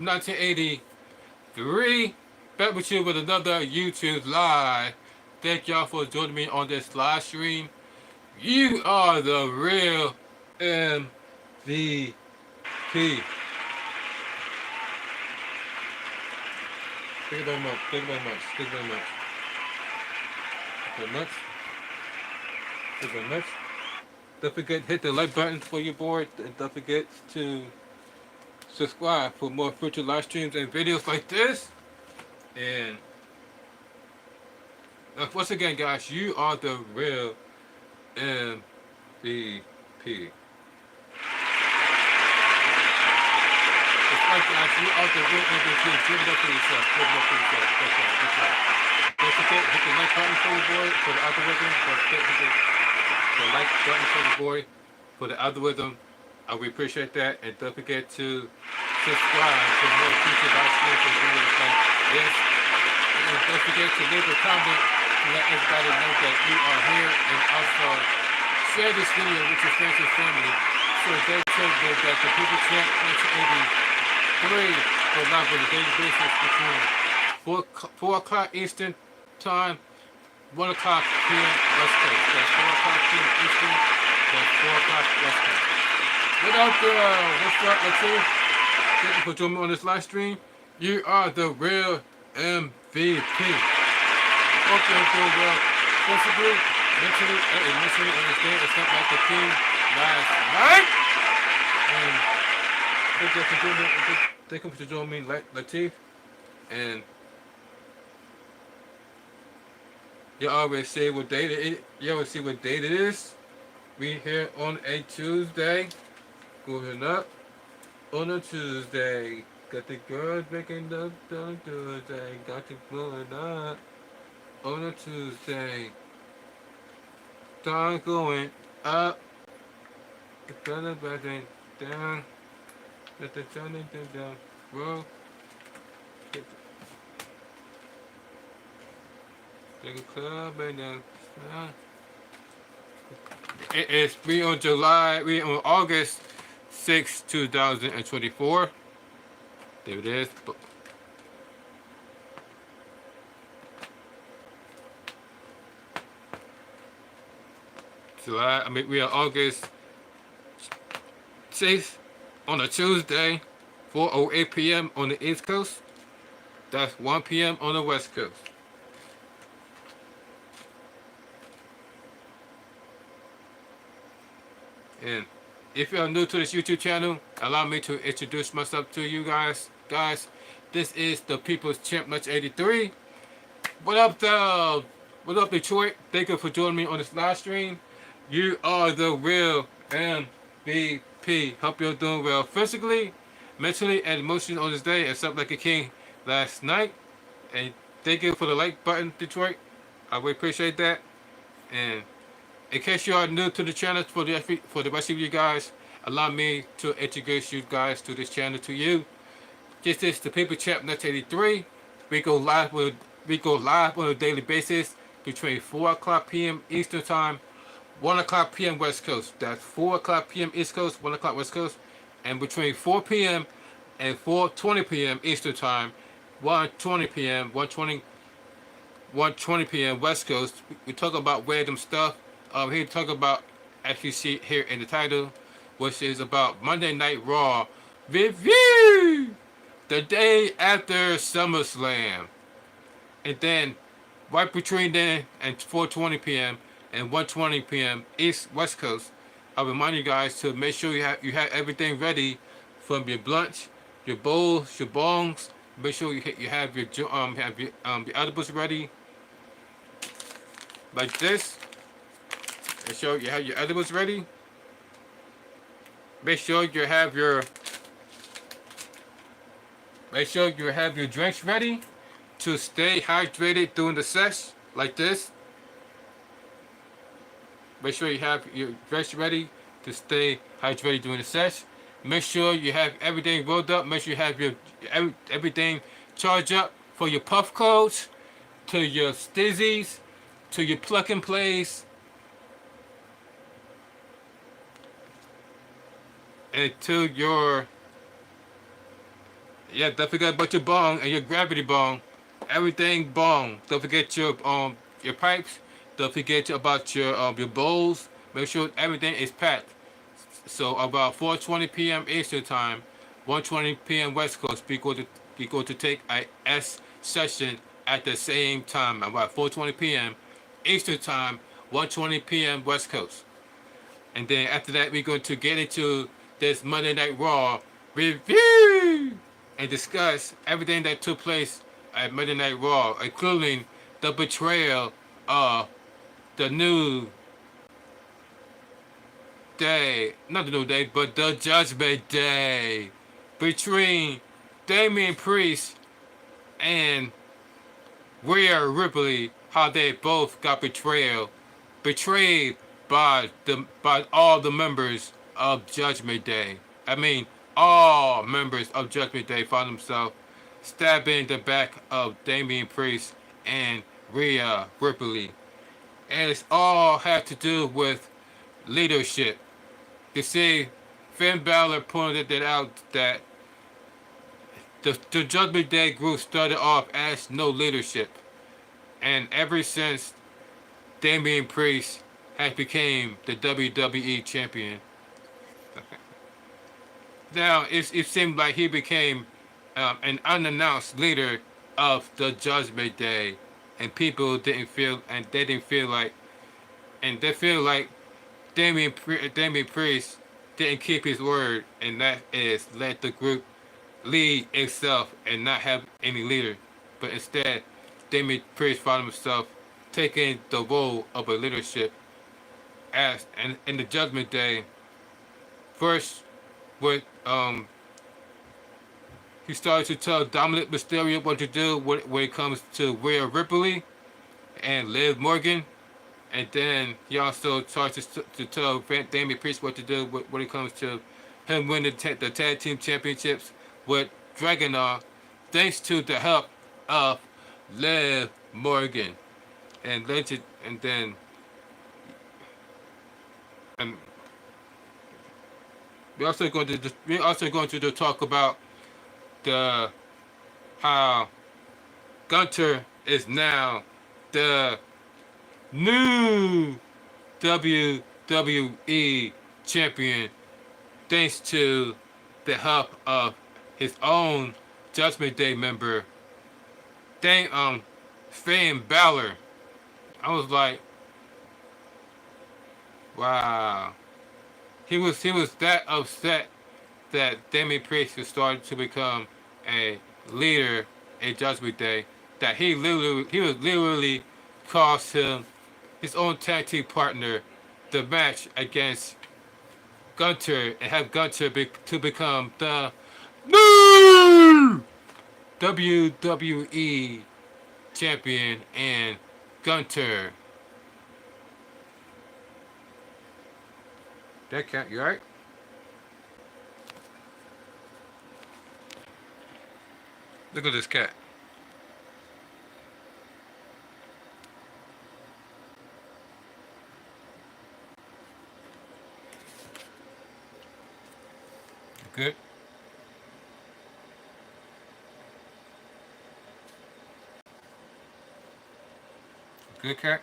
1983. Back with you with another YouTube live. Thank y'all for joining me on this live stream. You are the real MVP. Thank you very much. Thank you very much. Thank you very much. Thank you very much. Thank you very much. Don't forget to hit the like button for your board, and don't forget to subscribe for more future live streams and videos like this. And once again, guys, you are the real MVP. It's like, guys, you are the real MVP. Give it up for yourself. Give it up for yourself. That's right. That's right. Don't forget, hit the like button for the board for the algorithm. Don't forget, hit the like button for the board for the algorithm. I would appreciate that. And don't forget to subscribe for more future live streams and videos like this. And don't forget to leave a comment to let everybody know that you are here, and also share this video with your friends and family so they too that the People Champ 1983 will live on a daily basis between 4 o'clock Eastern Time, 1 o'clock p.m. West Coast. That's 4 o'clock p.m. Eastern, that's 4 o'clock West Coast. What up, girl? What's up, Latif? Thank you for joining me on this live stream. You are the real MVP. Hope you're doing well physically, mentally, and emotionally on this day. It's not like the team last night. And thank you for joining me, Latif. And you always say what date it is. You always see what date it is. We here on a Tuesday. Going up on a Tuesday. Got the girls making up on Tuesday. Got the blowing up on a Tuesday. Time going up. The color buzzing down. Let the sun down. Roll. Take a club and then. It is we on August 6, 2024. There it is. We are August 6th on a Tuesday, 4:08 p.m. on the East Coast. That's 1 p.m. on the West Coast. And if you're new to this YouTube channel, allow me to introduce myself to you guys. Guys, this is the People's Champ 1983. What up, though? What up, Detroit? Thank you for joining me on this live stream. You are the real MVP. Hope you're doing well physically, mentally, and emotionally on this day, and slept like a king last night. And thank you for the like button, Detroit. I really appreciate that. And in case you are new to the channel, for the rest of you guys, allow me to introduce you guys to this channel to you. This is the People Champ 1983. We go live on a daily basis between 4 o'clock p.m. Eastern Time, 1 o'clock p.m. West Coast. That's 4 o'clock p.m. East Coast, 1 o'clock West Coast, and between 4 p.m. and 4:20 p.m. Eastern Time, 1:20 p.m. 1:20 p.m. West Coast. We talk about random stuff. Here talk about, as you see here in the title, which is about Monday Night Raw review, the day after SummerSlam, and then right between then and 4:20 p.m. and 1:20 p.m. West Coast, I remind you guys to make sure you have everything ready from your blunts, your bowls, your bongs. Make sure you have your edibles ready, like this. Make sure you have your edibles ready. Make sure you have your drinks ready to stay hydrated during the sesh, like this. Make sure you have your drinks ready to stay hydrated during the sesh. Make sure you have everything rolled up. Make sure you have your everything charged up for your puff codes, to your stizzies, to your plug and plays, and to your Yeah, don't forget about your bong and your gravity bong. Everything bong. Don't forget your pipes. Don't forget about your bowls. Make sure everything is packed. So about 4:20 p.m. Eastern time, 1:20 p.m. West Coast, we go to take a S session at the same time. About 4:20 p.m. Eastern time, 1:20 p.m. West Coast. And then after that, we're going to get into this Monday Night Raw review and discuss everything that took place at Monday Night Raw, including the betrayal of the new day, not the new day, but the Judgment Day between Damian Priest and Rhea Ripley, how they both got betrayed by all the members of Judgment Day. I mean, all members of Judgment Day found themselves stabbing the back of Damian Priest and Rhea Ripley. And it's all had to do with leadership. You see, Finn Balor pointed it out that the Judgment Day group started off as no leadership. And ever since Damian Priest has became the WWE champion, now it seemed like he became an unannounced leader of the Judgment Day, and people didn't feel like, and they feel like Damian Priest didn't keep his word, and that is let the group lead itself and not have any leader. But instead, Damian Priest found himself taking the role of a leadership as and in the Judgment Day. First, with he started to tell Dominic Mysterio what to do when it comes to Rhea Ripley and Liv Morgan. And then he also started to tell Damian Priest what to do when it comes to him winning the tag team championships with Dragunov, thanks to the help of Liv Morgan. And legend, and then and we're also going to talk about the how Gunther is now the new WWE champion, thanks to the help of his own Judgment Day member, Finn Balor. I was like, wow. He was that upset that Damian Priest was starting to become a leader in Judgment Day that he was literally cost him his own tag team partner the match against Gunther and have Gunther to become the new WWE champion and Gunther. That cat, you alright? Look at this cat. Good. Good cat.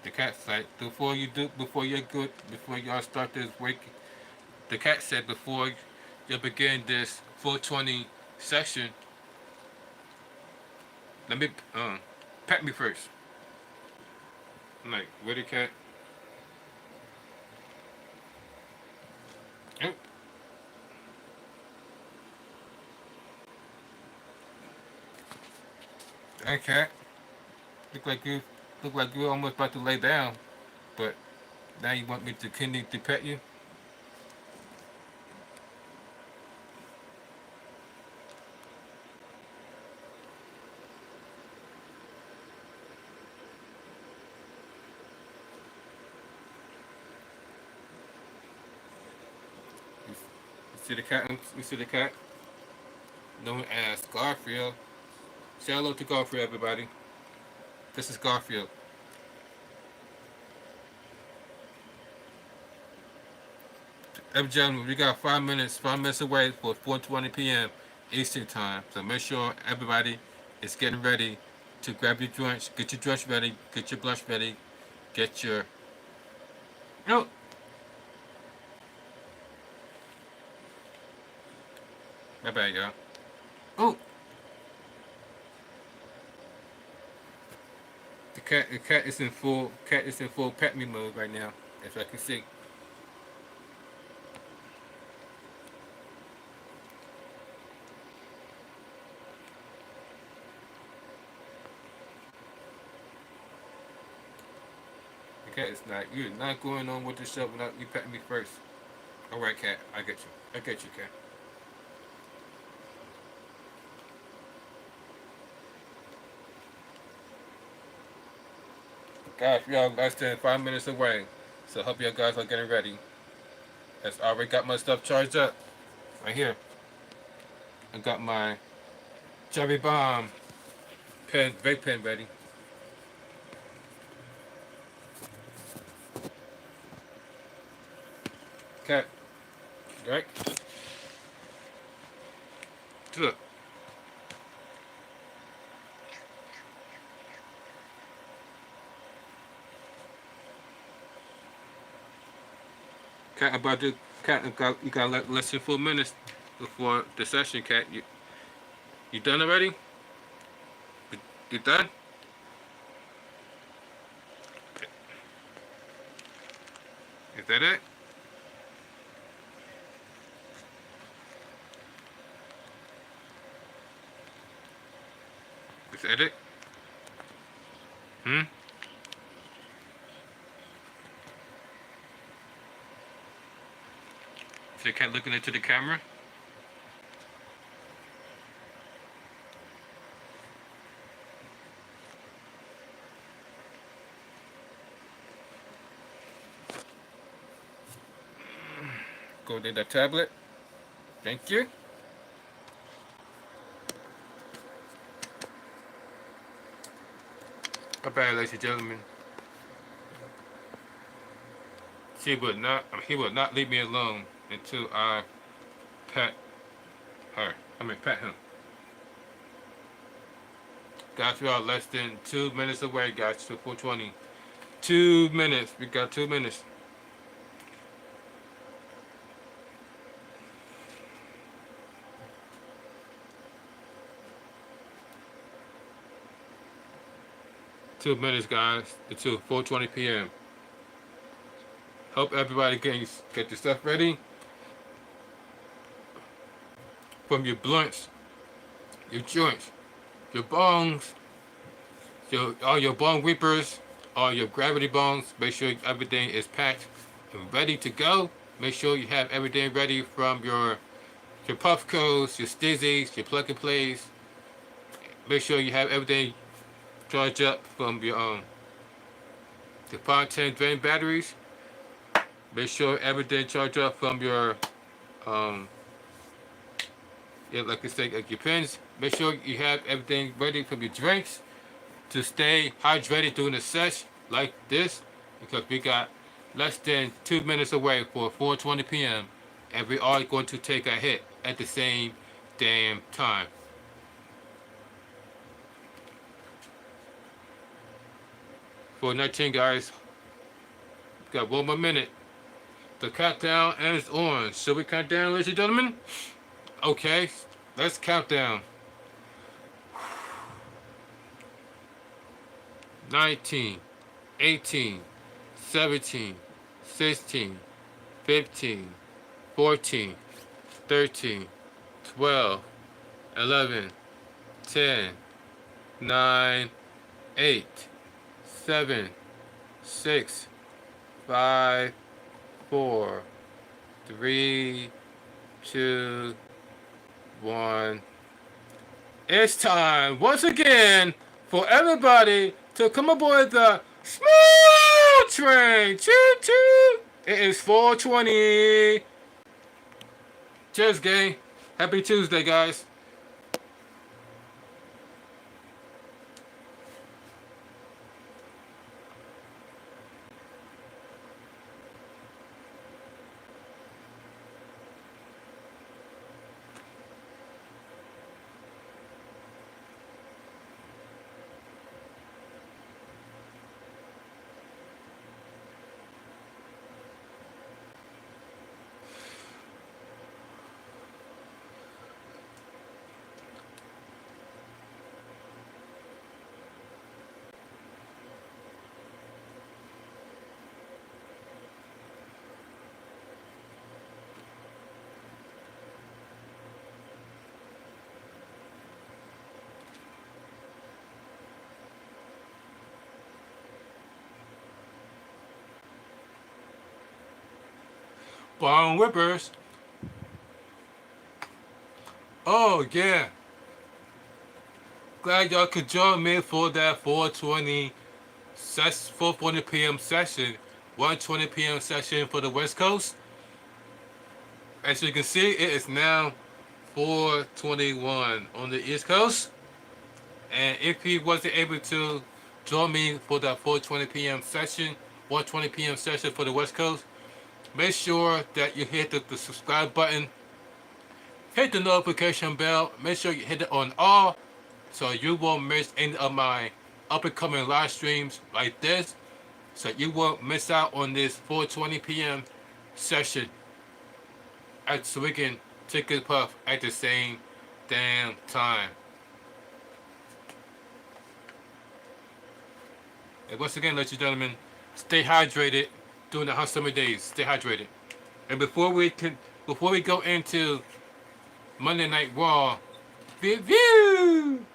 The cat's like before y'all start this week. The cat said before you begin this 420 session, let me pet me first. I'm like, where the cat? Oh, hey cat. Look like you look like you're almost about to lay down, but now you want me to continue to pet you? You see the cat? You see the cat? Known as Garfield. Say hello to Garfield, everybody. This is Garfield. gentlemen, we got 5 minutes away for 4:20 p.m. Eastern time. So make sure everybody is getting ready to grab your joints, get your joints ready, get your blush ready, get your. No, my bad, y'all. Oh, the cat is in full pet me mode right now, as I can see. The cat is not. You're not going on with the show without you petting me first. All right, cat. I get you. I get you, cat. Guys, we are less than 5 minutes away, so hope you guys are getting ready. As I already got my stuff charged up right here. I got my cherry bomb pen, vape pen ready. Cat, right? Look. Cat, about to cat. You got less than 4 minutes before the session. Cat, you done already? You done? Is that it? Is that it? Hmm? Is the cat looking into the camera? Go to the tablet. Thank you. Bye, ladies and gentlemen. He would not leave me alone until I pet her. Pet him. Guys, we are less than 2 minutes away, guys, to 420. 2 minutes. We got 2 minutes. Two minutes, guys, until 4:20 p.m. Hope everybody get your stuff ready. From your blunts, your joints, your bongs, all your bone reapers, all your gravity bones. Make sure everything is packed and ready to go. Make sure you have everything ready from your puff codes, your stizzies, your plug and plays. Make sure you have everything charged up from your the 510 drain batteries. Make sure everything charged up from your like I said, your pens. Make sure you have everything ready from your drinks to stay hydrated during the session like this, because we got less than 2 minutes away for 4:20 p.m. and we are going to take a hit at the same damn time. For 19, guys, got one more minute. The countdown is on. Should we count down, ladies and gentlemen? Okay, let's count down. 19, 18, 17, 16, 15, 14, 13, 12, 11, 10, 9, 8, 7, 6, 5, 4, 3, 2, 1. It's time once again for everybody to come aboard the small train. Choo choo. It is 4:20. Cheers, gang. Happy Tuesday, guys. Bone Whippers. Oh yeah. Glad y'all could join me for that 4:20 p.m. session. 1:20 p.m. session for the West Coast. As you can see, it is now 4:21 on the East Coast. And if he wasn't able to join me for that 4:20 p.m. session, 1:20 p.m. session for the West Coast, make sure that you hit the subscribe button, hit the notification bell, make sure you hit it on all so you won't miss any of my up and coming live streams like this, so you won't miss out on this 4:20 p.m. session, so we can take a puff at the same damn time. And once again, ladies and gentlemen, stay hydrated during the hot summer days. Stay hydrated. And before we go into Monday Night Raw review,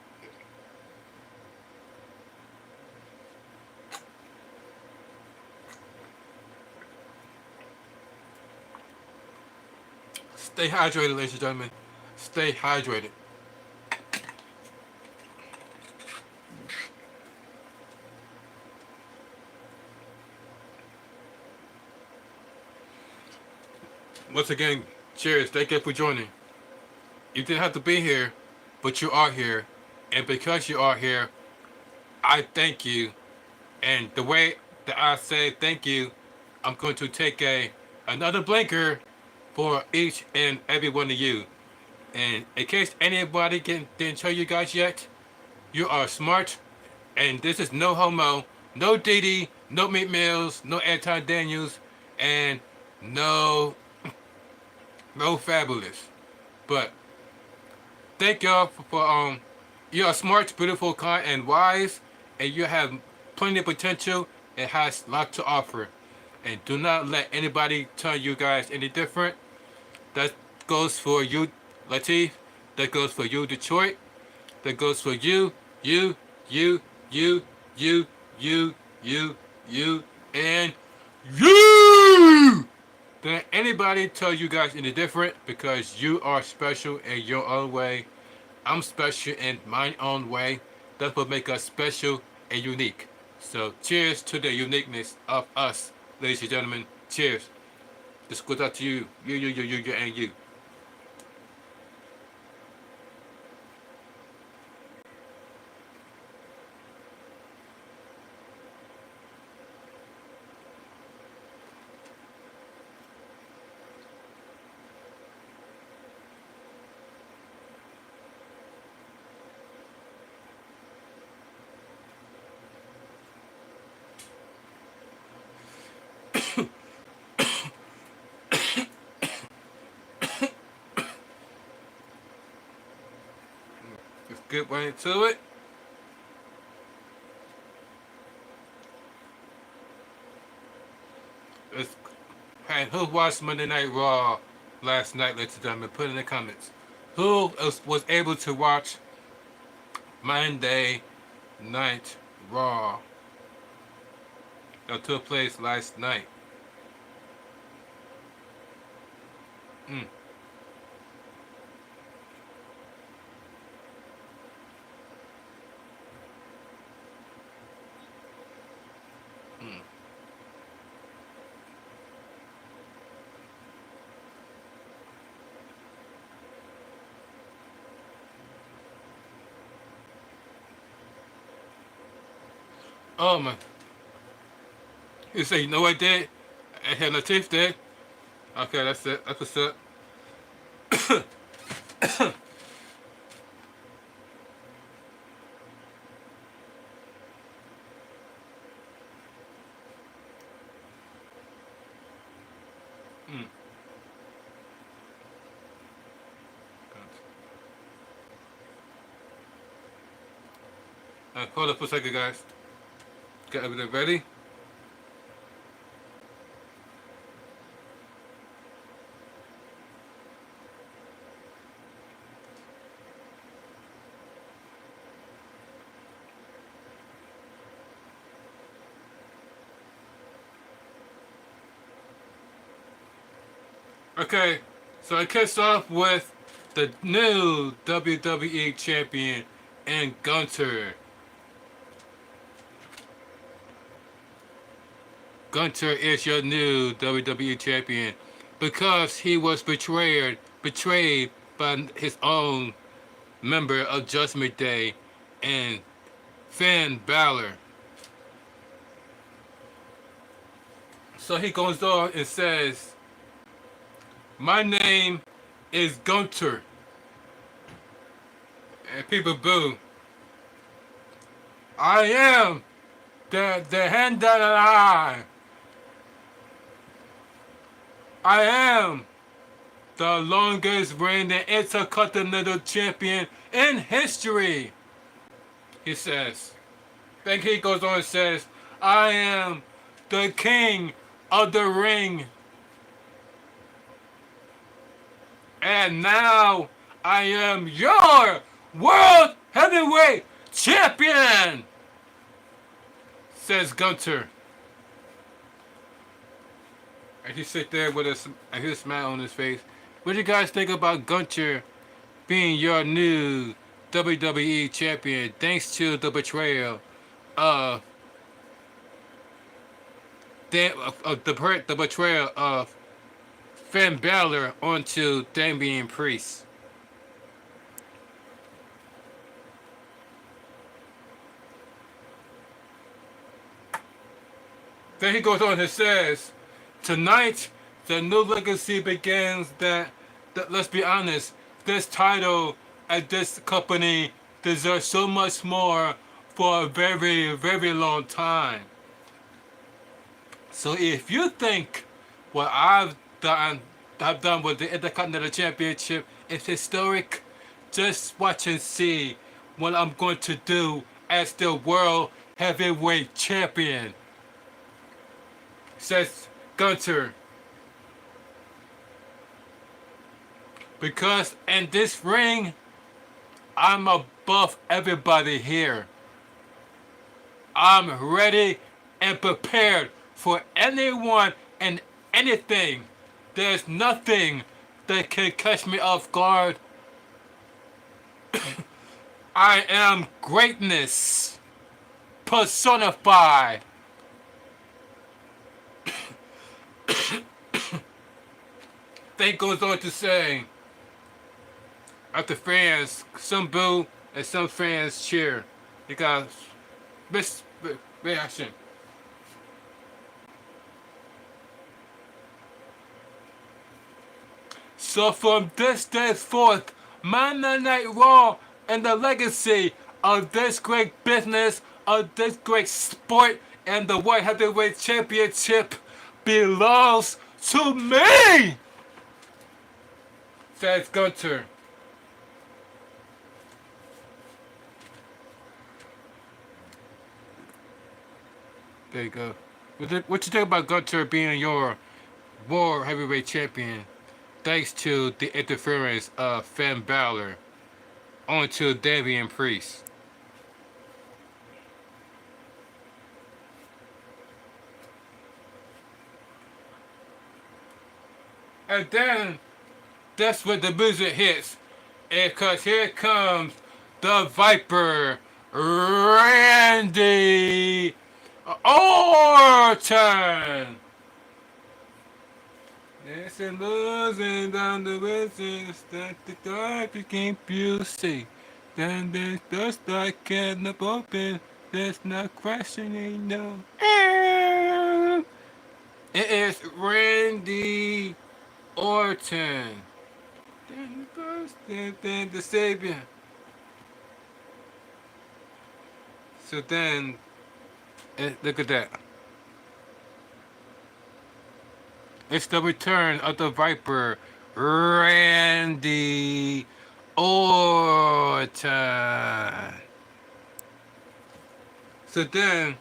stay hydrated, ladies and gentlemen. Stay hydrated. Once again, cheers. Thank you for joining. You didn't have to be here, but you are here. And because you are here, I thank you. And the way that I say thank you, I'm going to take another blinker for each and every one of you. And in case anybody didn't tell you guys yet, you are smart. And this is no homo, no Didi, no Meat Mills, no Anton Daniels, and no Fabulous. But thank y'all for you are smart, beautiful, kind, and wise, and you have plenty of potential. It has a lot to offer. And do not let anybody tell you guys any different. That goes for you, Latif. That goes for you, Detroit. That goes for you, you, you, you, you, you, you, and you! Don't let anybody tell you guys any different, because you are special in your own way. I'm special in my own way. That's what makes us special and unique. So cheers to the uniqueness of us, ladies and gentlemen. Cheers. This goes out to you, you, and you. Let's get right into it. And who watched Monday Night Raw last night, ladies and gentlemen? Put in the comments. Who was able to watch Monday Night Raw that took place last night? Mm. Mm. Oh my. You say, you know what I did? I had Latif did. Okay, that's it. That's what's up. Mm. Hold up for a second, guys. Got everything ready? Okay, so I kicks off with the new WWE champion and Gunther. Gunther is your new WWE champion because he was betrayed by his own member of Judgment Day and Finn Balor. So he goes on and says, "My name is Gunther." And people boo. "I am the hand that I am the longest reigning Intercontinental Champion in history," he says. Then he goes on and says, "I am the king of the ring. And now I am your World Heavyweight Champion," says Gunther. And he sits there with a smile on his face. What do you guys think about Gunther being your new WWE champion thanks to the betrayal of the betrayal of Finn Balor onto Damian Priest? Then he goes on and says, "Tonight, the new legacy begins that let's be honest, this title at this company deserves so much more for a very, very long time. So if you think what I've done with the Intercontinental Championship is historic, just watch and see what I'm going to do as the World Heavyweight Champion," says Gunther. "Because in this ring, I'm above everybody here. I'm ready and prepared for anyone and anything. There's nothing that can catch me off guard. I am greatness personified." Then goes on to say, after fans, some boo and some fans cheer. You got this reaction. "So from this day forth, Monday Night Raw and the legacy of this great business, of this great sport, and the World Heavyweight Championship belongs to me," says Gunther. There you go. What you think about Gunther being your World Heavyweight Champion thanks to the interference of Finn Balor onto Damian Priest? And then that's when the music hits. Because here comes the Viper, Randy Orton. There's a losing down the wizards that the dark became you see. Then there's dust I cannot open. There's no questioning no. It is Randy Orton. Then the first, then the savior. So then, look at that. It's the return of the Viper, Randy Orton. So then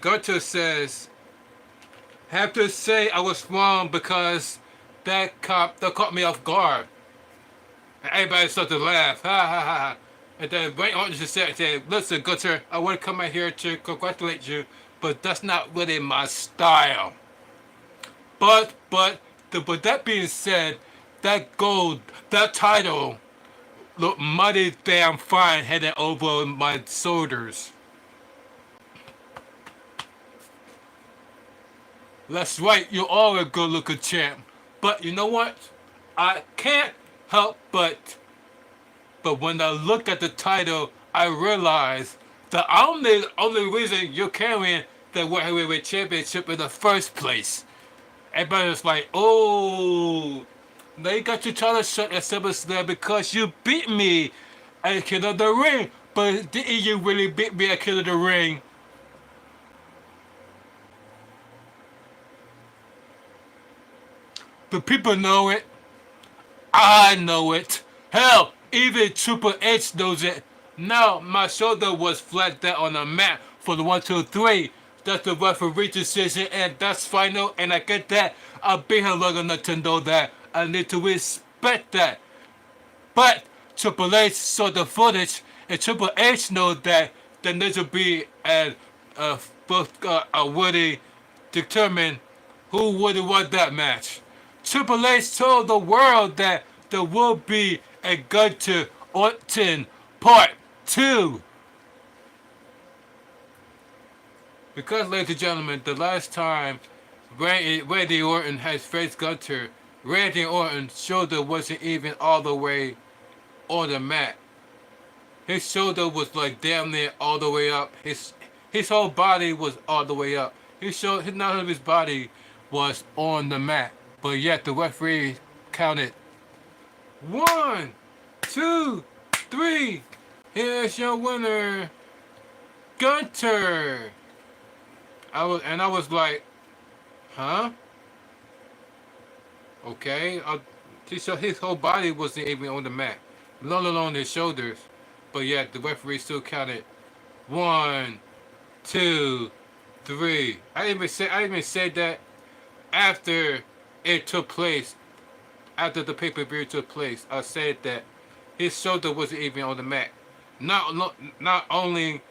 Gunther says, "Have to say I was wrong because that caught me off guard." And everybody started to laugh. Ha ha ha ha. And then Randy Orton just said, "Listen, Gunther, I want to come out here to congratulate you, but that's not really my style. But but that being said, that gold, that title looked mighty damn fine headed over my shoulders. That's right, you are a good looking champ. But you know what? I can't help but when I look at the title, I realize the only reason you're carrying the World Heavyweight Championship in the first place. Everybody's like, oh, now you got your title shot at SummerSlam because you beat me at King of the Ring. But didn't you really beat me at King of the Ring? The people know it. I know it. Hell, even Triple H knows it. Now, my shoulder was flat down on the mat for the 1, 2, 3. That's the referee decision, and that's final, and I get that. I've been here long enough to know that. I need to respect that. But Triple H saw the footage, and Triple H knows that there needs to be a would determine who would have won that match. Triple H told the world that there will be a Gunther Orton Part 2. Because, ladies and gentlemen, the last time Randy Orton has faced Gunther, Randy Orton's shoulder wasn't even all the way on the mat. His shoulder was like damn near all the way up. His whole body was all the way up. None of his body was on the mat. But yet the referee counted 1, 2, 3. Here's your winner, Gunther. I was like, huh? Okay. His whole body wasn't even on the mat, let alone his shoulders. But yet the referee still counted 1, 2, 3. I even said that after it took place, after the pay-per-view took place. I said that his shoulder wasn't even on the mat. Not only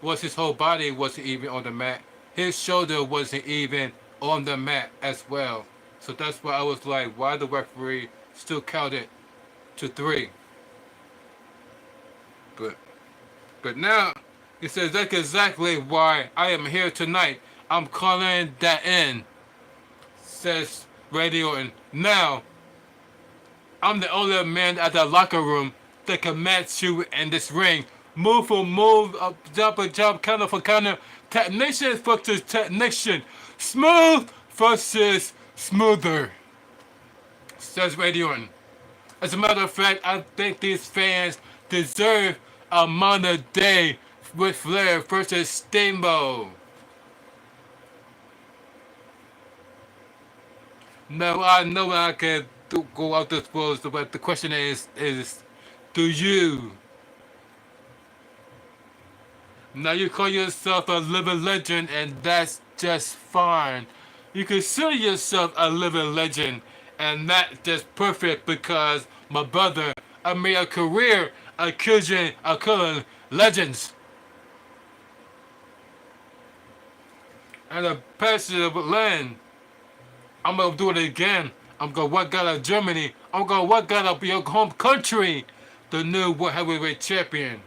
was his whole body wasn't even on the mat, his shoulder wasn't even on the mat as well. So that's why I was like, why the referee still counted to 3? But now he says that's exactly why I am here tonight. I'm calling that in, says Randy Orton. Now, I'm the only man at the locker room that can match you in this ring. Move for move, jump for jump, counter for counter, technician versus technician, smooth versus smoother, says Randy Orton. As a matter of fact, I think these fans deserve a modern day with Flair versus Steamboat. No, I know I can go out this world, but the question is do you? Now you call yourself a living legend, and that's just fine. You consider yourself a living legend, and that's just perfect because my brother, I made a career killing legends. And a passage of land. I'm gonna do it again. I'm gonna walk out of Germany. I'm gonna walk out of your home country, the new World Heavyweight Champion.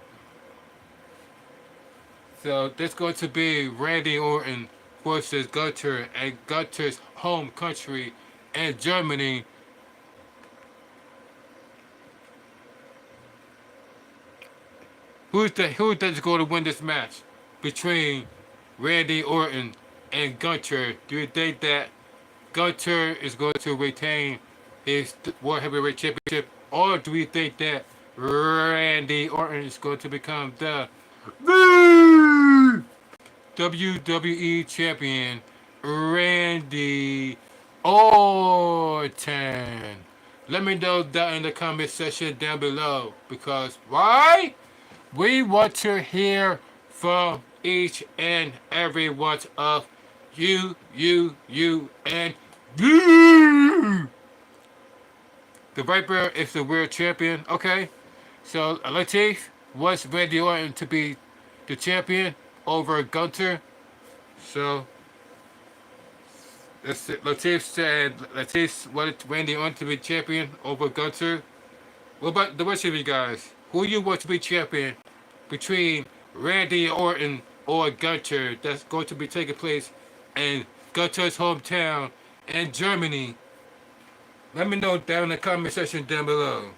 So there's going to be Randy Orton versus Gunther at Gunther's home country in Germany. Who's that's going to win this match between Randy Orton and Gunther? Do you think that Gunther is going to retain his World Heavyweight Championship, or do you think that Randy Orton is going to become the WWE Champion, Randy Orton? Let me know down in the comment section down below, because why? We want to hear from each and every one of you, and you. The Viper is the world champion. Okay, so Latif wants Randy Orton to be the champion over Gunther. So Latif wanted Randy Orton to be champion over Gunther. What about the rest of you guys? Who you want to be champion between Randy Orton or Gunther? That's going to be taking place in Gunther's hometown in Germany. Let me know down in the comment section down below.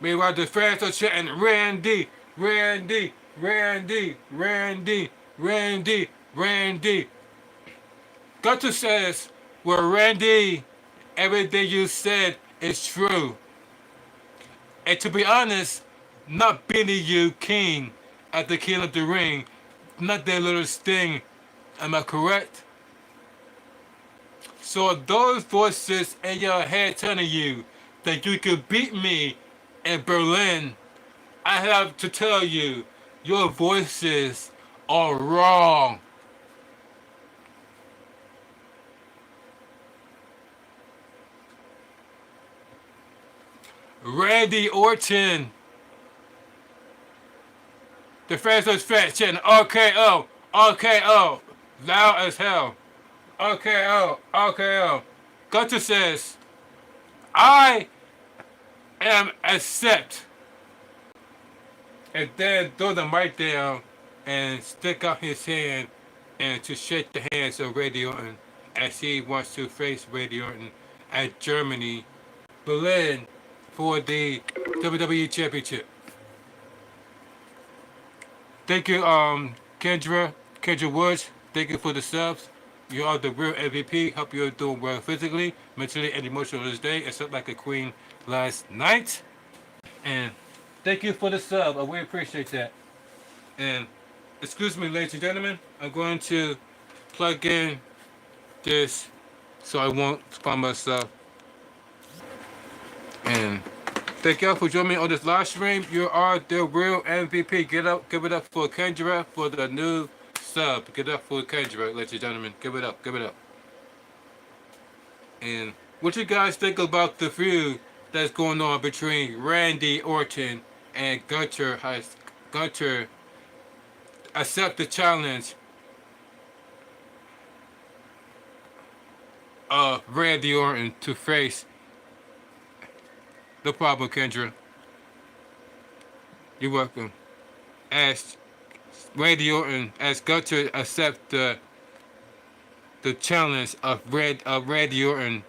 Meanwhile, the fans are chanting, Randy, Randy, Randy, Randy, Randy, Randy. Gunther says, well, Randy, everything you said is true. And to be honest, not beating you king at the King of the Ring, not that little sting, am I correct? So those voices in your head telling you that you could beat me in Berlin, I have to tell you, your voices are wrong. Randy Orton. The fans are fat chanting RKO, RKO, loud as hell. RKO, RKO. Gunther says, I am accept. And then throw the mic down and stick out his hand and to shake the hands of Randy Orton as he wants to face Randy Orton at Germany, Berlin, for the WWE Championship. Thank you, Kendra Woods. Thank you for the subs. You are the real MVP. Hope you're doing well physically, mentally, and emotionally this day, except like a queen last night. And thank you for the sub. I really appreciate that. And excuse me, ladies and gentlemen, I'm going to plug in this so I won't find myself. And thank y'all for joining me on this live stream. You are the real MVP. Get up, give it up for Kendra for the new sub. Get up for Kendra, ladies and gentlemen. Give it up, give it up. And what you guys think about the feud that's going on between Randy Orton and Gunther? Has Gunther accept the challenge of Randy Orton to face? No problem, Kendra. You're welcome. As Randy Orton, as Gunther accept the challenge of Randy Orton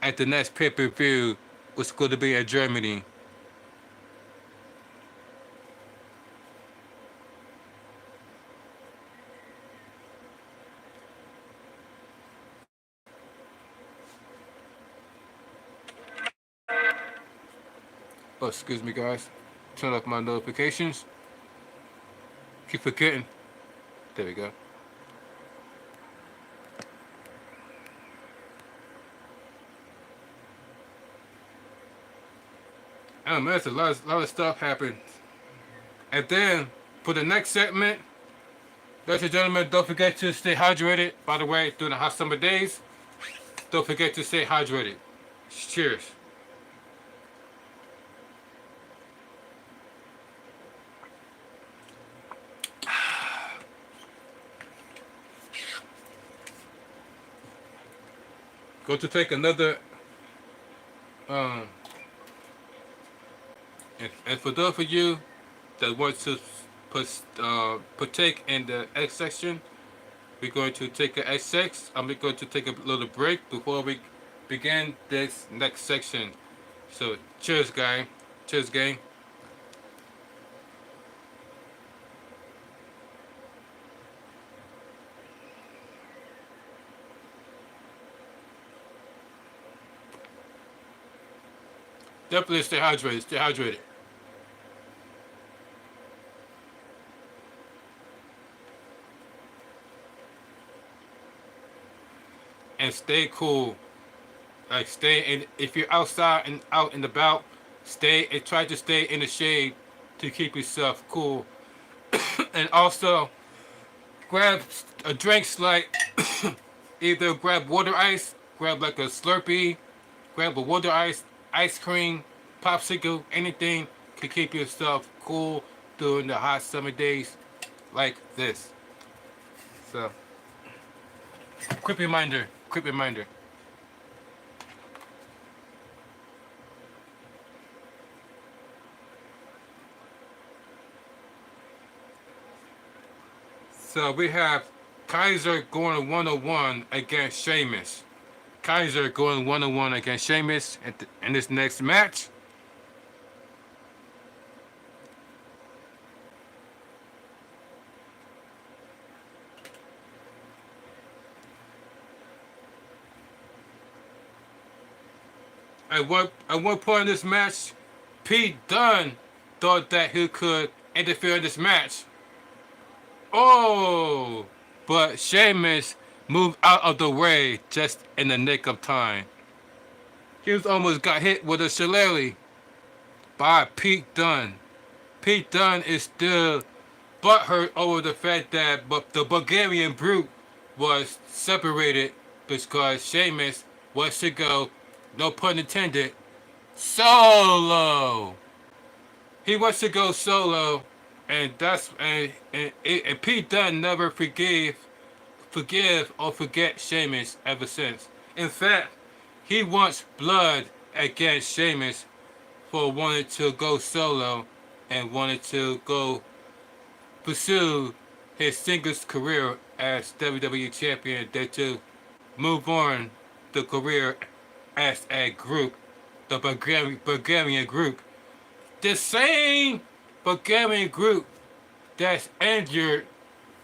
at the next pay-per-view, was going to be in Germany. Oh, excuse me, guys. Turn off my notifications. Keep forgetting. There we go. Oh man, there's a lot of stuff happened. And then for the next segment, ladies and gentlemen, don't forget to stay hydrated. By the way, during the hot summer days, don't forget to stay hydrated. Cheers. Go to take another and for those of you that want to partake in the X section, we're going to take an X6. I'm going to take a little break before we begin this next section. So cheers, guys. Cheers, gang. Definitely stay hydrated. Stay hydrated. And stay cool. Like stay in. If you're outside and out and about, stay and try to stay in the shade to keep yourself cool. And also grab a drinks like either grab water ice, grab like a Slurpee, grab a water ice cream, popsicle, anything. to keep yourself cool during the hot summer days like this. So, quick reminder, quick reminder. So we have Kaiser going 1-on-1 against Sheamus. Kaiser going 1-on-1 against Sheamus in this next match. At one point in this match, Pete Dunne thought that he could interfere in this match. Oh! But Sheamus moved out of the way just in the nick of time. He almost got hit with a shillelagh by Pete Dunne. Pete Dunne is still butthurt over the fact that the Bulgarian Brute was separated because Sheamus wants to go, no pun intended, solo. He wants to go solo, and Pete Dunne never forgive or forget Sheamus ever since. In fact, he wants blood against Sheamus for wanting to go solo and wanted to go pursue his singles career as WWE Champion, than to move on the career as a group, the Bulgarian group. The same Bulgarian group that's injured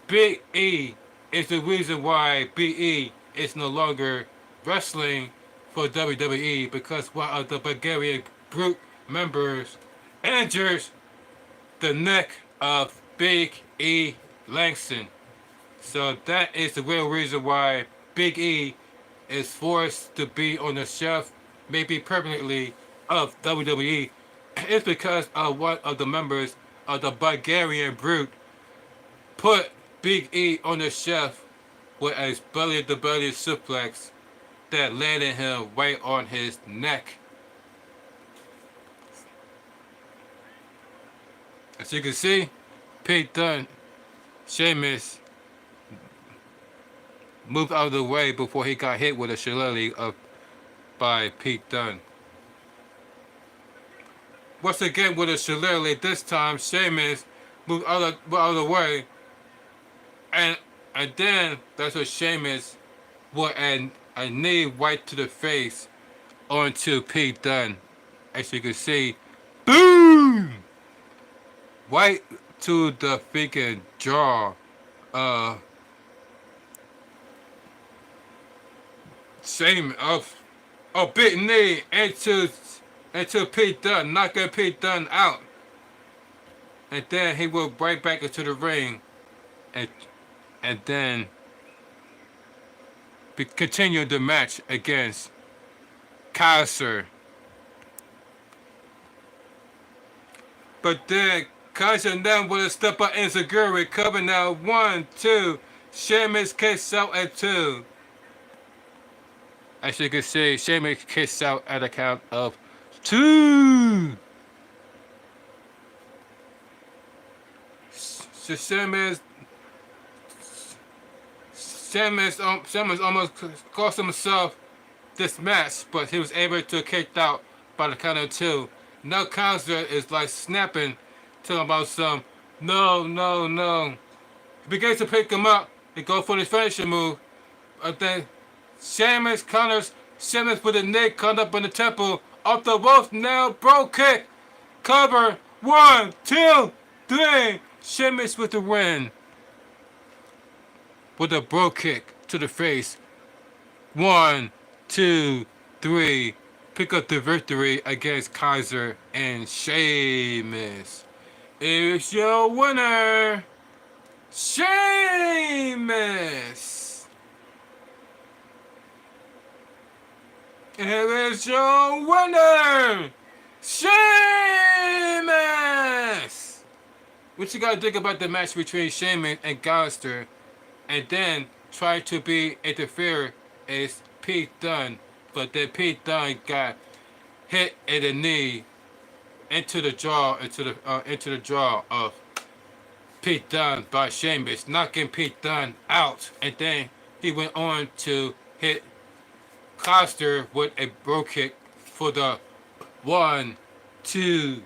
Big E is the reason why Big E is no longer wrestling for WWE, because one of the Bulgarian group members injures the neck of Big E Langston. So that is the real reason why Big E is forced to be on the shelf, maybe permanently, of WWE. It's because of one of the members of the Bulgarian Brute put Big E on the shelf with a belly-to-belly suplex that landed him right on his neck. As you can see, Pete Dunne, Sheamus moved out of the way before he got hit with a shillelagh by Pete Dunne. Once again with a shillelagh, this time Sheamus moved out of the way, and then that's what Sheamus with a knee right to the face onto Pete Dunne. As you can see, boom! Right to the freaking jaw. Sheamus big knee into Pete Dunne, knocking Pete Dunne out. And then he went right back into the ring and then continued the match against Kaiser. But then Kaiser then with a step up insecurity, covering out 1, 2. Sheamus kicks out at 2. As you can see, Sheamus kicks out at a count of 2. Sheamus almost cost himself this match, but he was able to kick out by the count of 2. Now Kaiser is like snapping, telling about some no. He begins to pick him up and go for the finishing move. But then Sheamus counters. Sheamus with a knee caught up in the temple. Off the rope now, bro kick. Cover. 1, 2, 3. Sheamus with the win. With a bro kick to the face. 1, 2, 3. Pick up the victory against Kaiser and Sheamus. It's your winner, Sheamus. Here is your winner, Sheamus. What you gotta think about the match between Sheamus and Gunther, and then try to be interfered is Pete Dunne, but then Pete Dunne got hit in the knee into the jaw of Pete Dunne by Sheamus, knocking Pete Dunne out, and then he went on to hit Kaiser with a bro kick for the 1, 2,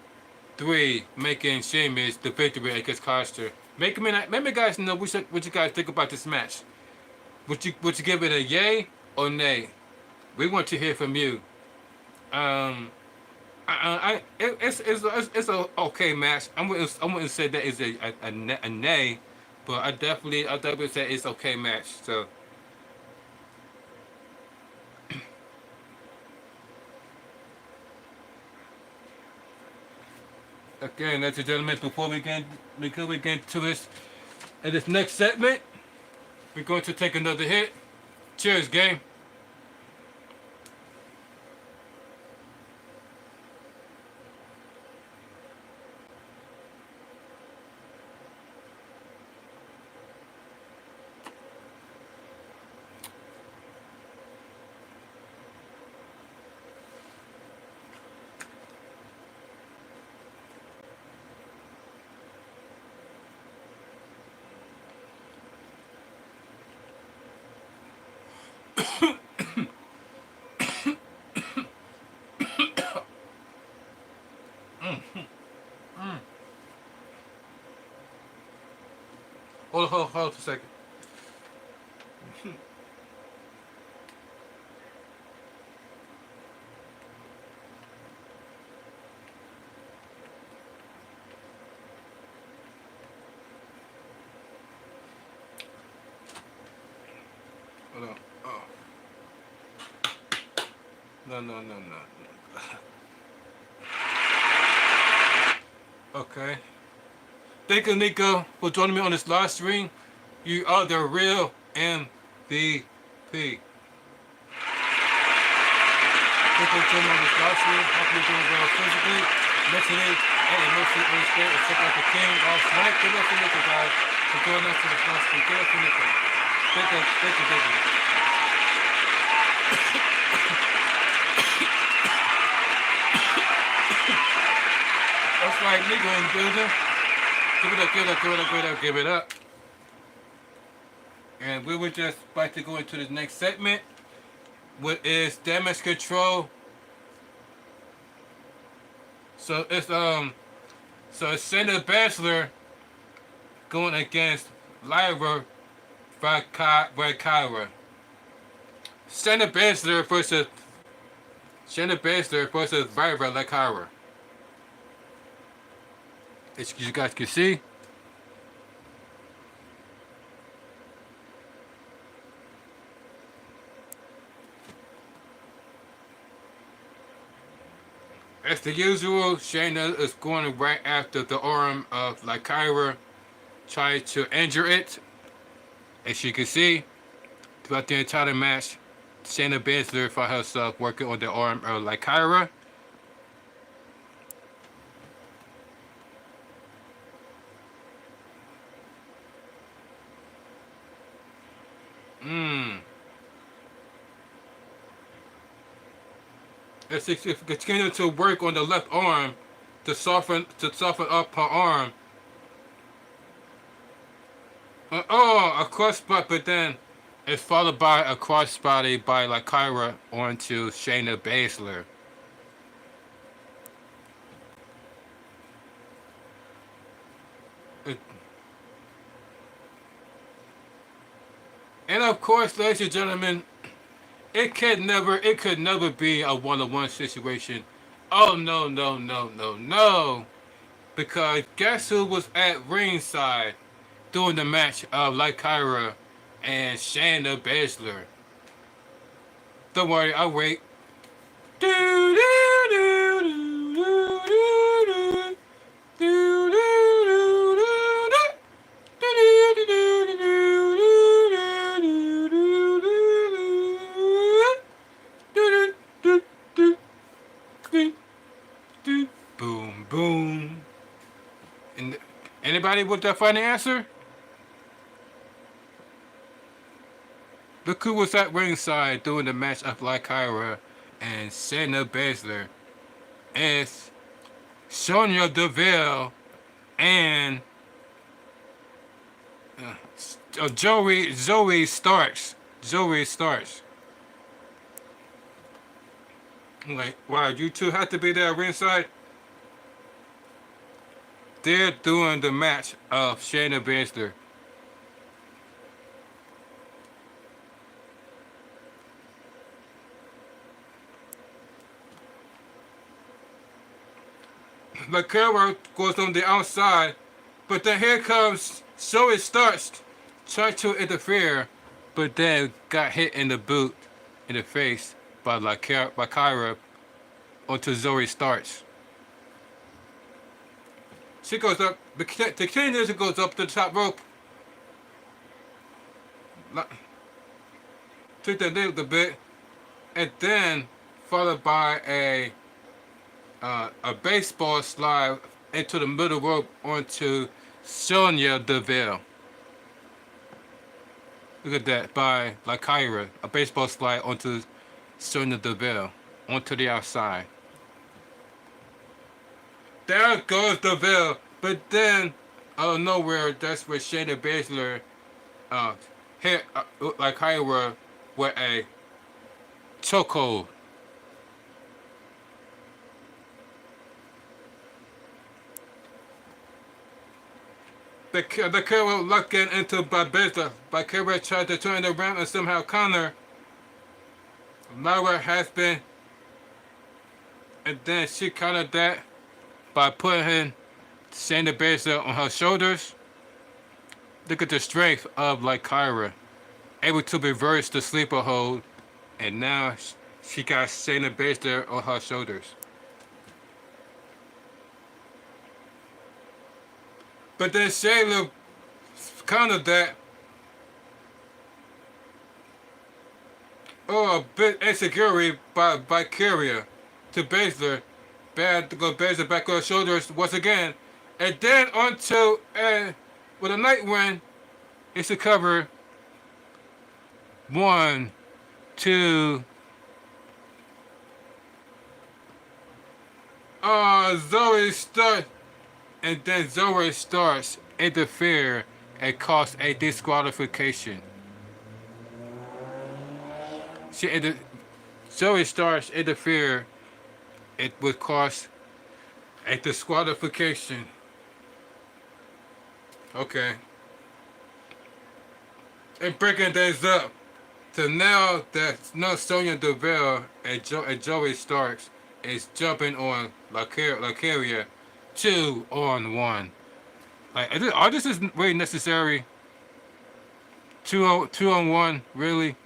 3, making Sheamus the victory against Kaiser. Make me guys know what you guys think about this match. Would you give it a yay or nay? We want to hear from you. It's a okay match. I wouldn't say that is a nay, but I definitely say it's okay match. So again, ladies and gentlemen, before we get into this next segment, we're going to take another hit. Cheers, gang. Hold for a second. Hold on. Oh. No. Okay. Thank you, Nico, for joining me on this live stream. You are the real MVP. Thank you for joining me on this live stream. Hope you're doing well physically, mentally, and emotionally on the stage. It's like a king last night. Give us a nickel, guys, for joining us to the live stream. Give us a nickel. Thank you. That's right, Nico in the building. Give it up. And we were just about to go into the next segment, which is damage control. So it's Shayna Baszler going against Lyra Valkyria. Shayna Baszler versus Lyra Valkyria. As you guys can see. As the usual, Shayna is going right after the arm of Valkyria, trying to injure it. As you can see, throughout the entire match, Shayna Baszler found herself working on the arm of Valkyria. As she continued to work on the left arm to soften up her arm. A crossbody, but then it's followed by a crossbody by Valkyria onto Shayna Baszler. And of course, ladies and gentlemen, it could never be a one-on-one situation. Oh no. Because guess who was at ringside during the match of Valkyria and Shayna Baszler? Don't worry, I'll wait. Boom. And anybody with that final answer? Look who was at ringside during the match of Valkyria and Shayna Baszler. It's Sonya Deville and Zoe Starks. Zoe Starks. Like, wow, you two have to be there ringside. They're doing the match of Shayna Baszler. Lakara goes on the outside, but then here comes Zoe Starks, tried to interfere, but then got hit in the boot, in the face by Lakara onto Zoe Starks. She goes up, the Canadian goes up to the top rope. Took the knee a bit, and then followed by a baseball slide into the middle rope onto Sonya Deville. Look at that, by Lakira, a baseball slide onto Sonya Deville, onto the outside. There goes Deville, but then out of nowhere, that's where Shayna Baszler hit Lakira with a chokehold. The camera looking into Baszler. Baszler tried to turn around and somehow counter. Laura has been, and then she countered that by putting Shayna Baszler on her shoulders. Look at the strength of Lakira, able to reverse the sleeper hold, and now she got Shayna Baszler on her shoulders. But then Shayna countered that. Oh, a bit insecurity by Carrier to Baszler. Bad to go Baszler back on her shoulders once again. And then onto, with a night win, it's a cover. 1, 2. Zoe starts. And then Zoe starts interfere and cause a disqualification. Zoe starts interfere. It would cause a disqualification. Okay. And breaking things up. So now that Sonya Deville and Zoe Starks is jumping on Lakira 2-on-1. Like, are this is really necessary? 2-on-1, really?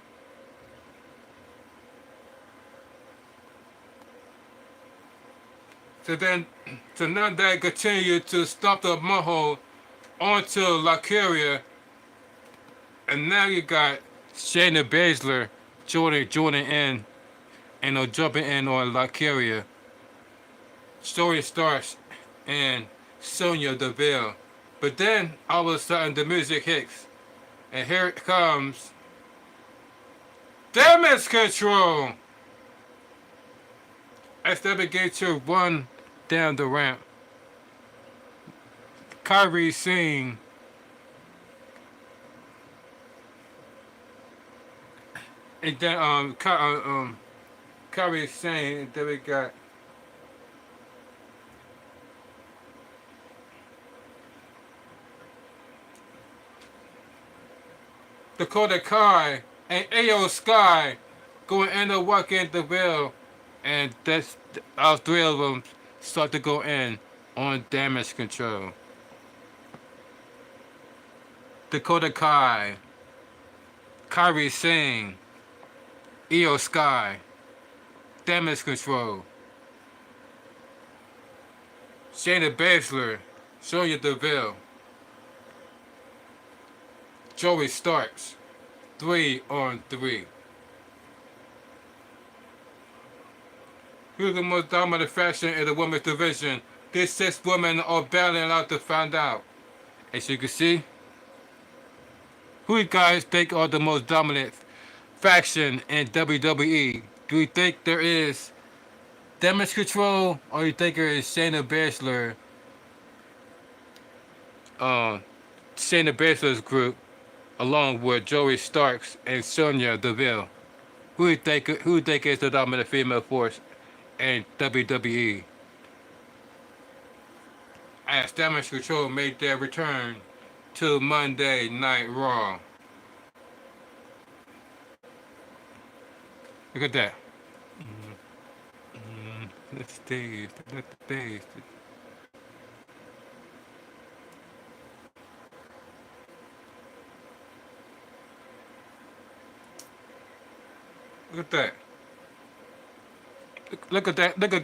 So now they continue to stop the mudhole onto Lakira, and now you got Shayna Baszler joining in and jumping in on Lakira. Story starts and Sonya Deville. But then all of a sudden the music hits. And here it comes. Damage control! As they begin to run down the ramp. Kyrie Singh. And then Kyrie Singh, then we got Dakota Kai and Ayo Sky going in and walking the wheel, and that's all three of them start to go in on damage control. Dakota Kai, Kyrie Singh, Ayo Sky, damage control. Shayna Baszler, Sonya Deville. Joey Starks, 3-on-3. Who's the most dominant faction in the women's division? These 6 women are battling out to find out. As you can see, who you guys think are the most dominant faction in WWE? Do you think there is Damage Control, or you think it's Shayna Baszler, uh, Shayna Baszler's group, along with Joey Starks and Sonya Deville? Who you think is the dominant female force in WWE? As Damage Control made their return to Monday Night Raw. Look at that. Let's taste. Let's taste. Look at that. Look at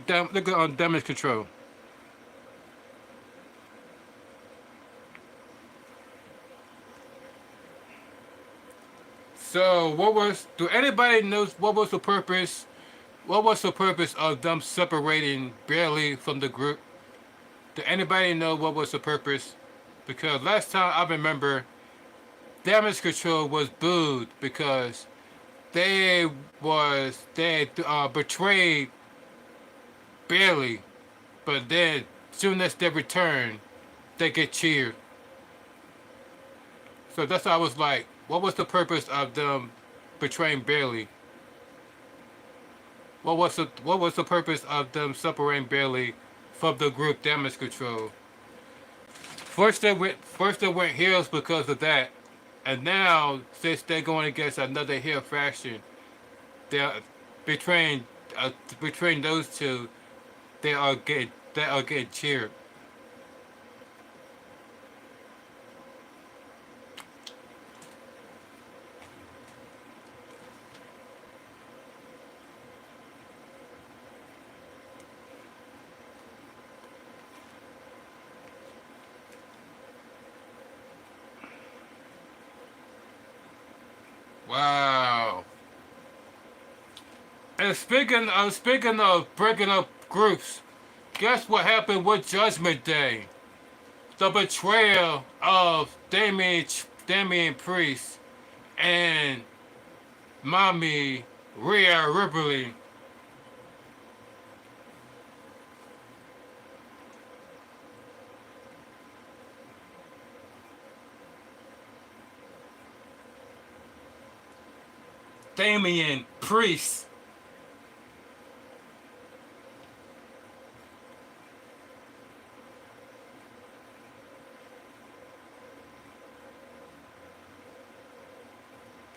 that. Look at Damage Control. So what was? Do anybody knows what was the purpose? What was the purpose of them separating Bailey from the group? Do anybody know what was the purpose? Because last time I remember, Damage Control was booed because they betrayed Bailey, but then soon as they return, they get cheered. So that's why I was like, what was the purpose of them betraying Bailey? What was the purpose of them separating Bailey from the group Damage Control? First they went heels because of that, and now since they're going against another heel faction, they're betraying betraying those two. They are getting cheered. Wow. And speaking of breaking up groups, guess what happened with Judgment Day? The betrayal of Damian Priest and Mommy Rhea Ripley. Damian Priest.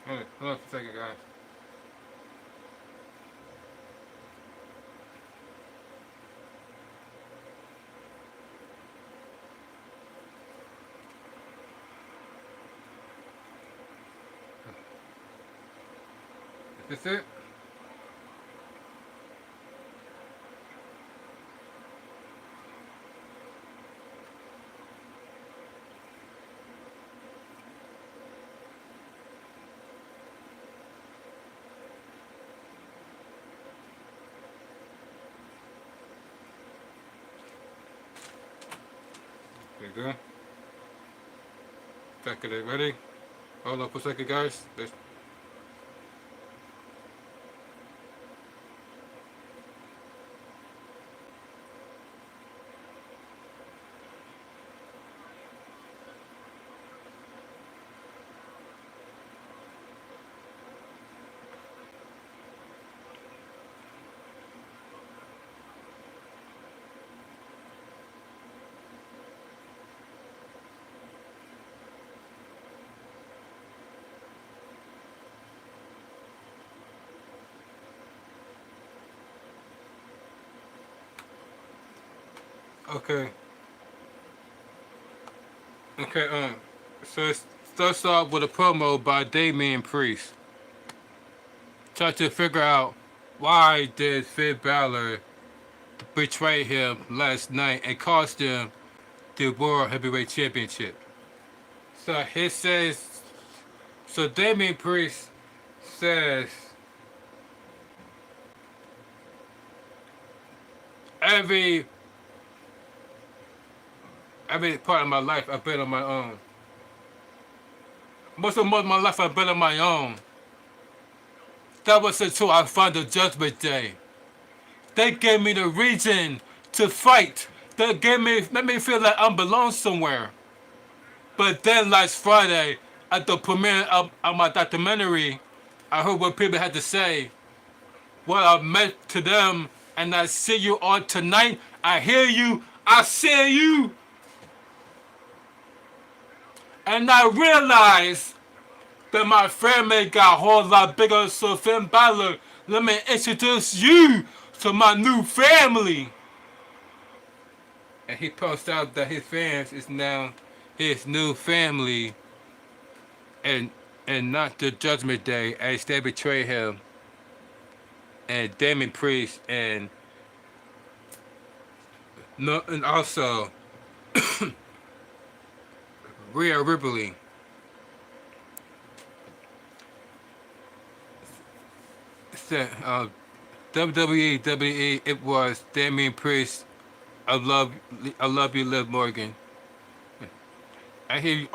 Hold on for a second, guys. Is this it? There you go. Back it ready. Hold on for a second, guys. Okay. Okay. So it starts off with a promo by Damian Priest. Try to figure out why did Finn Balor betray him last night and cost him the World Heavyweight Championship. So he says. So Damian Priest says every every part of my life I've been on my own. Most of my life I've been on my own. That was until I found the Judgment Day. They gave me the reason to fight. They made me feel like I belong somewhere. But then last Friday, at the premiere of my documentary, I heard what people had to say. What I meant to them, and I see you on tonight. I hear you. I see you. And I realized that my family got a whole lot bigger. So Finn Balor, let me introduce you to my new family. And he posts out that his fans is now his new family, and not the Judgment Day, as they betray him. And Damian Priest and no, and also Rhea Ripley. WWE, it was Damian Priest. I love you, Liv Morgan. I hear you,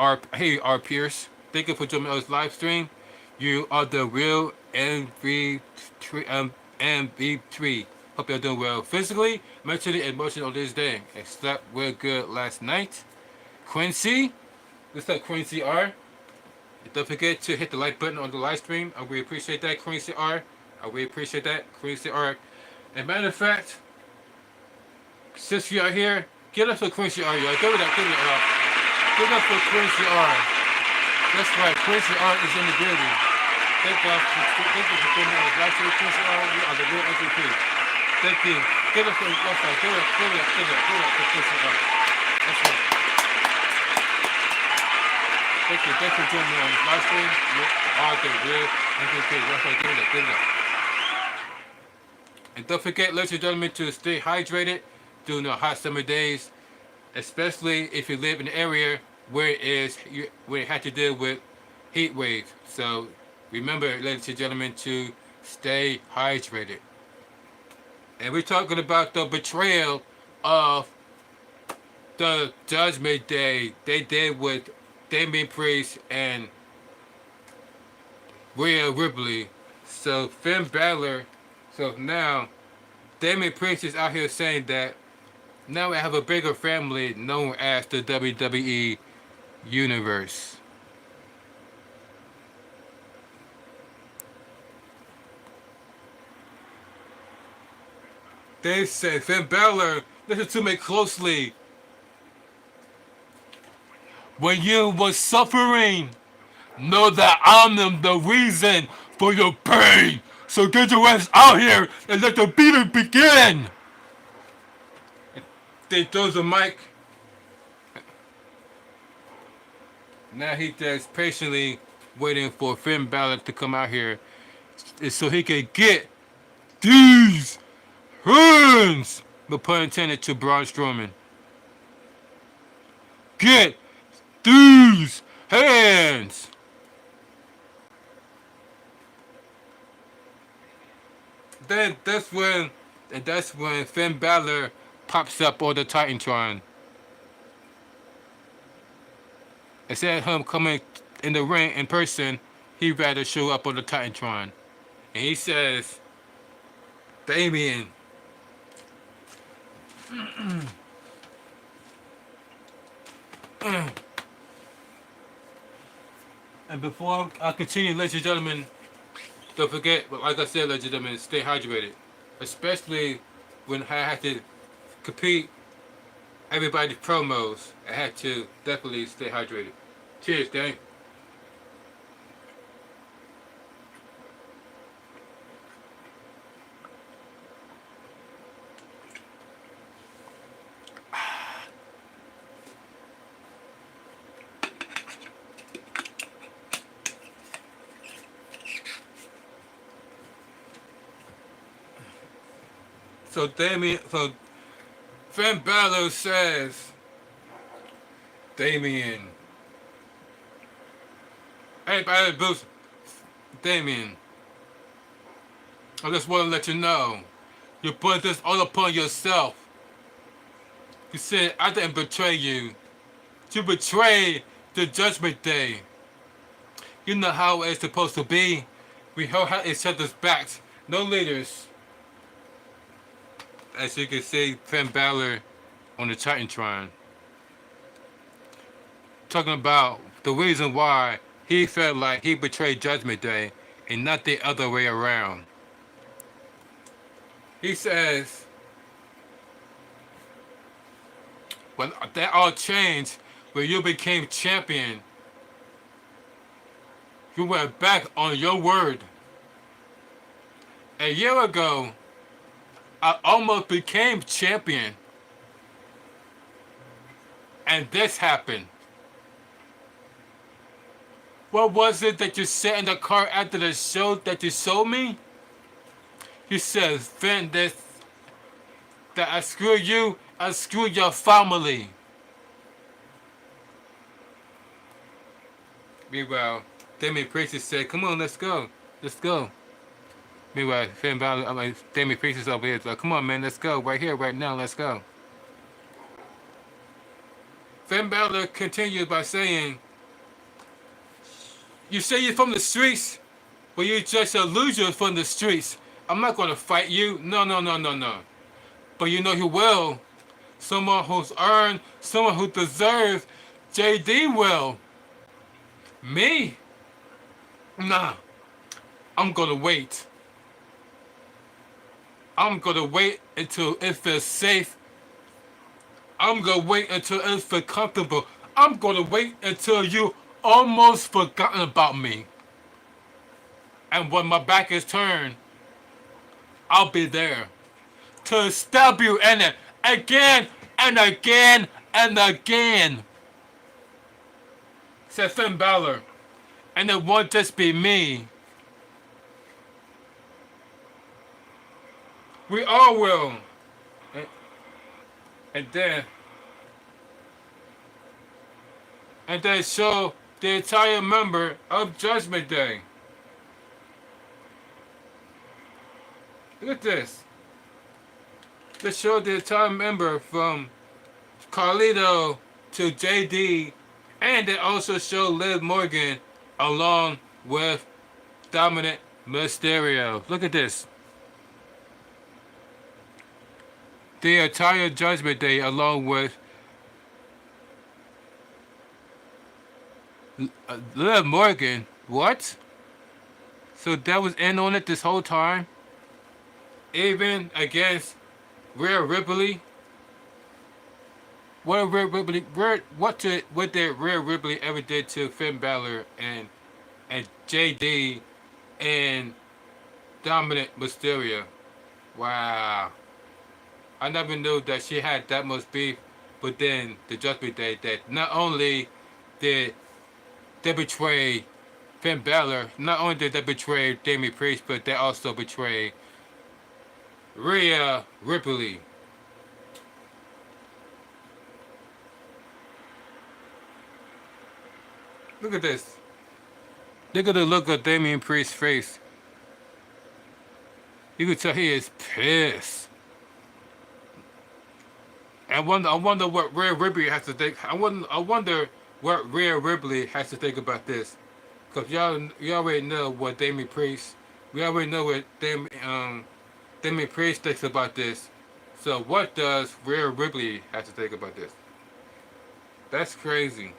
R. Pierce. Thank you for joining us live stream. You are the real MVP3. Hope you're doing well physically, mentally, and emotionally on this day. I slept real good last night. Quincy, what's up, Quincy R? Don't forget to hit the like button on the live stream. I really appreciate that, Quincy R. I really appreciate that, Quincy R. And matter of fact, since you are here, get up for Quincy R. Y'all. Give it up, Give it up for Quincy R. That's right, Quincy R is in the building. Thank you for joining us live stream, Quincy R. You are the real MVP. Thank you. Give it up for Quincy R. That's right. Thank you for joining me on this live stream. You are the real MVP. That's right, give it up. And don't forget, ladies and gentlemen, to stay hydrated during the hot summer days, especially if you live in an area where it had to deal with heat waves. So remember, ladies and gentlemen, to stay hydrated. And we're talking about the betrayal of the Judgment Day they did with Damian Priest and Rhea Ripley. So Finn Balor. So now Damian Priest is out here saying that now we have a bigger family known as the WWE Universe. They said, Finn Balor, listen to me closely. When you were suffering, know that I'm the reason for your pain. So get your ass out here and let the beating begin. They throws the mic. Now he just patiently waiting for Finn Balor to come out here so he can get these hands. No pun intended to Braun Strowman. Get these hands. That's when Finn Balor pops up on the Titantron. Instead of him coming in the ring in person, he'd rather show up on the Titantron. And he says, Damian, and before I continue, ladies and gentlemen, don't forget, like I said, ladies and gentlemen, stay hydrated. Especially when I had to compete everybody's promos, I had to definitely stay hydrated. Cheers, Dang. So Finn Balor says, Damian, everybody boost Damian. I just want to let you know, you put this all upon yourself. You said I didn't betray you. You betrayed the Judgment Day. You know how it's supposed to be. We hold each other's backs. No leaders. as you can see, Finn Balor on the Titantron, talking about the reason why he felt like he betrayed Judgment Day and not the other way around. He says, when that all changed, when you became champion, you went back on your word. A year ago, I almost became champion, and this happened. What was it that you said in the car after the show that you sold me? He says, Finn, that I screw you, I screw your family. Meanwhile, Damian Priest said, come on, let's go. Let's go. Meanwhile, Damian Priest is over here. Like, come on, man, let's go. Right here, right now, let's go. Finn Balor continues by saying, you say you're from the streets, but you're just a loser from the streets. I'm not going to fight you. No. But you know who will. Someone who's earned, someone who deserves, JD will. Me? Nah. I'm going to wait. I'm going to wait until it feels safe. I'm going to wait until it feels comfortable. I'm going to wait until you almost forgotten about me. And when my back is turned, I'll be there to stab you in it again and again and again. Said Finn Balor. And it won't just be me. We all will. And then show the entire member of Judgment Day. Look at this. They showed the entire member from Carlito to JD, and they also showed Liv Morgan along with Dominic Mysterio. Look at this. The entire Judgment Day along with Liv Morgan. What? So that was in on it this whole time? Even against Rhea Ripley? What did Rhea Ripley ever did to Finn Balor and JD and Dominic Mysterio? Wow. I never knew that she had that much beef, but then the Judgment Day that not only did they betray Finn Balor, not only did they betray Damian Priest, but they also betrayed Rhea Ripley. Look at this. Look at the look of Damian Priest's face. You can tell he is pissed. I wonder what Rhea Ripley has to think. I wonder what Rhea Ripley has to think about this, because y'all already know what Damian Priest. We already know what Damian Priest thinks about this. So what does Rhea Ripley have to think about this? That's crazy.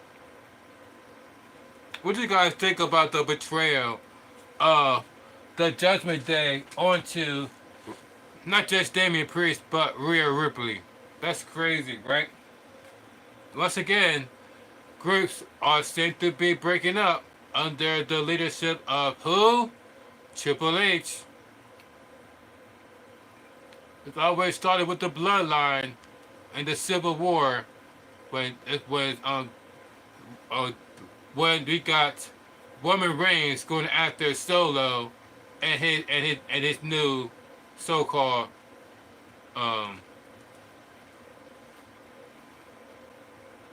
What do you guys think about the betrayal of the Judgment Day onto not just Damian Priest but Rhea Ripley? That's crazy, right? Once again, groups are said to be breaking up under the leadership of who? Triple H. It always started with the bloodline and the Civil War when we got Roman Reigns going after Solo and his new so-called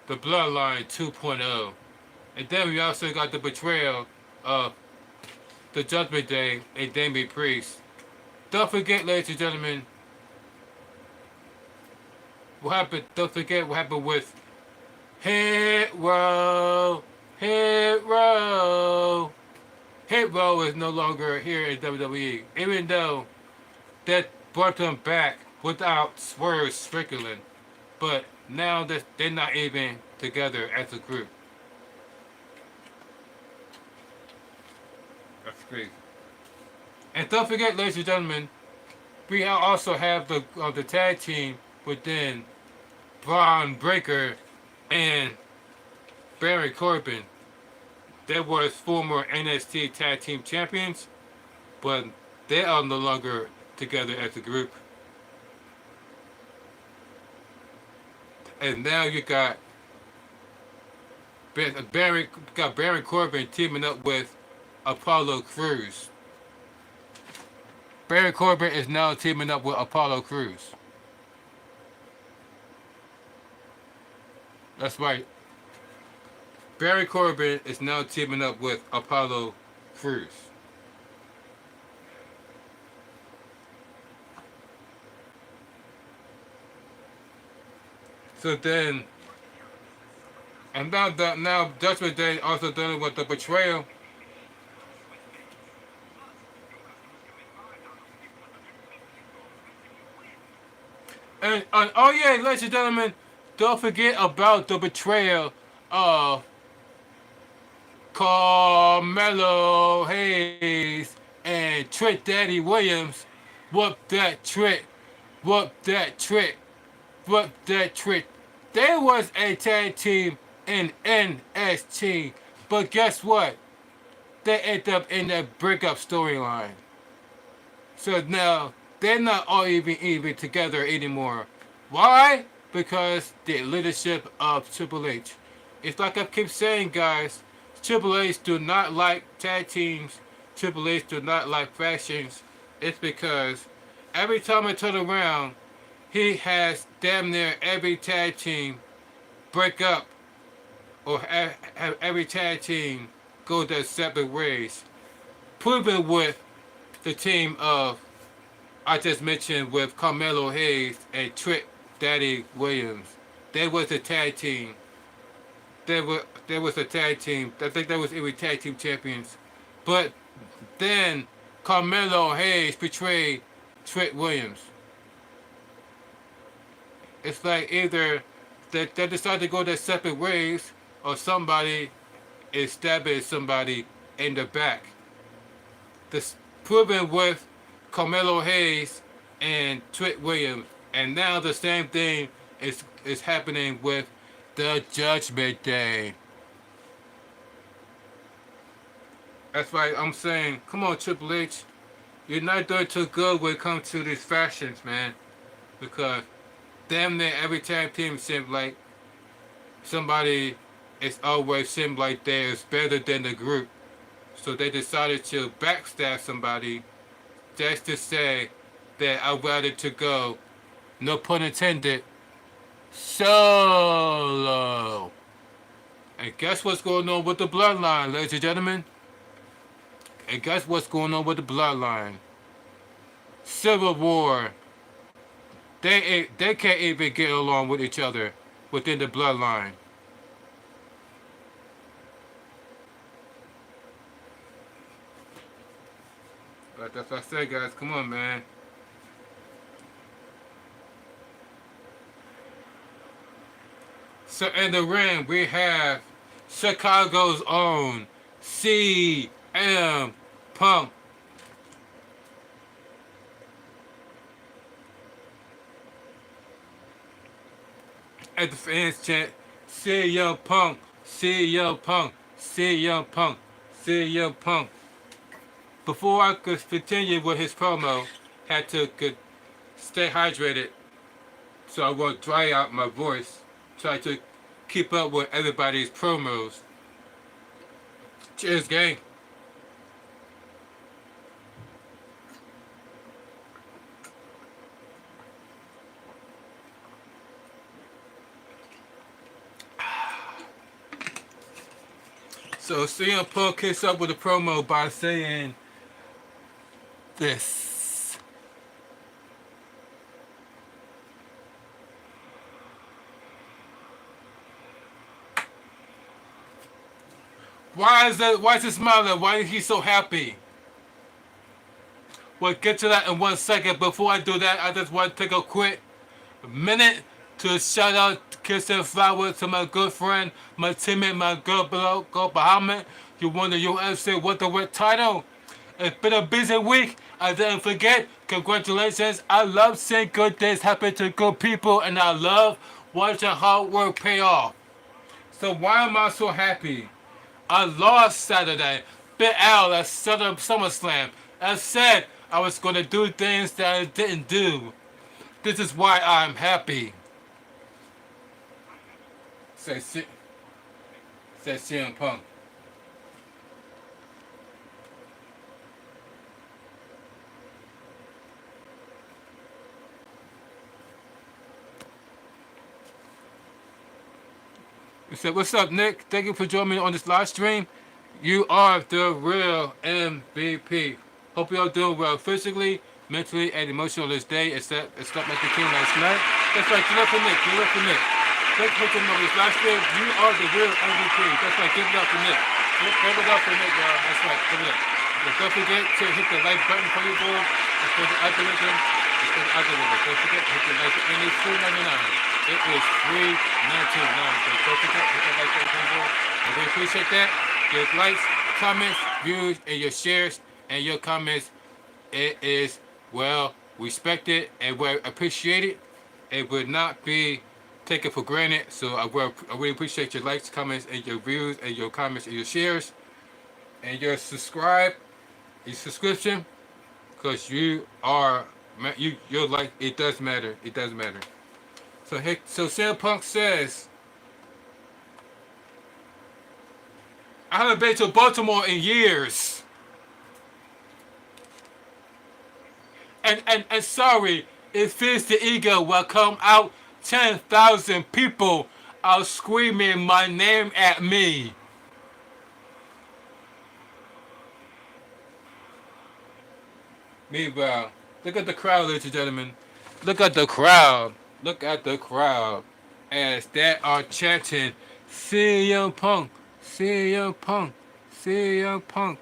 the Bloodline 2.0. And then we also got the betrayal of the Judgment Day and Damian Priest. Don't forget, ladies and gentlemen, don't forget what happened with Hit Row. Hit Row. Hit Row is no longer here in WWE, even though that brought them back without Swerve Strickland. But now that they're not even together as a group. That's crazy. And don't forget, ladies and gentlemen, we also have the tag team within Braun Breaker and Baron Corbin. They were former NXT Tag Team Champions, but they are no longer together as a group. And now you got Baron Corbin teaming up with Apollo Crews. Baron Corbin is now teaming up with Apollo Crews. That's right. Baron Corbin is now teaming up with Apollo Crews. So then, and now Judgment Day also dealing with the betrayal. And oh yeah, ladies and gentlemen, don't forget about the betrayal of Carmelo Hayes and Trick Daddy Williams. Whoop that trick. Whoop that trick. Whoop that trick. There was a tag team in NXT, but guess what? They ended up in that breakup storyline. So now they're not all even together anymore. Why? Because the leadership of Triple H. It's like I keep saying, guys. Triple H do not like tag teams. Triple H do not like factions. It's because every time I turn around, he has damn near every tag team break up or have every tag team go their separate ways. Proven with the team of I just mentioned with Carmelo Hayes and Trick Daddy Williams. They was a tag team. There was a tag team. I think that was every tag team champions. But then Carmelo Hayes betrayed Trick Williams. It's like either they decide to go their separate ways or somebody is stabbing somebody in the back. This proven with Carmelo Hayes and Trick Williams. And now the same thing is happening with the Judgment Day. That's why I'm saying, come on, Triple H. You're not doing too good when it comes to these factions, man. Because damn near every tag team seems like somebody is always seems like they're better than the group. So they decided to backstab somebody just to say that I'd rather to go, no pun intended, solo. And guess what's going on with the bloodline, ladies and gentlemen? And guess what's going on with the bloodline? Civil war. They can't even get along with each other within the bloodline. But that's what I said, guys. Come on, man. So in the ring, we have Chicago's own CM Punk. At the fans chant, CM Punk, CM Punk, CM Punk, CM Punk. Before I could continue with his promo, had to stay hydrated so I won't dry out my voice. Try to keep up with everybody's promos. Cheers, gang. So CM Punk kicks up with a promo by saying this. Why is he smiling? Why is he so happy? We'll get to that in 1 second. Before I do that, I just want to take a quick minute to shout out, kiss and flowers to my good friend, my teammate, my girl Bahamut. You won the UFC welterweight title. It's been a busy week. I didn't forget. Congratulations. I love seeing good things happen to good people, and I love watching hard work pay off. So why am I so happy? I lost Saturday. Bit Al at SummerSlam. I said I was going to do things that I didn't do. This is why I'm happy. Say CM Punk. He said, "What's up, Nick? Thank you for joining me on this live stream. You are the real MVP. Hope you all doing well physically, mentally, and emotionally this day, except Mr. King last night." That's right, give it up for Nick. Give it up for Nick. Thank you for joining me on this live stream. You are the real MVP. That's right, give it up for Nick. Give it up for Nick, y'all. That's right, give it up. But don't forget to hit the like button for your board. It's for the algorithm. It's for the algorithm. Don't forget to hit the like button. It's $3.99. It is free 19.9. So don't forget to hit the like button for your board. I really appreciate that. Your likes, comments, views, and your shares and your comments, it is well respected and well appreciated. It would not be taken for granted. So I really appreciate your likes, comments, and your views, and your comments, and your shares, and your subscription, because you're like, it does matter. It does matter. So CM Punk says, I haven't been to Baltimore in years. And sorry, it feels the ego will come out 10,000 people are screaming my name at me. Meanwhile, look at the crowd, ladies and gentlemen. Look at the crowd. Look at the crowd as they are chanting CM Punk, CM Punk, CM Punk.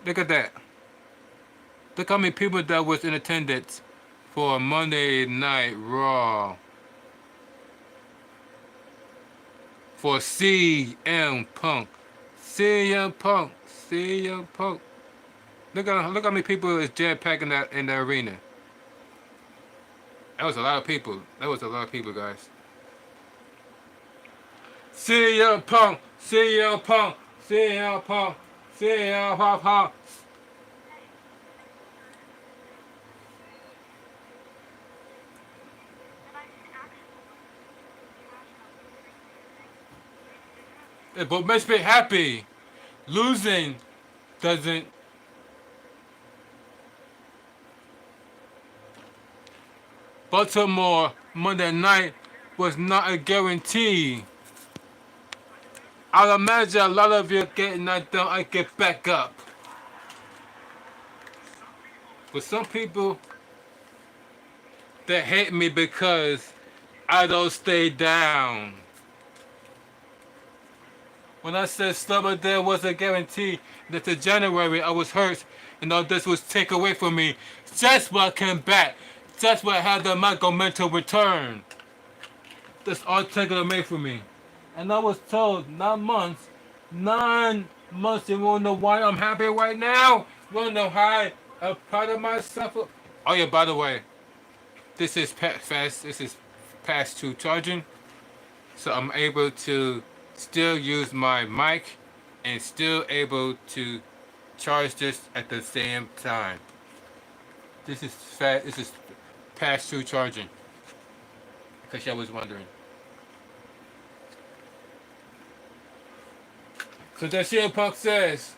Look at that. Look how many people that was in attendance for Monday Night Raw. For CM Punk. CM Punk. CM Punk. Look how many people is jam-packed in the arena. That was a lot of people. That was a lot of people, guys. CM Punk. CM Punk. CM Punk. CM Punk. But makes me happy. Losing doesn't. Baltimore Monday night was not a guarantee. I'll imagine a lot of you getting that done. I get back up. But some people that hate me because I don't stay down. When I said Slumber there was a guarantee that in January I was hurt and all this was taken away from me, that's why I came back. That's why I had the mental return. That's all taken away from me. And I was told 9 months. 9 months. You wanna know why I'm happy right now? You wanna know how I'm proud of myself? Oh yeah, by the way, this is fast. This is past 2 charging, so I'm able to still use my mic and still able to charge this at the same time. This is fast. This is past 2 charging. In case y'all was wondering. So that CM Punk says,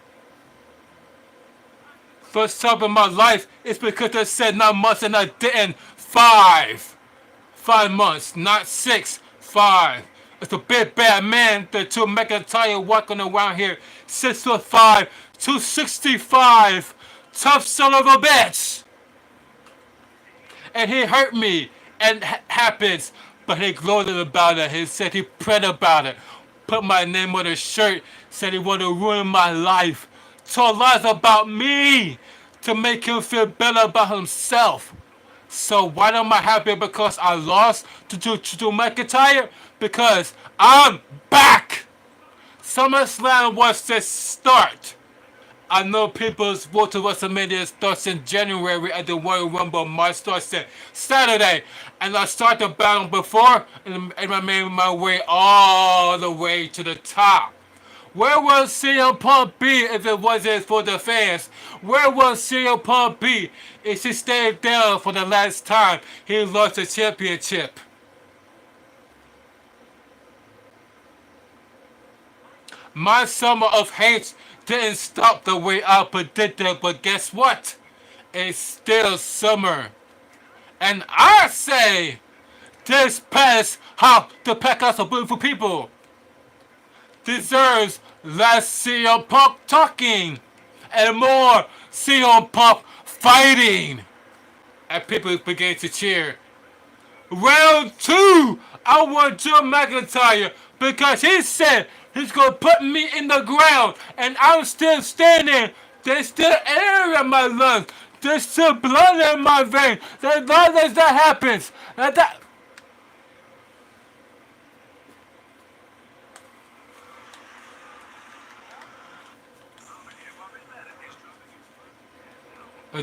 first time in my life, it's because I said 9 months and I didn't. 5 months, not 6, 5. It's a big bad man, the 2 McIntyre walking around here, 6'5", 265, tough son of a bitch. And he hurt me, and happens, but he gloated about it. He said he prayed about it, put my name on his shirt, said he wanted to ruin my life, told lies about me, to make him feel better about himself. So why am I happy because I lost to McIntyre? Because I'm back. SummerSlam was the start. I know people's vote to WrestleMania starts in January and the Royal Rumble March starts in Saturday. And I start the battle before and I made my way all the way to the top. Where will CM Punk be if it wasn't for the fans? Where will CM Punk be if he stayed down for the last time he lost the championship? My summer of hate didn't stop the way I predicted, but guess what? It's still summer. And I say, this past how the pack out of beautiful people deserves less CM Punk talking and more CM Punk fighting. And people began to cheer. Round 2, I want Joe McIntyre because he said he's going to put me in the ground and I'm still standing. There's still air in my lungs. There's still blood in my veins. As long as that happens, and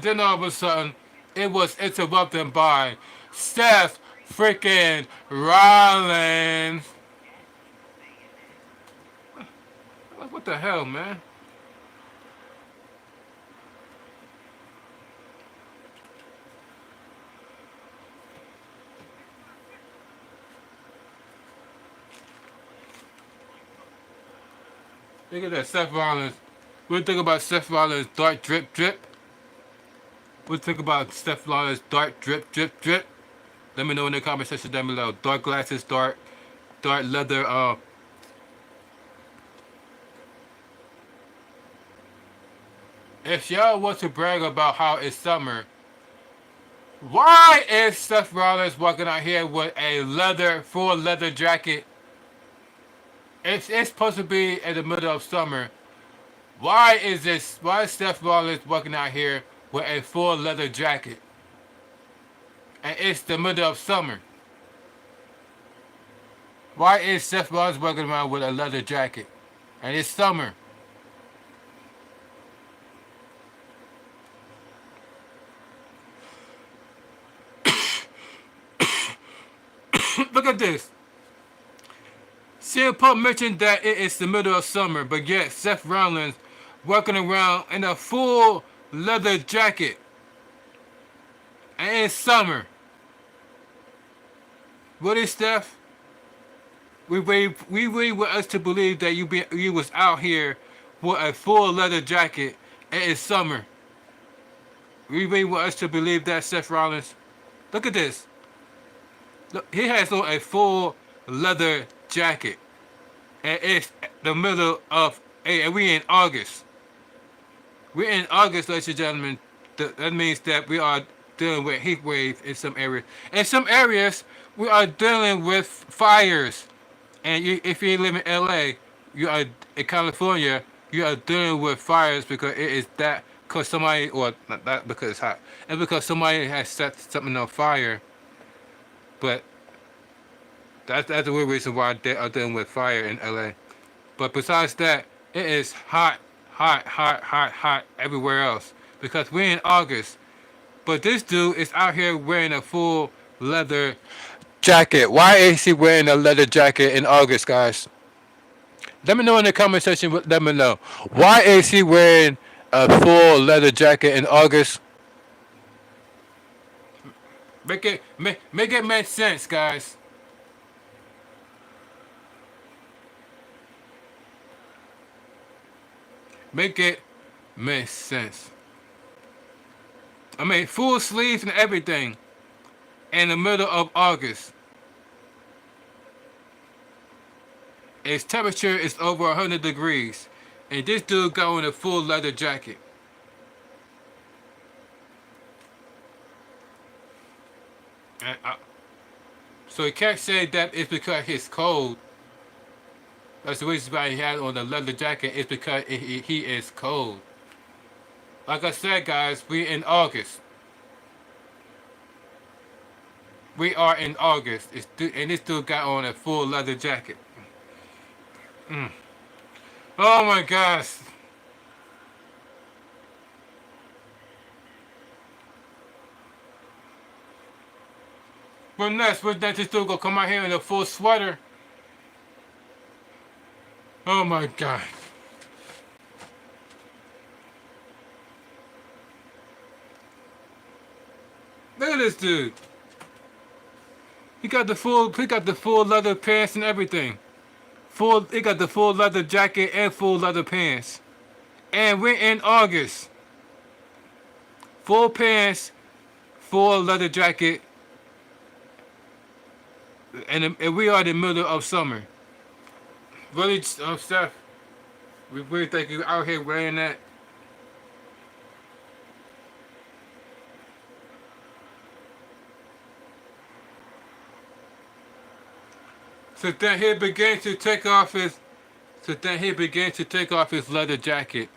then all of a sudden, it was interrupted by Seth freaking Rollins. What the hell, man? Look at that, Seth Rollins. What do you think about Seth Rollins' dark drip drip? What do you think about Seth Rollins' dark drip drip drip? Let me know in the comment section down below. Dark glasses, dark leather. If y'all want to brag about how it's summer, why is Seth Rollins walking out here with a full leather jacket? It's supposed to be in the middle of summer. Why is Seth Rollins walking out here with a full leather jacket? And it's the middle of summer. Why is Seth Rollins walking around with a leather jacket? And it's summer. Look at this. CM Punk mentioned that it is the middle of summer, but yet Seth Rollins walking around in a full leather jacket. And it's summer. Really, Steph? We really want us to believe that you was out here with a full leather jacket and it's summer. We really want us to believe that, Seth Rollins. Look at this. Look, he has on a full leather jacket. And it's the middle of, and we in August. We're in August, ladies and gentlemen. That means that we are dealing with heat waves in some areas. In some areas, we are dealing with fires. And if you live in LA, you are in California, you are dealing with fires because it is that, because somebody, or not because it's hot, and because somebody has set something on fire. But that's the real reason why they are dealing with fire in LA. But besides that, it is hot everywhere else. Because we're in August. But this dude is out here wearing a full leather jacket. Why is he wearing a leather jacket in August, guys? Let me know in the comment section. Let me know. Why is he wearing a full leather jacket in August? Make it make sense, guys. Make it make sense. I mean, full sleeves and everything in the middle of August. Its temperature is over 100 degrees. And this dude got on a full leather jacket. And so he can't say that it's because he's cold. That's the reason why he had on the leather jacket. It's because he is cold. Like I said, guys, we in August. We are in August. And this dude got on a full leather jacket. Oh my gosh. We're next. This dude gonna come out here in a full sweater. Oh my god. Look at this dude. He got the full leather pants and everything. He got the full leather jacket and full leather pants. And we're in August. Full pants, full leather jacket, and we are in the middle of summer. Really, Seth, we really think you out here wearing that? So then he began to take off his leather jacket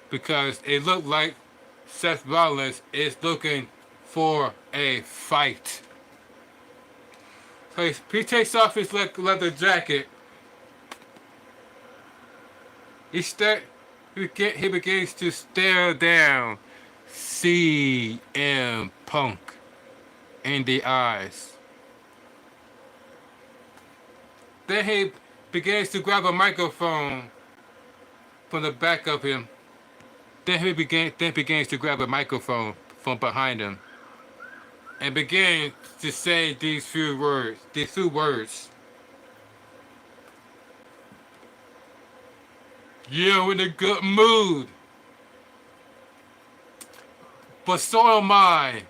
because it looked like Seth Rollins is looking for a fight. So he takes off his leather jacket. He begins to stare down CM Punk in the eyes. Then he begins to grab a microphone from the back of him. Then he begins to grab a microphone from behind him and begins to say these two words. You're in a good mood, but so am I.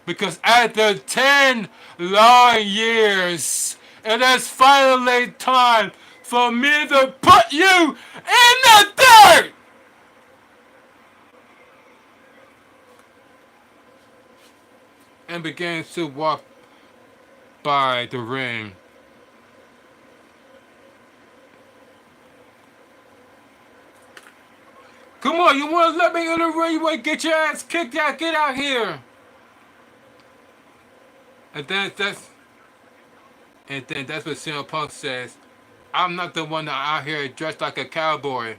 Because after 10 long years, it is finally time for me to put you in the dirt! And begins to walk by the ring. Come on, you want to let me in the ring? You want to get your ass kicked out? Get out here! And then that's what CM Punk says. I'm not the one that out here dressed like a cowboy.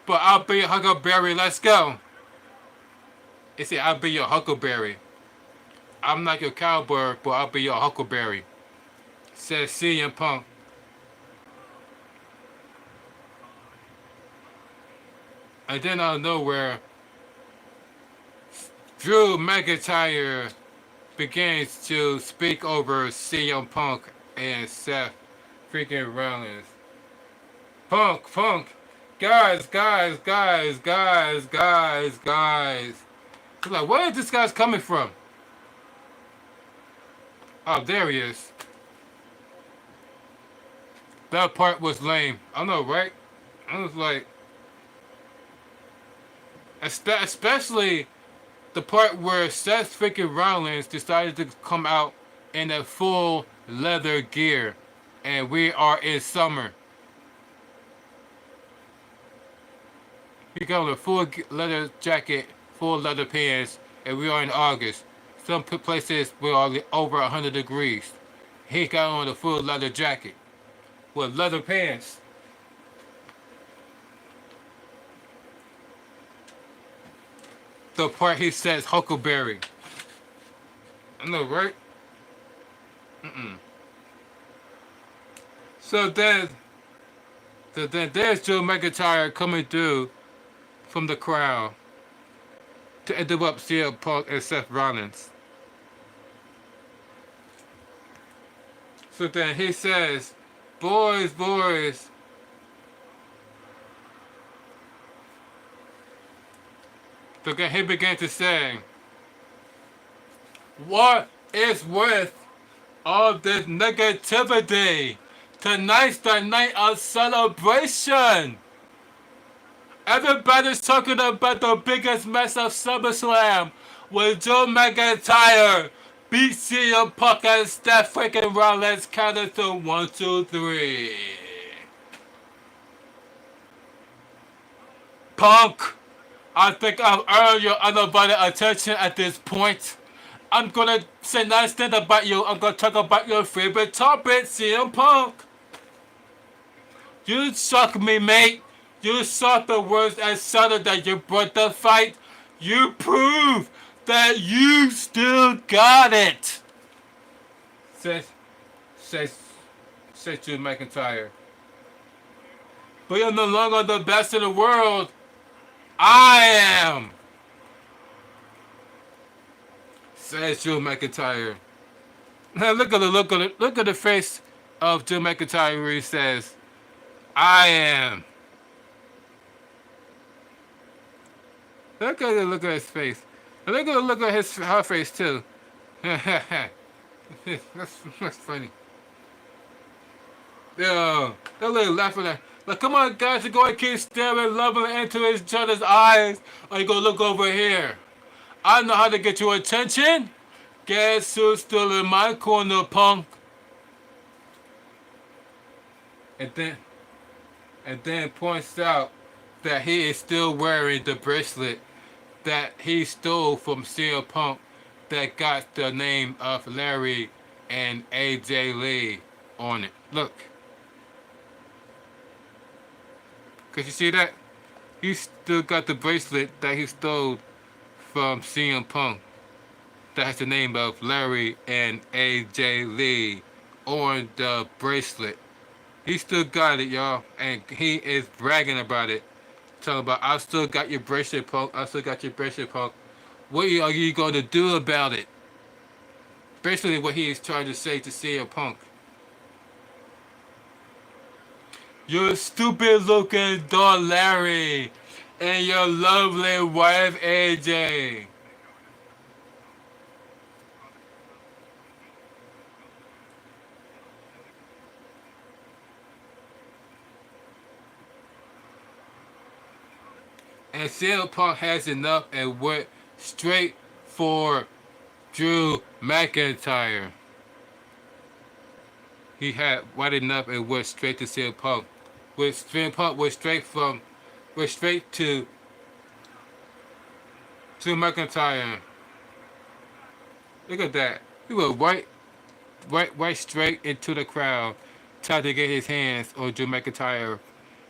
But I'll be your Huckleberry, let's go. He said, I'll be your Huckleberry. I'm not your cowboy, but I'll be your Huckleberry. Says CM Punk. And then out of nowhere, Drew McIntyre begins to speak over CM Punk and Seth freaking Rollins. Punk, guys. It's like, where is this guy's coming from? Oh, there he is. That part was lame. I know, right? I was like, especially the part where Seth freaking Rollins decided to come out in a full leather gear, and we are in summer. He got on a full leather jacket, full leather pants, and we are in August. Some places we are over 100 degrees. He got on a full leather jacket with leather pants. The part he says Huckleberry. I know, right? So then there's Joe McIntyre coming through from the crowd to interrupt CM Punk and Seth Rollins. So then he says, boys. So then he began to say, what is with all this negativity? Tonight's the night of celebration. Everybody's talking about the biggest mess of SummerSlam when Joe McIntyre beat CM Punk and Seth freaking Rollins counted to 1, 2, 3. Punk, I think I've earned your undivided attention at this point. I'm gonna say nice things about you. I'm gonna talk about your favorite topic, CM Punk. You suck me, mate. You suck the words and sounded that you brought the fight. You prove that you still got it. Says, says, says Drew McIntyre. But you're no longer the best in the world. I am. Says Drew McIntyre. Now look at the face of Drew McIntyre where he says, I am. Look at his face. And look at her face too. that's funny. Yeah, they're really laughing at. Like, come on, guys, you're going to keep staring lovingly into each other's eyes, or you gonna look over here. I know how to get your attention. Guess who's still in my corner, Punk? And then points out that he is still wearing the bracelet that he stole from CM Punk that got the name of Larry and AJ Lee on it. Look. Could you see that? He still got the bracelet that he stole from CM Punk that has the name of Larry and AJ Lee on the bracelet. He still got it, y'all, and he is bragging about it. Talking about, I still got your bracelet, Punk. I still got your bracelet, Punk. What are you going to do about it? Basically what he is trying to say to CM Punk. Your stupid looking dog Larry and your lovely wife AJ. And CM Punk has enough and went straight for Drew McIntyre. He had wide enough and went straight to CM Punk. CM Punk went straight to McIntyre. Look at that. He went right straight into the crowd, trying to get his hands on Drew McIntyre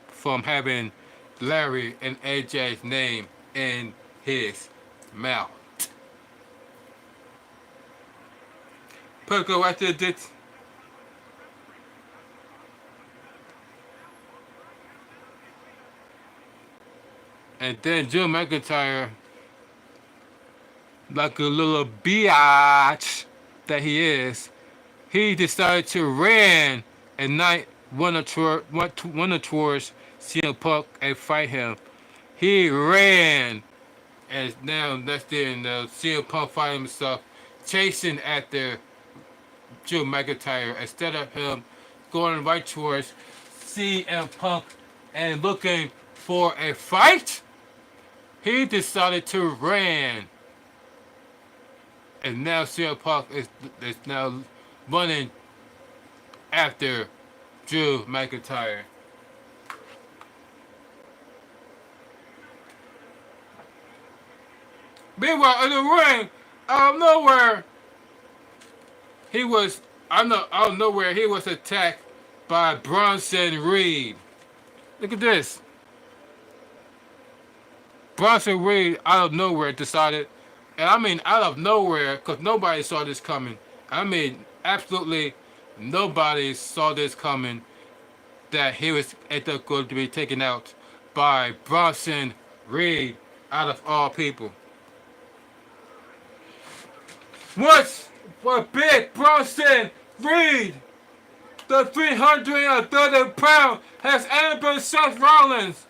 from having Larry and AJ's name in his mouth. Put go right to the ditch. And then Drew McIntyre, like a little biatch that he is, he decided to run and not run towards CM Punk and fight him. He ran, and now that's then CM Punk fighting himself, chasing after Drew McIntyre instead of him going right towards CM Punk and looking for a fight. He decided to run, and now CM Punk is now running after Drew McIntyre. Meanwhile, in the ring, out of nowhere, he was attacked by Bronson Reed. Look at this. Bronson Reed out of nowhere decided, and I mean out of nowhere, because nobody saw this coming. I mean, absolutely nobody saw this coming, that he was going to be taken out by Bronson Reed out of all people. What's for big Bronson Reed? The 330-pound has angered Seth Rollins.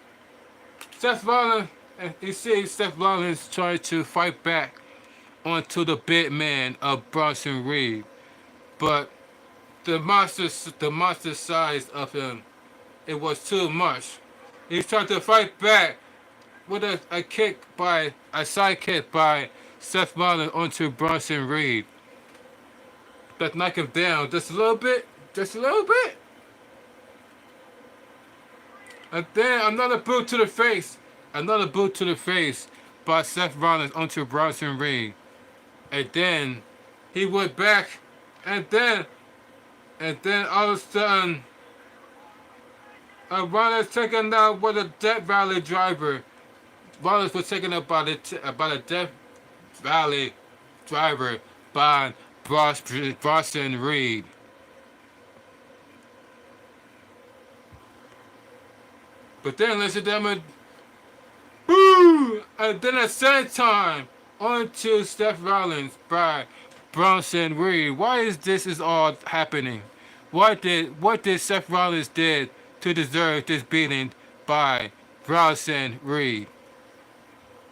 Seth Rollins, and you see Seth Rollins trying to fight back onto the big man of Bronson Reed, but the monster size of him, it was too much. He's trying to fight back with a side kick by Seth Rollins onto Bronson Reed. Let's knock him down just a little bit. And then another boot to the face Another boot to the face by Seth Rollins onto Bronson Reed. And then he went back, and then all of a sudden, Rollins taken out with a Death Valley driver. Rollins was taken up by the Death Valley driver by Bronson Reed. But then, ladies and gentlemen, boo! And then at the same time, onto Seth Rollins by Bronson Reed. Why is all happening? What did Seth Rollins did to deserve this beating by Bronson Reed?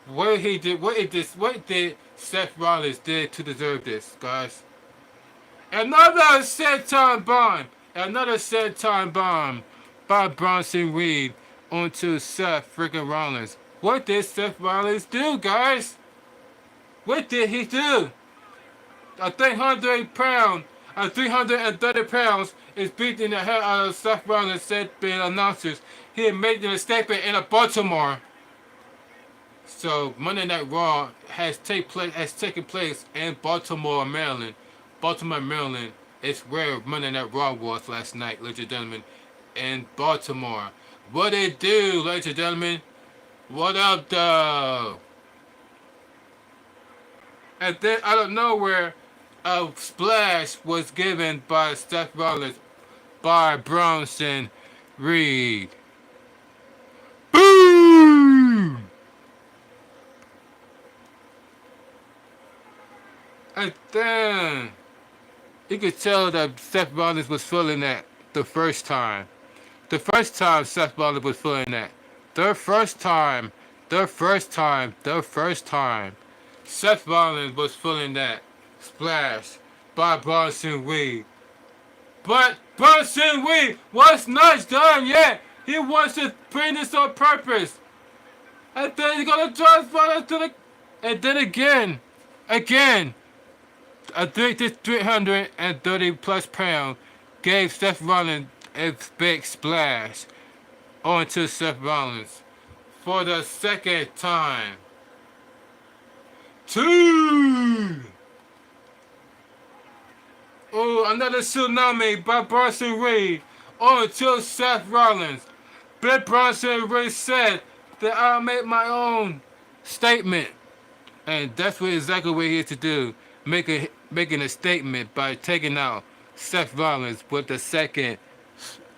What did Seth Rollins did to deserve this, guys? Another senton bomb! Another senton bomb by Bronson Reed onto Seth freaking Rollins. What did Seth Rollins do, guys? What did he do? A 330 pounds is beating the hell out of Seth Rollins, said being announcers. He had made a statement in Baltimore. So Monday Night Raw has taken place in Baltimore, Maryland. Baltimore, Maryland is where Monday Night Raw was last night, ladies and gentlemen, in Baltimore. What it do, ladies and gentlemen? What up, though? And then out of nowhere, a splash was given by Seth Rollins by Bronson Reed. Boom! And then you could tell that Seth Rollins was feeling that the first time. The first time Seth Rollins was feeling that. The first time Seth Rollins was feeling that splash by Bronson Reed. But Bronson Reed was not done yet. He wants to bring this on purpose. And then he's gonna drive Rollins to the... And then again, a 330 plus pound gave Seth Rollins a big splash onto Seth Rollins for the second time. 2. Oh, another tsunami by Bronson Reed onto Seth Rollins. But Bronson Reed said that I'll make my own statement. And that's exactly what he had to do. Making a statement by taking out Seth Rollins with the second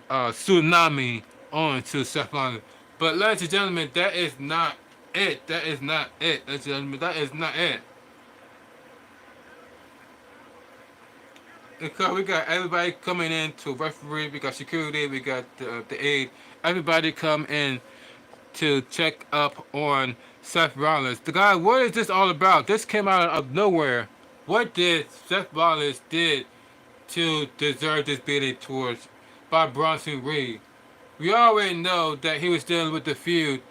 tsunami onto Seth Rollins. But ladies and gentlemen, that is not it. That is not it. Ladies and gentlemen, that is not it. Because we got everybody coming in to referee, we got security, we got the aide. Everybody come in to check up on Seth Rollins. The guy, what is this all about? This came out of nowhere. What did Seth Rollins did to deserve this beating towards by Bronson Reed? We already know that he was dealing with the feud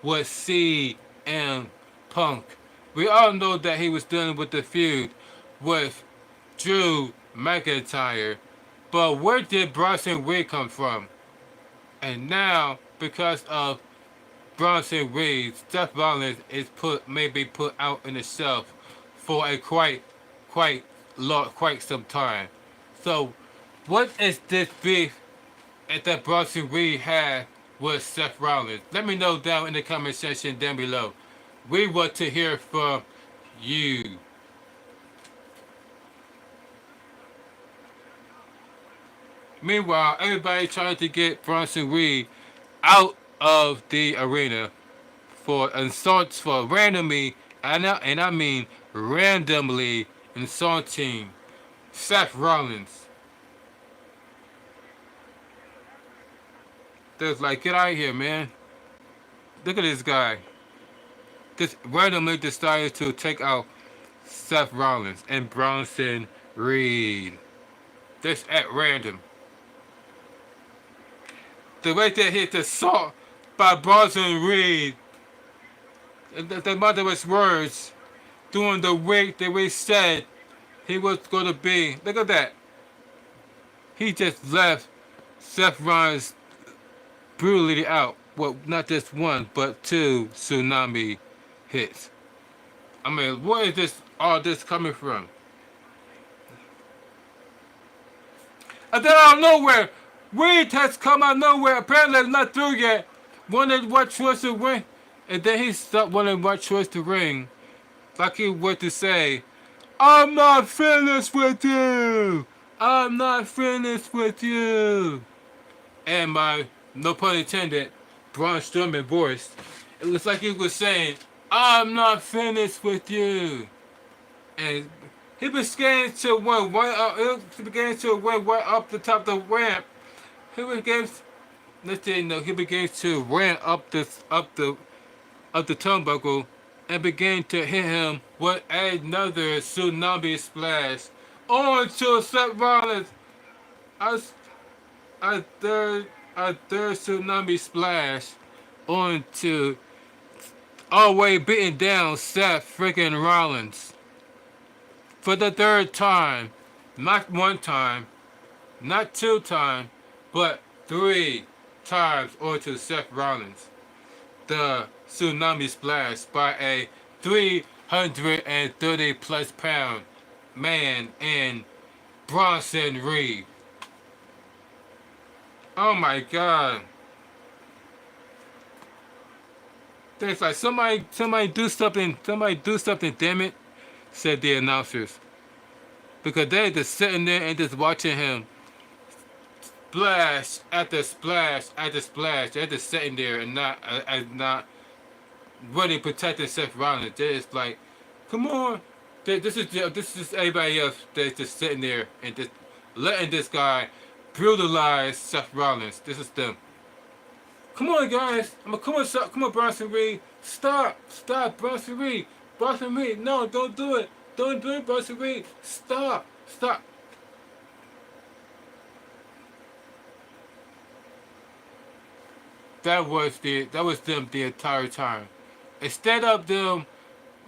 with CM Punk. We all know that he was dealing with the feud with Drew McIntyre. But where did Bronson Reed come from? And now, because of Bronson Reed, Seth Rollins is maybe put out in the shelf for a quite some time. So, what is this beef that Bronson Reed had with Seth Rollins? Let me know down in the comment section down below. We want to hear from you. Meanwhile, everybody trying to get Bronson Reed out of the arena for insults, for randomly, and I mean randomly insulting Seth Rollins. They're like, get out of here, man. Look at this guy. Just randomly decided to take out Seth Rollins and Bronson Reed. Just at random. The way they hit the assault by Bronson Reed. The mother's words during the week that we said he was going to be. Look at that. He just left Seth Rollins brutally out. well, not just one, but two tsunami hits. I mean, where is this all this coming from? And then out of nowhere, Reed has come out of nowhere. Apparently, it's not through yet. Wanted what choice to ring, and then he stopped wondering what choice to ring. Like he were to say, "I'm not finished with you. I'm not finished with you." And my, no pun intended, Braun Strowman voice, it looks like he was saying, "I'm not finished with you." And he began to run right up. He began to run right up the top of the ramp. He began, let's say, no, he began to run up the turnbuckle, and began to hit him with another tsunami splash onto Seth Rollins. A, a third, a third tsunami splash onto all the way beating down Seth freaking Rollins for the third time. Not one time, not two times, but three times onto Seth Rollins. The tsunami splash by a 330 plus pound man in Bronson Reed. Oh my god. It's like somebody do something, damn it, said the announcers. Because they're just sitting there and just watching him splash after splash after splash. They're just sitting there and not really protecting Seth Rollins. They're just like, come on. This is everybody else that's just sitting there and just letting this guy brutalize Seth Rollins. This is them. Come on, guys. Come on, Bronson Reed. Stop, Bronson Reed. Bronson Reed, no, don't do it. Don't do it, Bronson Reed. Stop. That was them the entire time. Instead of them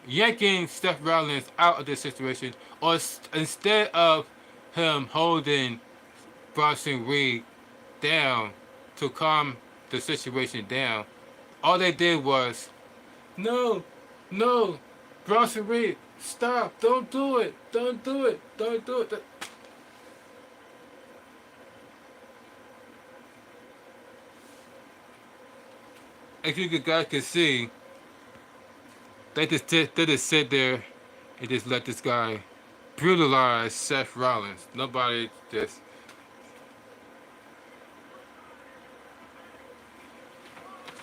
yanking Seth Rollins out of the situation, or instead of him holding Bronson Reed down to calm the situation down, all they did was, no, Bronson Reed, stop, don't do it. As you guys can see, they just sit there and just let this guy brutalize Seth Rollins. Nobody just.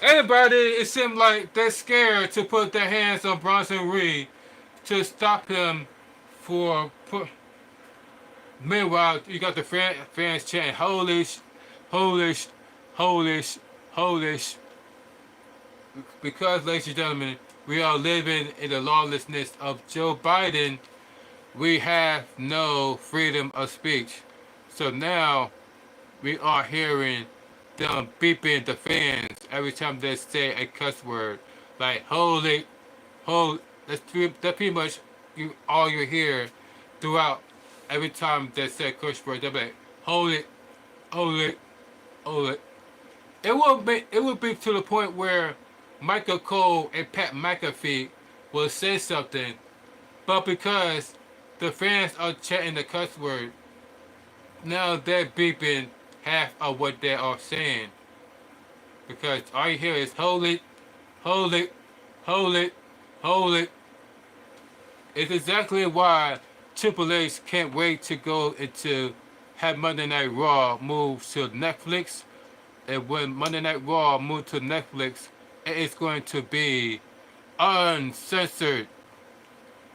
Everybody, it seemed like they're scared to put their hands on Bronson Reed to stop him for. Meanwhile, you got the fans chanting, holy, holy. Because, ladies and gentlemen, we are living in the lawlessness of Joe Biden, we have no freedom of speech. So now we are hearing them beeping the fans every time they say a cuss word. Like, holy, that's pretty much all you hear throughout every time they say a cuss word. They'll be like, holy. It would be to the point where Michael Cole and Pat McAfee will say something, but because the fans are chanting the cuss word, now they're beeping half of what they are saying. Because all you hear is holy. It's exactly why Triple H can't wait to go into have Monday Night Raw move to Netflix. And when Monday Night Raw moves to Netflix, it is going to be uncensored.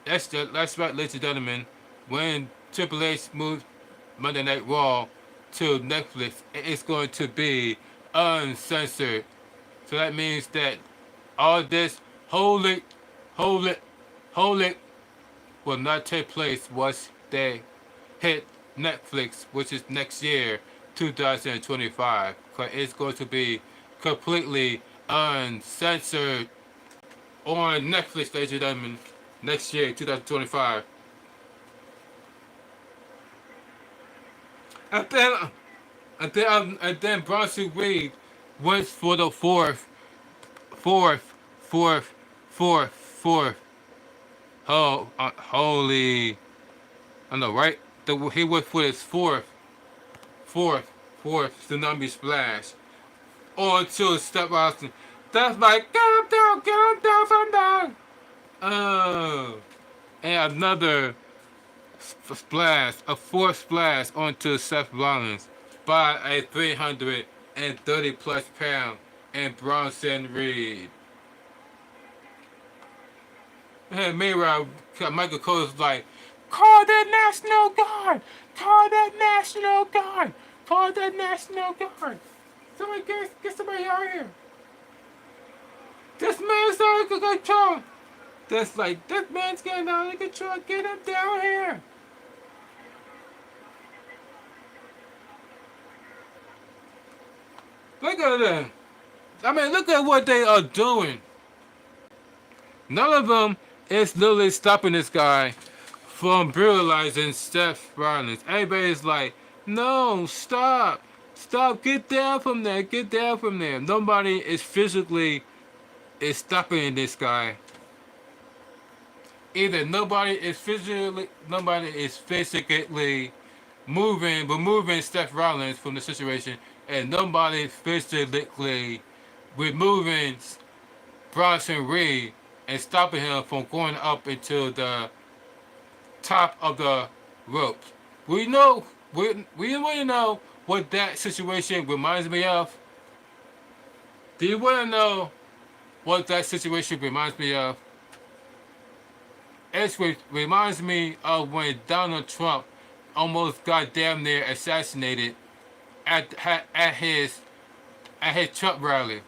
That's right, ladies and gentlemen. When Triple H moves Monday Night Raw to Netflix, it is going to be uncensored. So that means that all this holy will not take place once they hit Netflix, which is next year, 2025. Because it's going to be completely uncensored on Netflix, ladies and gentlemen, next year, 2025. And then Bronson Reed went for the fourth, fourth. Oh, holy! I know, right? He went for his fourth, tsunami splash onto Step Austin. That's like, get him down from down. Oh, and another splash, a fourth splash onto Seth Rollins by a 330 plus pound and Bronson Reed. And meanwhile, Michael Cole's like, call the National Guard! Call the National Guard! Call the National Guard! Somebody get somebody out here! This man's out of control! That's like, this man's getting out of control! Get him down here! Look at them! I mean, look at what they are doing! None of them is literally stopping this guy from brutalizing Seth Rollins. Everybody's like, no, stop. Stop, get down from there, get down from there. Nobody is physically stopping this guy. Either nobody is physically removing Seth Rollins from the situation, and nobody is physically removing Bronson Reed and stopping him from going up into the top of the ropes. We want to know what that situation reminds me of. Do you want to know what that situation reminds me of? It reminds me of when Donald Trump almost got damn near assassinated at his Trump rally.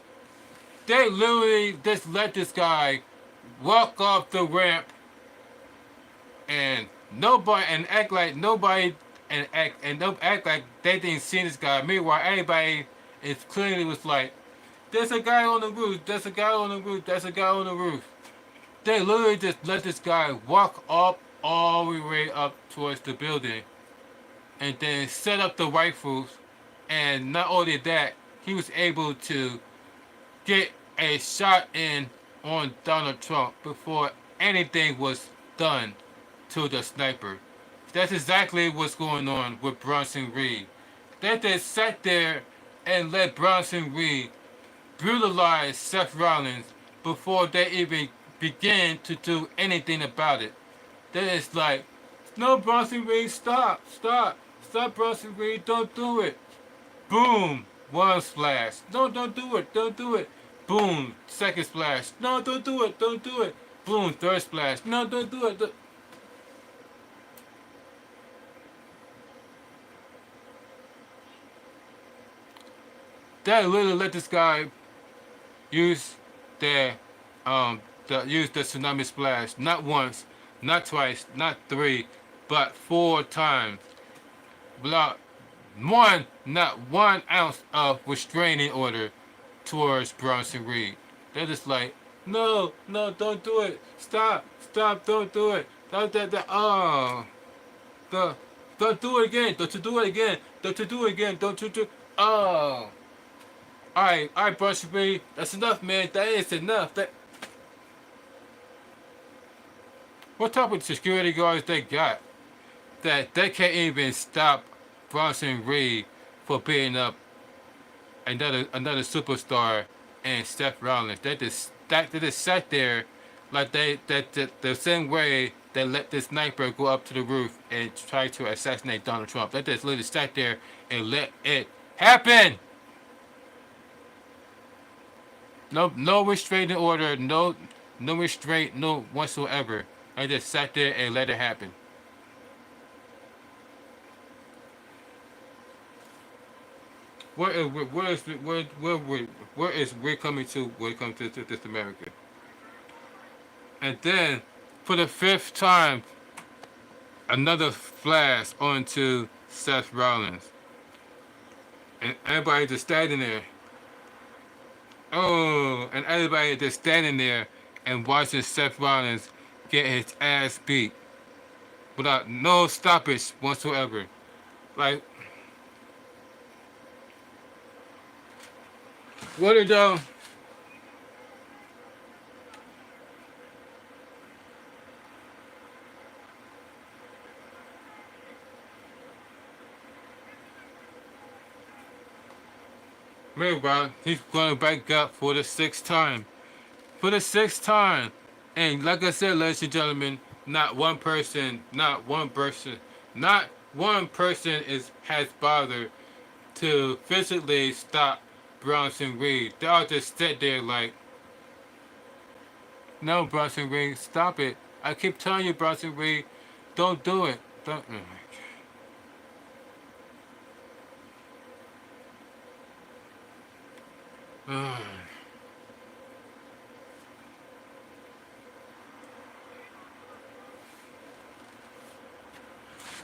They literally just let this guy walk off the ramp and act like they didn't see this guy. Meanwhile, everybody is clearly was like, there's a guy on the roof, there's a guy on the roof, there's a guy on the roof. They literally just let this guy walk up all the way up towards the building and then set up the rifles, and not only that, he was able to get a shot in on Donald Trump before anything was done to the sniper. That's exactly what's going on with Bronson Reed. They just sat there and let Bronson Reed brutalize Seth Rollins before they even began to do anything about it. They just like, no, Bronson Reed, stop, Bronson Reed, don't do it. Boom, one splash. No, don't do it. Boom, second splash. No, don't do it. Boom, third splash. No, don't do it. They literally let this guy use the tsunami splash not once, not twice, not three, but 4 times. Without not one ounce of restraining order towards Bronson Reed. They're just like, no, don't do it. Stop, don't do it. Don't do it again. Don't you do it again. Don't you do it. Oh. Alright, Bronson Reed. That's enough, man. That is enough. What type of security guards they got that they can't even stop Bronson Reed for beating up another superstar and Seth Rollins? They just sat there like the same way they let this sniper go up to the roof and try to assassinate Donald Trump. They just literally sat there and let it happen. No restraining order, no restraint, no whatsoever. I just sat there and let it happen. Where is we're coming to when it comes to this America? And then for the 5th time, another flash onto Seth Rollins. And everybody just standing there. Oh, and everybody just standing there and watching Seth Rollins get his ass beat without no stoppage whatsoever. Like, What are the Meanwhile, he's going back up for the sixth time. For the sixth time. And like I said, ladies and gentlemen, not one person has bothered to physically stop Bronson Reed. They all just sit there like, no, Bronson Reed, stop it. I keep telling you, Bronson Reed, don't do it. Don't. Oh my God.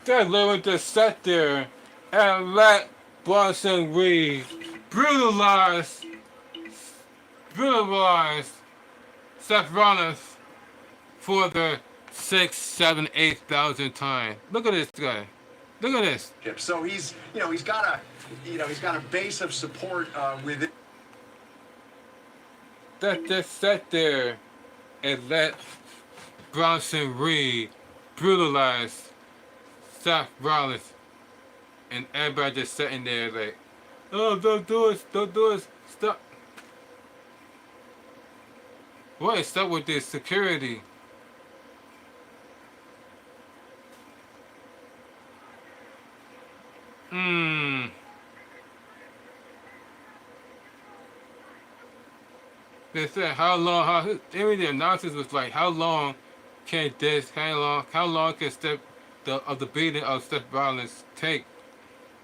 They literally just sat there and let Bronson Reed brutalize Seth Rollins for the 6th, 7th, 8,000th time. Look at this guy. Look at this. So he's got a base of support within. That just sat there and let Bronson Reed brutalize Seth Rollins, and everybody just sitting there like, oh, don't do it, stop. What is up with this security? They said how long? Every the announcers was like, how long can this? How long can the beating of Seth Rollins take?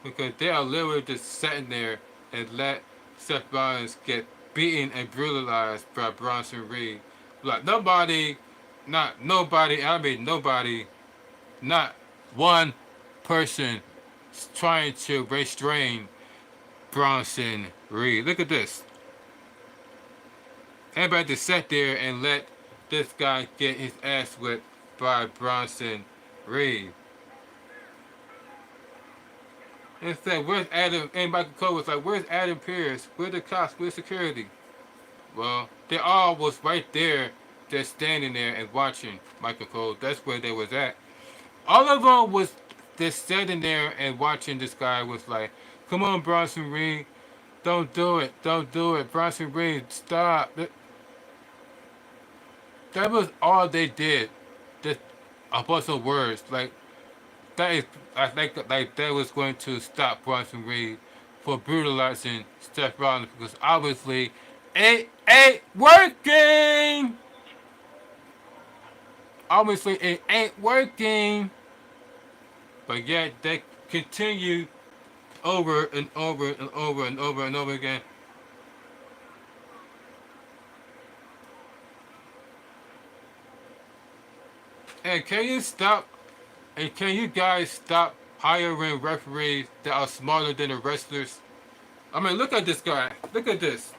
Because they are literally just sitting there and let Seth Rollins get beaten and brutalized by Bronson Reed. Like nobody, not one person trying to restrain Bronson Reed. Look at this. Everybody just sat there and let this guy get his ass whipped by Bronson Reed. And said, where's Adam? And Michael Cole was like, where's Adam Pierce? Where's the cops? Where's security? Well, they all was right there, just standing there and watching Michael Cole. That's where they was at. All of them was just standing there and watching this guy was like, come on, Bronson Reed. Don't do it. Don't do it. Bronson Reed, stop. That was all they did. Just a bunch of words. Like, that is, I think like that was going to stop Bronson Reed for brutalizing Seth Rollins because obviously it ain't working. Obviously it ain't working. But yet they continue over and over and over and over and over again. And can you stop? And can you guys stop hiring referees that are smarter than the wrestlers? I mean, look at this guy. Look at this.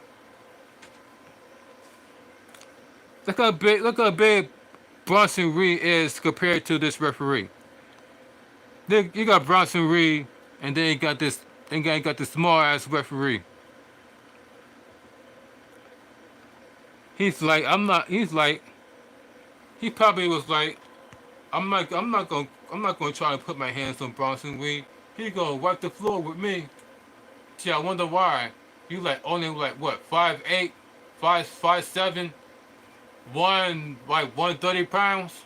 Look how big Bronson Reed is compared to this referee. Then you got Bronson Reed, and then you got this small ass referee. He's like, he probably was like, I'm not gonna try to put my hands on Bronson Reed. He gonna wipe the floor with me. See, I wonder why. You like only like what, 5'8", 5'7", 130 pounds?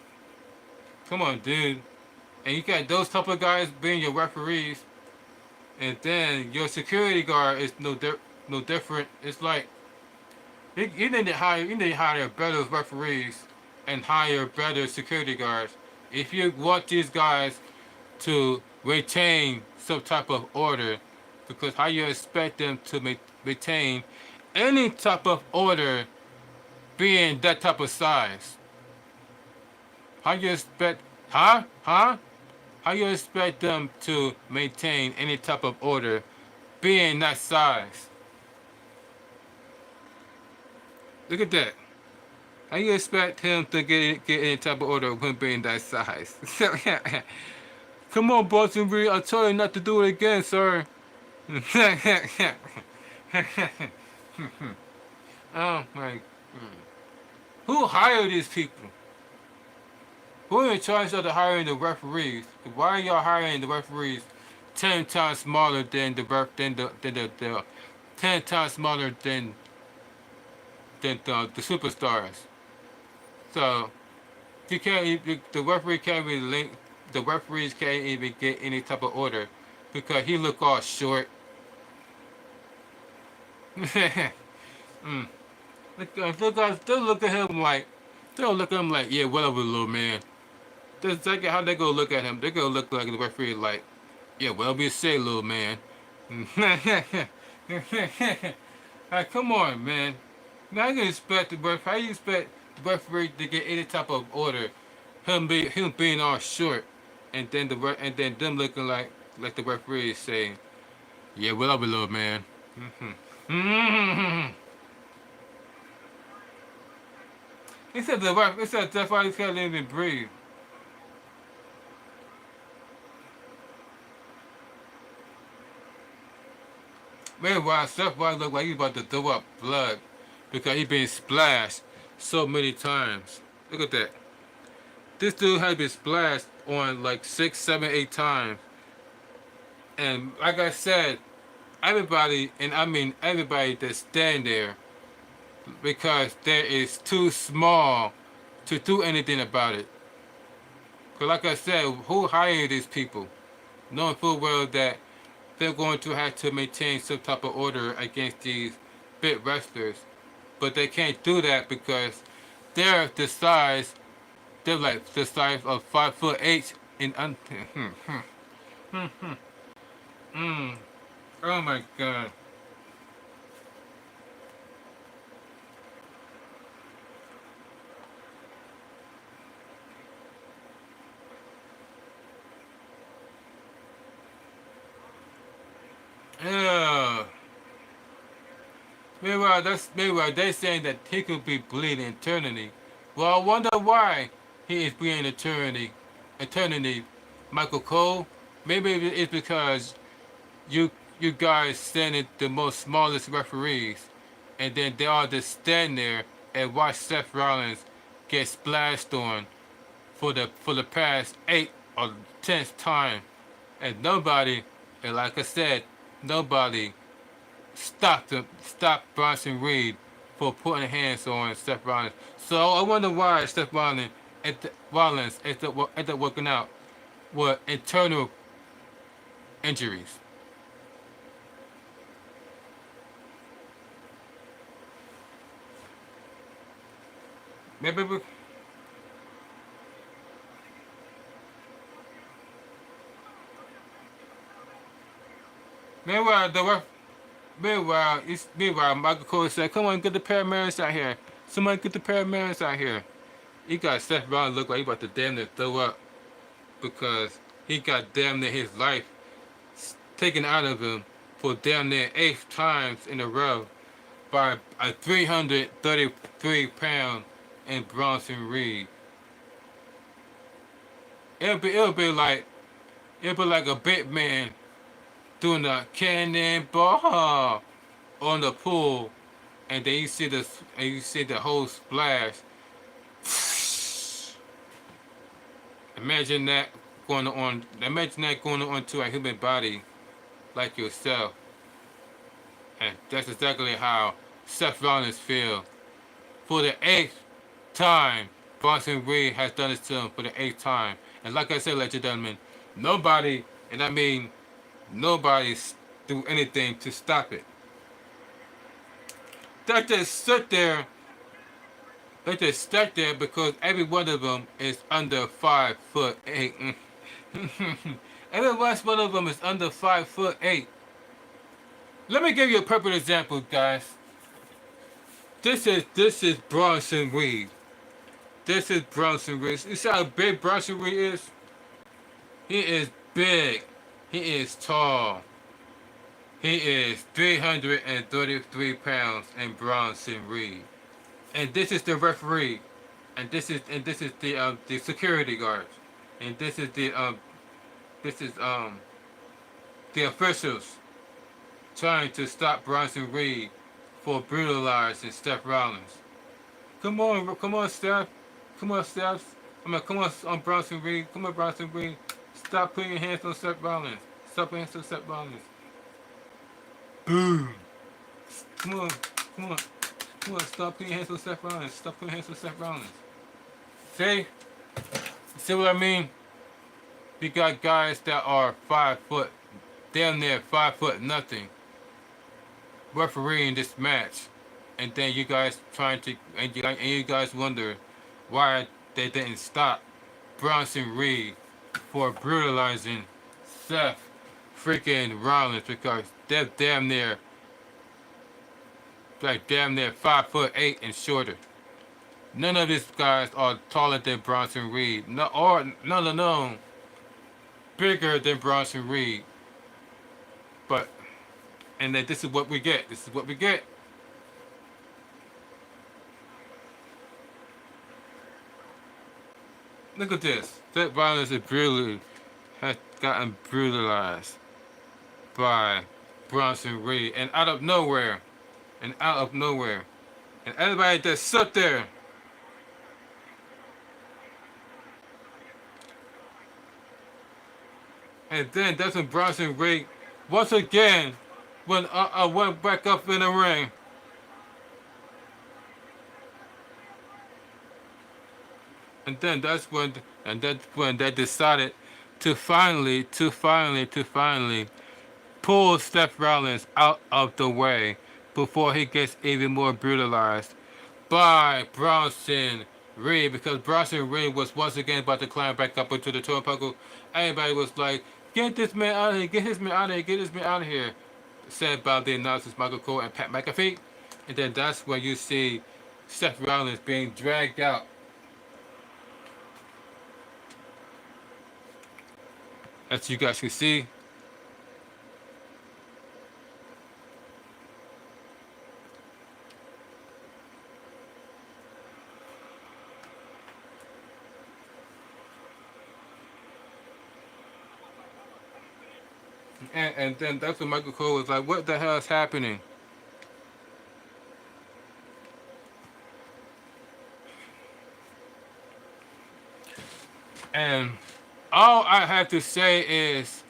Come on, dude. And you got those type of guys being your referees, and then your security guard is no different. It's like you need to hire better referees and hire better security guards if you want these guys to retain some type of order. Because how you expect them to retain any type of order being that type of size? How you expect, How you expect them to maintain any type of order being that size? Look at that. How you expect him to get any type of order when being that size? Come on, Bronson Reed, I told you not to do it again, sir. Oh my. Who hired these people? Who in charge of the hiring the referees? Why are y'all hiring the referees 10 times smaller than the 10 times smaller than the superstars? So you can't the referee can't even link the referees can't even get any type of order because he look all short. mm. They'll look at him like yeah, whatever, little man. That's exactly how they go look at him. They go look like the referee like, yeah, whatever you say, little man. Like, come on, man. Now you expect the ref. How you expect the referee to get any type of order? Him being all short, and then and then them looking like the referee is saying, yeah, whatever, little man. He said the ref. He said that's why he can't even breathe. Meanwhile, Seth Rollins looked like he's about to throw up blood because he been splashed so many times. Look at that. This dude has been splashed on like 6, 7, 8 times. And like I said, everybody, and I mean everybody that stand there because there is too small to do anything about it. Because like I said, who hired these people? Knowing full well that they're going to have to maintain some type of order against these big wrestlers. But they can't do that because they're the size, they're like the size of 5'8" in Oh my god. Yeah. Meanwhile they're saying that he could be bleeding eternity. Well, I wonder why he is bleeding eternity. Michael Cole. Maybe it's because you you guys sending the most smallest referees, and then they all just stand there and watch Seth Rollins get splashed on for the past 8 or 10th time, and nobody, and like I said, nobody stopped Bronson Reed for putting hands on Seth Rollins. So I wonder why Seth Rollins ended up working out with internal injuries. Maybe meanwhile meanwhile Michael Cole said, "Come on, get the paramedics out here. Somebody get the paramedics out here." He got Seth Rollins look like he about to damn near throw up because he got damn near his life taken out of him for damn near 8 times in a row by a 333-pound and Bronson Reed. It'll be like a big man doing a cannonball on the pool, and then you see the whole splash. Imagine that going on. Imagine that going on to a human body like yourself, and that's exactly how Seth Rollins feels. For the 8th time, Bronson Reed has done this to him for the 8th time. And like I said, ladies and gentlemen, nobody, and I mean nobody's do anything to stop it. They just sit there. They just sit there because every one of them is under 5'8". Every last one of them is under 5'8". Let me give you a perfect example, guys. This is Bronson Reed. This is Bronson Reed. You see how big Bronson Reed is? He is big. He is tall. He is 333 pounds in Bronson Reed. And this is the referee. And this is the security guards. And this is the officials trying to stop Bronson Reed for brutalizing Seth Rollins. Come on, Seth. Come on, Seth. Come on, Bronson Reed. Come on, Bronson Reed. Stop putting your hands on Seth Rollins. Stop putting your hands on Seth Rollins. Boom. Come on, come on, come on. Stop putting your hands on Seth Rollins. Stop putting your hands on Seth Rollins. See what I mean? You got guys that are 5 foot, damn near 5 foot nothing, refereeing this match, and then you guys and you guys wonder why they didn't stop Bronson Reed for brutalizing Seth freaking Rollins, because they're damn near 5'8" and shorter. None of these guys are taller than Bronson Reed, no, bigger than Bronson Reed. But, and then this is what we get. This is what we get. Look at this. Seth Rollins has gotten brutalized by Bronson Reed, and out of nowhere, and everybody just sat there. And then that's when Bronson Reed once again went back up in the ring. And then that's when they decided to finally pull Seth Rollins out of the way before he gets even more brutalized by Bronson Reed, because Bronson Reed was once again about to climb back up into the turnbuckle. Everybody was like, "Get this man out of here! Get this man out of here! Get this man out of here!" Said by the announcers Michael Cole and Pat McAfee. And then that's when you see Seth Rollins being dragged out. As you guys can see. And then that's when Michael Cole was like, "What the hell is happening?" And all I have to say is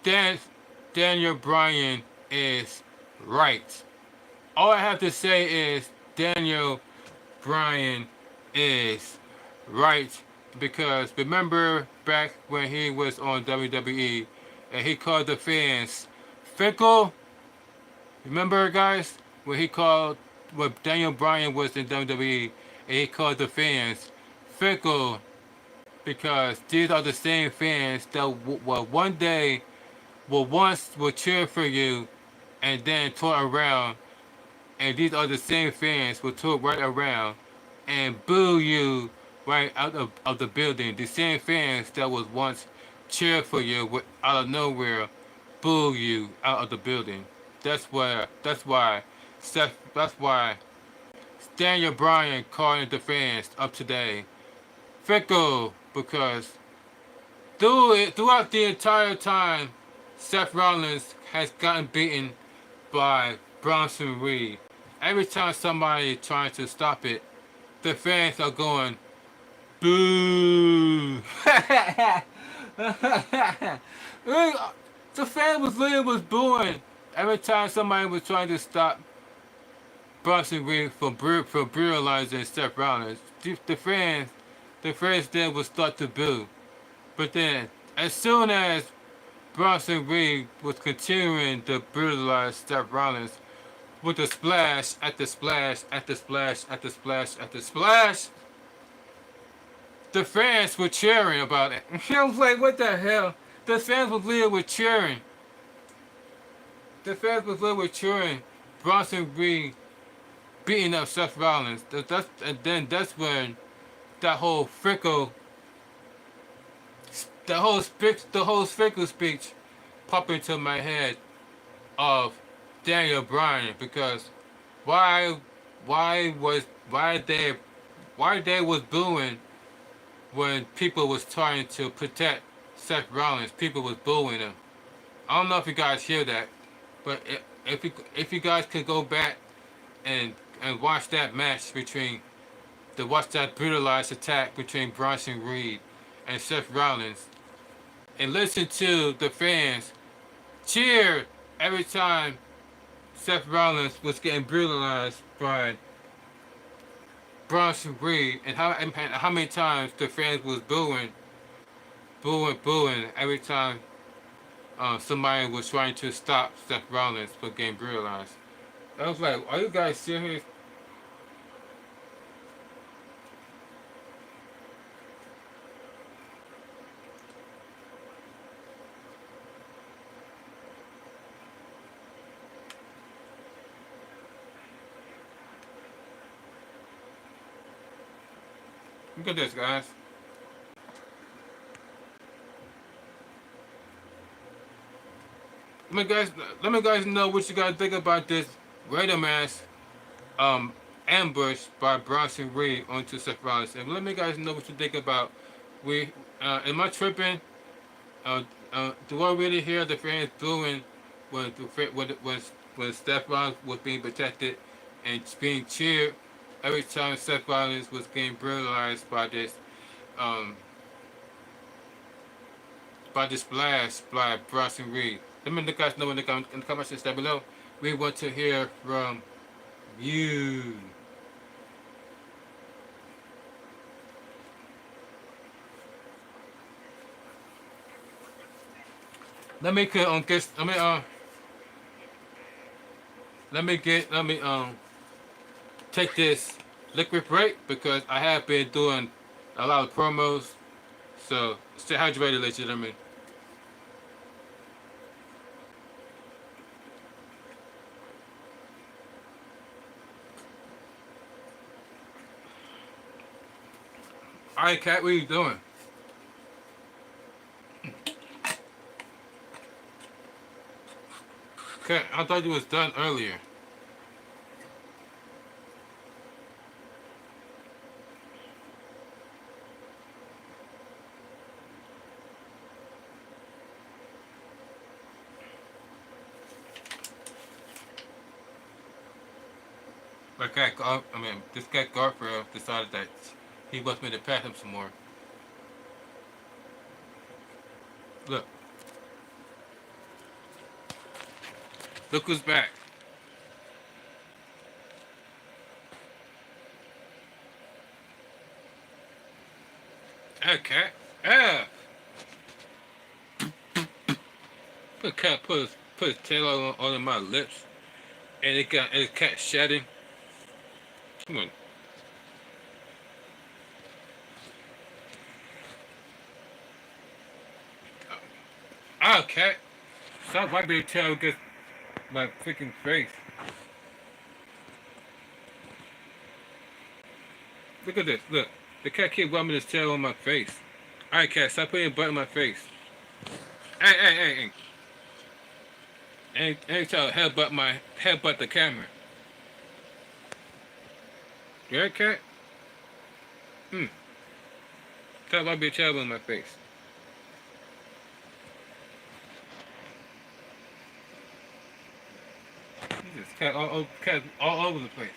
Daniel Bryan is right. All I have to say is Daniel Bryan is right, because remember back when he was on WWE and he called the fans fickle? Remember, guys, when Daniel Bryan was in WWE and he called the fans fickle, because these are the same fans that one day will cheer for you and then turn around, and these are the same fans will turn right around and boo you right out of the building. The same fans that was once cheer for you would out of nowhere boo you out of the building. That's why Daniel Bryan calling the fans up today fickle, because throughout the entire time Seth Rollins has gotten beaten by Bronson Reed. Every time somebody trying to stop it, the fans are going boo. The fan was booing every time somebody was trying to stop Bronson Reed from brutalizing Seth Rollins. The fans then would start to boo. But then, as soon as Bronson Reed was continuing to brutalize Seth Rollins with the splash after splash after splash after splash after splash, the fans were cheering about it. I was like, what the hell? The fans was literally cheering. The fans was literally cheering Bronson Reed beating up Seth Rollins. And then that's when that whole fickle speech popped into my head of Daniel Bryan, because why they was booing when people was trying to protect Seth Rollins. People was booing him. I don't know if you guys hear that, but if you guys could go back and watch that match watch that brutalized attack between Bronson Reed and Seth Rollins, and listen to the fans cheer every time Seth Rollins was getting brutalized by Bronson Reed, and how many times the fans was booing every time somebody was trying to stop Seth Rollins from getting brutalized. I was like, are you guys serious? Look at this, guys. Let me guys know what you guys think about this Raider Mask ambush by Bronson Reed onto Seth Rollins, and let me guys know what you think about. Am I tripping? Do I really hear the fans booing when Seth Rollins was being protected and being cheered every time Seth Rollins was getting brutalized by this blast by Bronson Reed? Let me guys know in the comment section down below. We want to hear from you. Let me take this liquid break because I have been doing a lot of promos. So stay hydrated, ladies and gentlemen. Alright, Kat, what are you doing? Kat, I thought you was done earlier. But this guy Gunther decided that he wants me to pat him some more. Look. Look who's back. Okay. Yeah. The cat put his tail on my lips, and it cat shedding. Come on. Oh, cat. Stop wiping your tail against my freaking face. Look at this. Look. The cat keep rubbing his tail on my face. Alright, cat. Stop putting your butt in my face. Hey. Ain't trying to headbutt the camera. You alright, cat? Stop rubbing your tail on my face. Jesus, cat all over the place.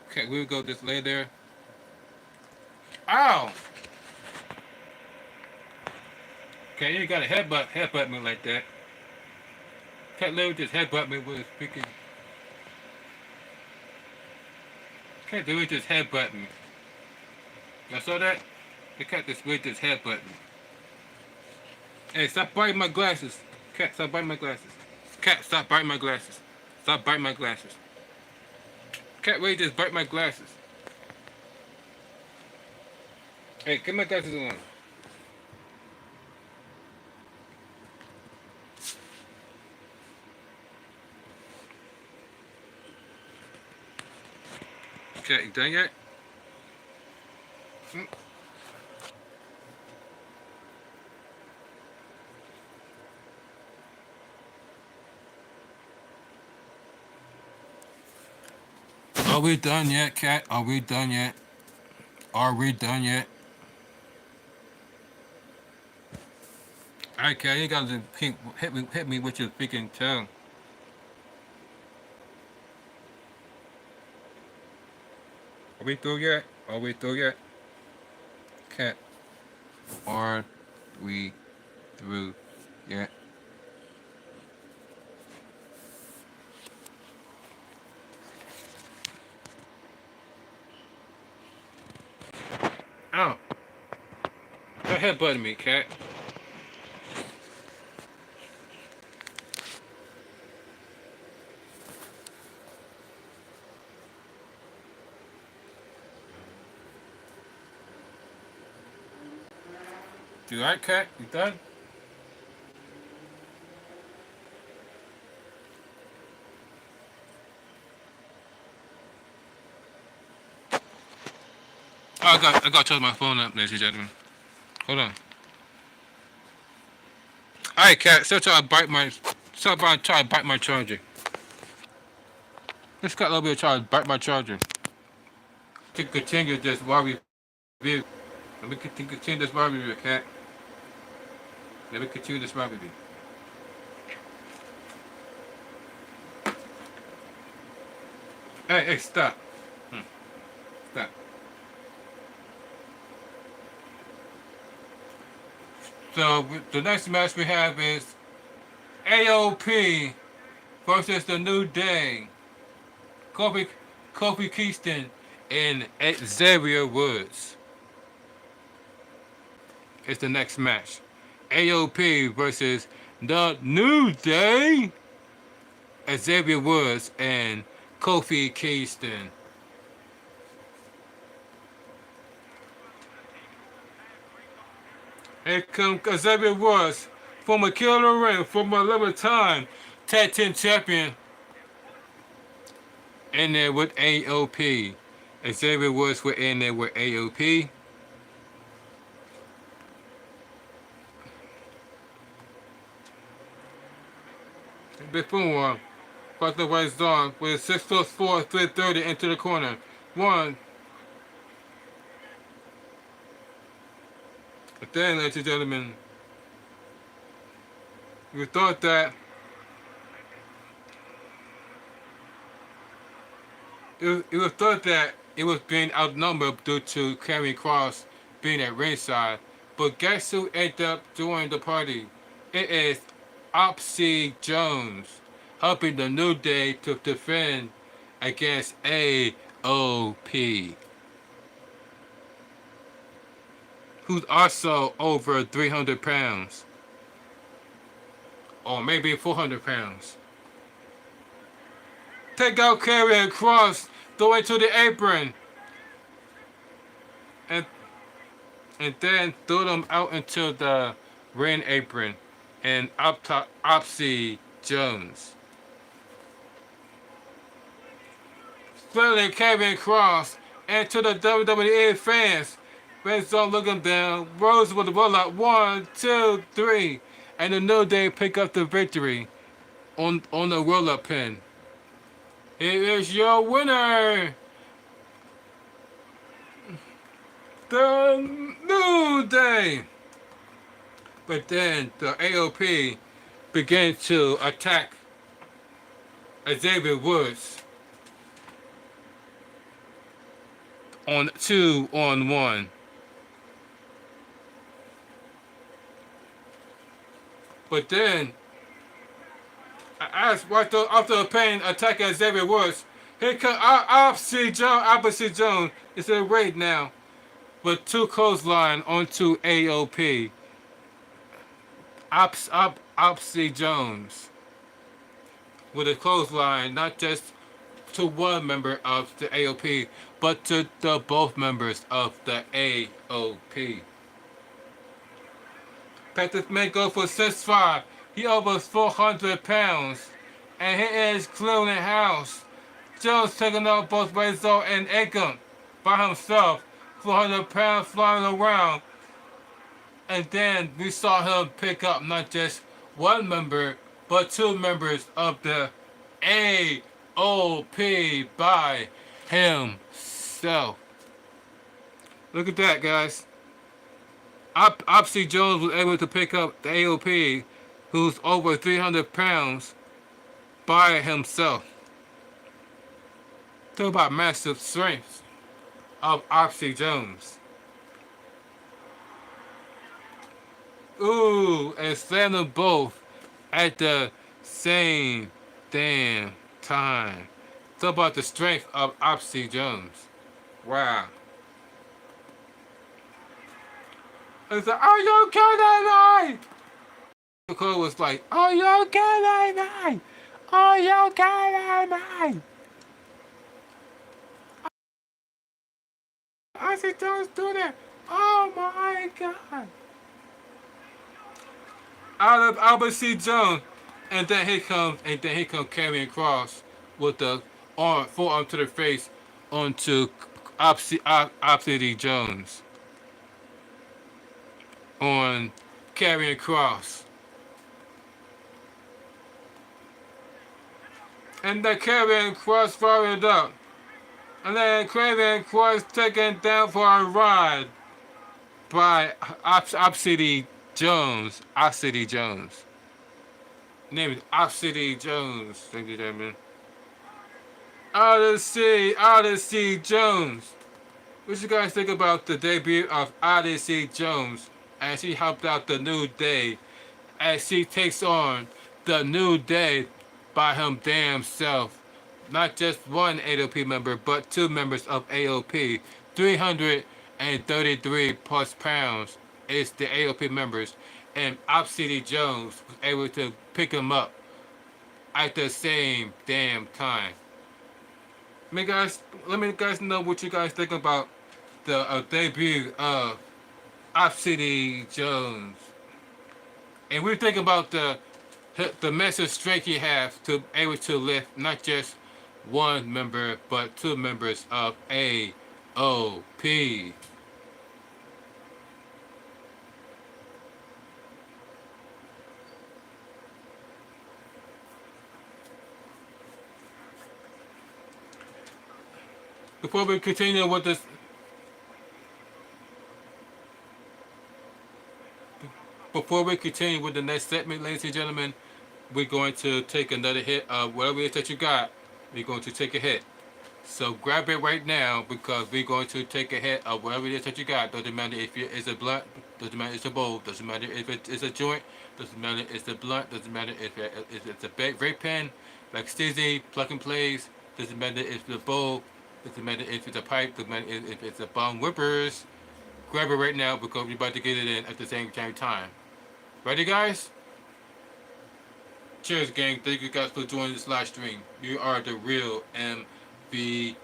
Okay, we'll go just lay there. Ow! Okay, you gotta headbutt me like that. Cat literally just headbutt me with his freaking. Cat literally just headbutt me. Y'all saw that? The cat just really just headbutt me. Hey, stop biting my glasses. Cat, stop biting my glasses. Cat, stop biting my glasses. Stop biting my glasses. Cat really just bite my glasses. Hey, get my glasses on. Okay, you done yet? Are we done yet, cat? Are we done yet? Are we done yet? Okay, you gotta hit me with your freaking tongue. Are we through yet? Are we through yet? Cat. Are we through yet? Oh. Go ahead, button me, cat. You alright, cat? You done? Oh, I got to charge my phone up, ladies and gentlemen. Hold on. Alright, cat. Try to bite my charger. This got a little bit of charge. Bite my charger. To continue this while we review. Let me continue this while we review, cat. Let me continue this while we review. Hey, stop. Stop. So the next match we have is AOP versus the New Day. Kofi Kingston and Xavier Woods. It's the next match. AOP versus the New Day. Xavier Woods and Kofi Kingston. Here comes Xavier Woods, former Killer Ring, former 11-time Tag Team Champion. In there with AOP. Xavier Woods were in there with AOP. Before, got the right zone with 6'4", 330 into the corner. One. But then, ladies and gentlemen, we thought that it was thought that it was being outnumbered due to Karrion Kross being at ringside. But guess who ended up joining the party? It is Odyssey Jones, helping the New Day to defend against AOP, who's also over 300 pounds. Or maybe 400 pounds. Take out Karrion Kross, throw it to the apron. And then throw them out into the ring apron. And up top, Odyssey Jones. Splitting Karrion Kross, and to the WWE fans, Red Zone looking down, Rose with the roll out, 1, 2, 3, and the New Day pick up the victory on the roll up pin. Here is your winner, the New Day. But then the AOP began to attack Xavier Woods on 2-on-1. But then, as right after the pain attacking Xavier Woods, here comes Odyssey Jones. It's a raid now, with 2 clothesline onto AOP. Odyssey Jones with a clothesline, not just to one member of the AOP, but to the both members of the AOP. Patrick may go for 6'5". He over 400 pounds. And he is clearing house. Jones taking out both Razor and Akam by himself. 400 pounds flying around. And then we saw him pick up not just one member, but 2 members of the AOP by himself. Look at that, guys. Odyssey Jones was able to pick up the AOP, who's over 300 pounds, by himself. Talk about massive strength of Odyssey Jones. Ooh, and slam them both at the same damn time. Talk about the strength of Odyssey Jones. Wow. It's like, are you kidding me? The call was like, are you kidding me? Are you kidding me? Odyssey Jones do that. Oh my god. Out of Odyssey Jones, and then he comes carrying Cross with the forearm to the face onto Odyssey Jones on carrying Cross. And then carrying Cross fired up. And then carrying Cross taken down for a ride by Odyssey Jones. Odyssey Jones. Name is Odyssey Jones. Thank you, Damian. Odyssey Jones. What you guys think about the debut of Odyssey Jones as he helped out the New Day, as he takes on the New Day by him damn self? Not just one AOP member, but two members of AOP. 333 plus pounds is the AOP members, and Odyssey Jones was able to pick him up at the same damn time. Let me guys know what you guys think about the debut of Odyssey Jones, and we're thinking about the massive strength he has to be able to lift not just one member but two members of AOP. Before we continue with this, the next segment, ladies and gentlemen, we're going to take another hit of whatever it is that you got. We're going to take a hit. So grab it right now, because we're going to take a hit of whatever it is that you got. Doesn't matter if it's a blunt, doesn't matter if it's a bowl, doesn't matter if it's a joint, doesn't matter if it's a blunt, doesn't matter if it's a vape pen, like Stizzy, plug and plays, doesn't matter if it's a bowl, doesn't matter if it's a pipe, doesn't matter if it's a bong whippers. Grab it right now, because we're about to get it in at the same time. Ready, guys? Cheers, gang. Thank you guys for joining this live stream. You are the real MVP.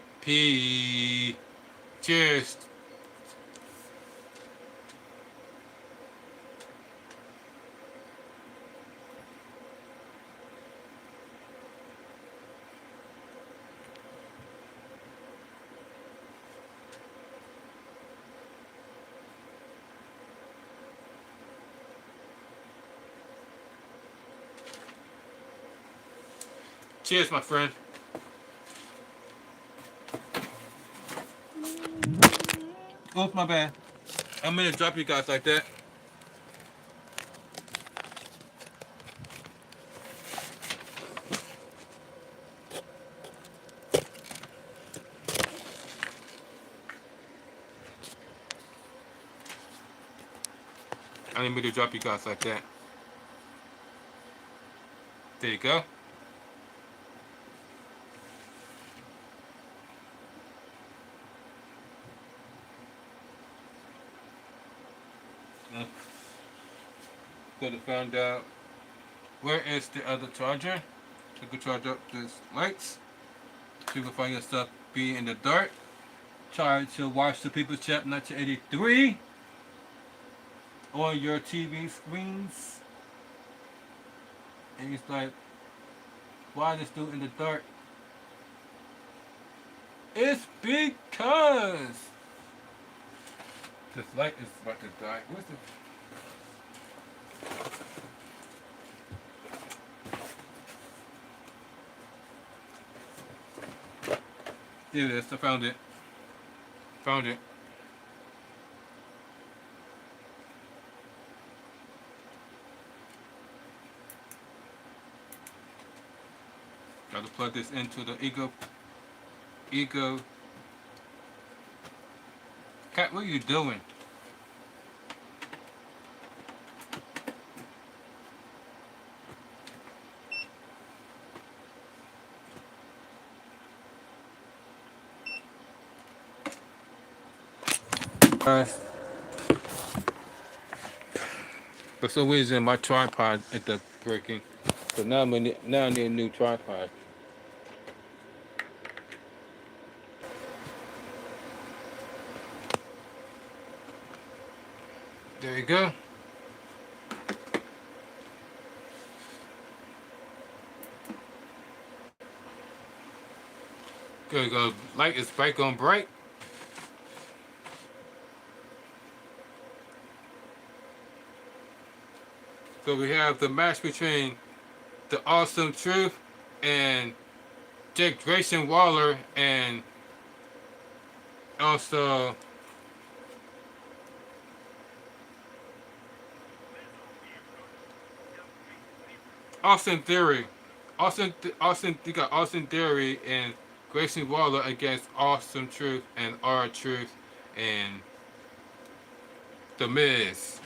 Cheers. Cheers, my friend. Oops, my bad. I'm gonna drop you guys like that. I didn't mean to drop you guys like that. There you go. Go to find out where is the other charger. You can charge up these lights. So you can find yourself being in the dark. Try to watch the People's Champ 1983 on your TV screens. And it's like, why this dude in the dark? It's because this light is about to die. Where's the... There it is. I found it. Found it. Got to plug this into the ego. Cat, what are you doing? For some reason, my tripod ended up breaking. So now now I need a new tripod. There you go. Good, go. Light is back on bright. So we have the match between the Awesome Truth and Jake Grayson Waller, and also Austin Theory. You got Austin Theory and Grayson Waller against Awesome Truth and R-Truth and The Miz.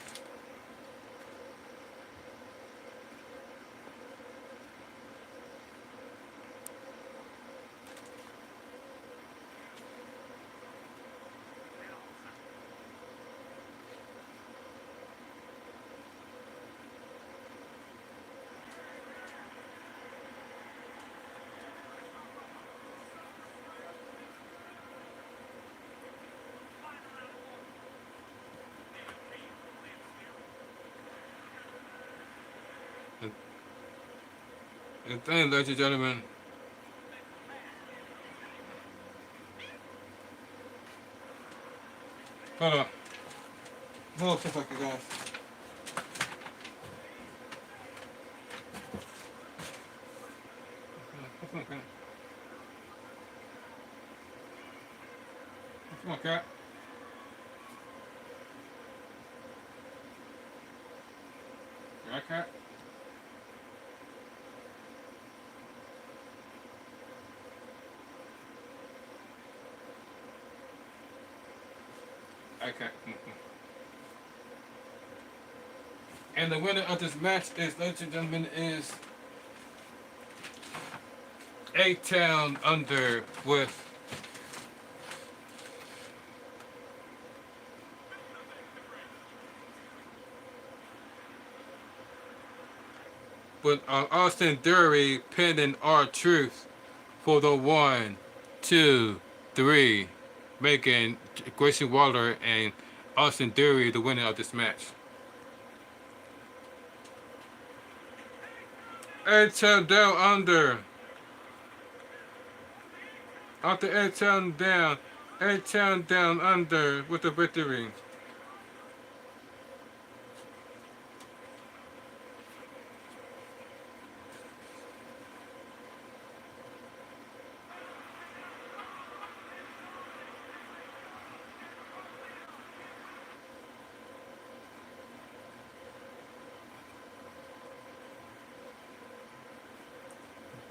And then, ladies and gentlemen, hold on. Move stuff like you guys. Come on, cat. Yeah, cat. Okay. And the winner of this match is, ladies and gentlemen, is A-Town Under with Austin Theory pinning R-Truth for the 1, 2, 3, making Grayson Waller and Austin Theory the winner of this match. A-Town down under. After A-Town down, A-Town down under with the victory.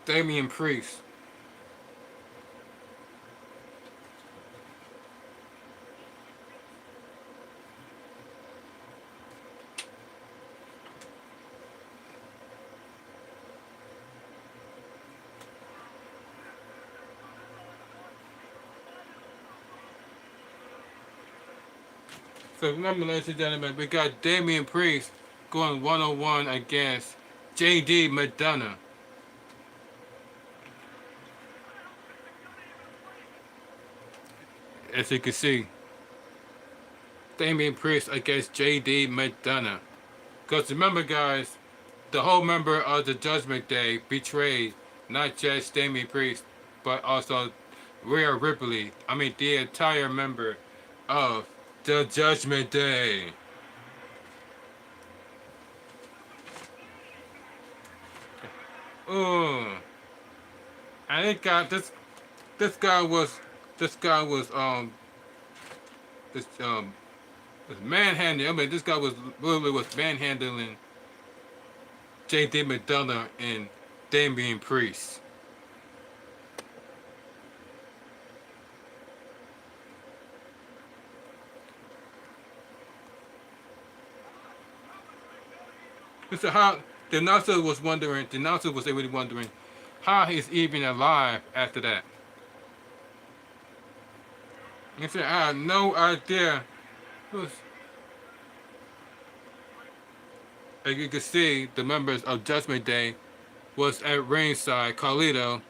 Damian Priest. So remember, ladies and gentlemen, we got Damian Priest going one-on-one against JD McDonough. As you can see, Damian Priest against JD McDonough. Because remember, guys, the whole member of the Judgment Day betrayed not just Damian Priest, but also Rhea Ripley. The entire member of the Judgment Day. And it got this guy was manhandling. This guy was literally manhandling JD McDonough and Damian Priest. He said how the announcer was wondering. The announcer was really wondering how he's even alive after that. He said, I had no idea. It was, as you can see, the members of Judgment Day was at ringside. Carlito.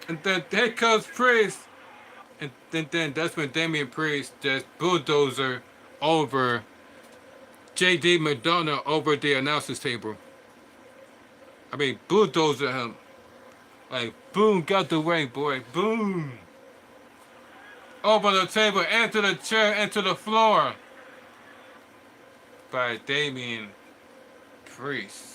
And then here comes Priest. And then that's when Damian Priest just bulldozer over JD Madonna over the announcer's table. I mean, bulldozer him. Like, boom, got the way, boy. Boom. Over the table, into the chair, into the floor. By Damian Priest.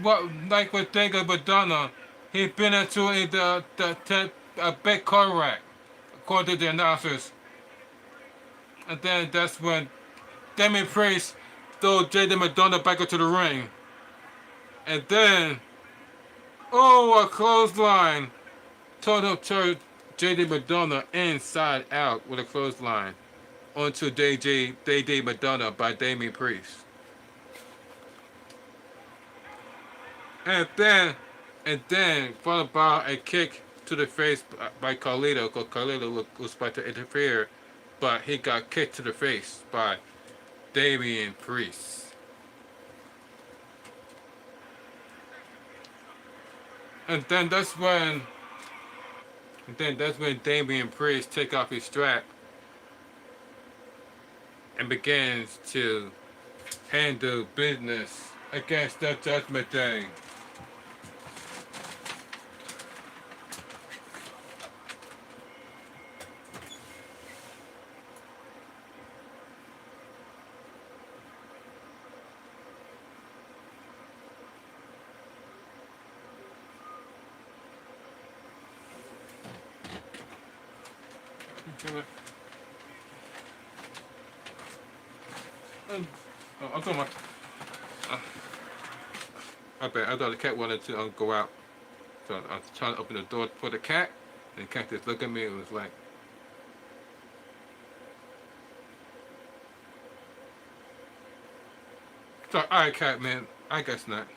What, like with David Madonna, he been into a big car wreck, according to the announcers. And then that's when Damian Priest threw JD Madonna back into the ring. And then, oh, a clothesline. Total turned JD Madonna inside out with a clothesline onto JD Madonna by Damian Priest. And then followed by a kick to the face by Carlito, because Carlito was about to interfere, but he got kicked to the face by Damian Priest. And then that's when Damian Priest take off his strap and begins to handle business against the Judgment Day. I'm talking about. I thought the cat wanted to go out. So I was trying to open the door for the cat, and the cat just looked at me and was like, so, alright, cat man, I guess not.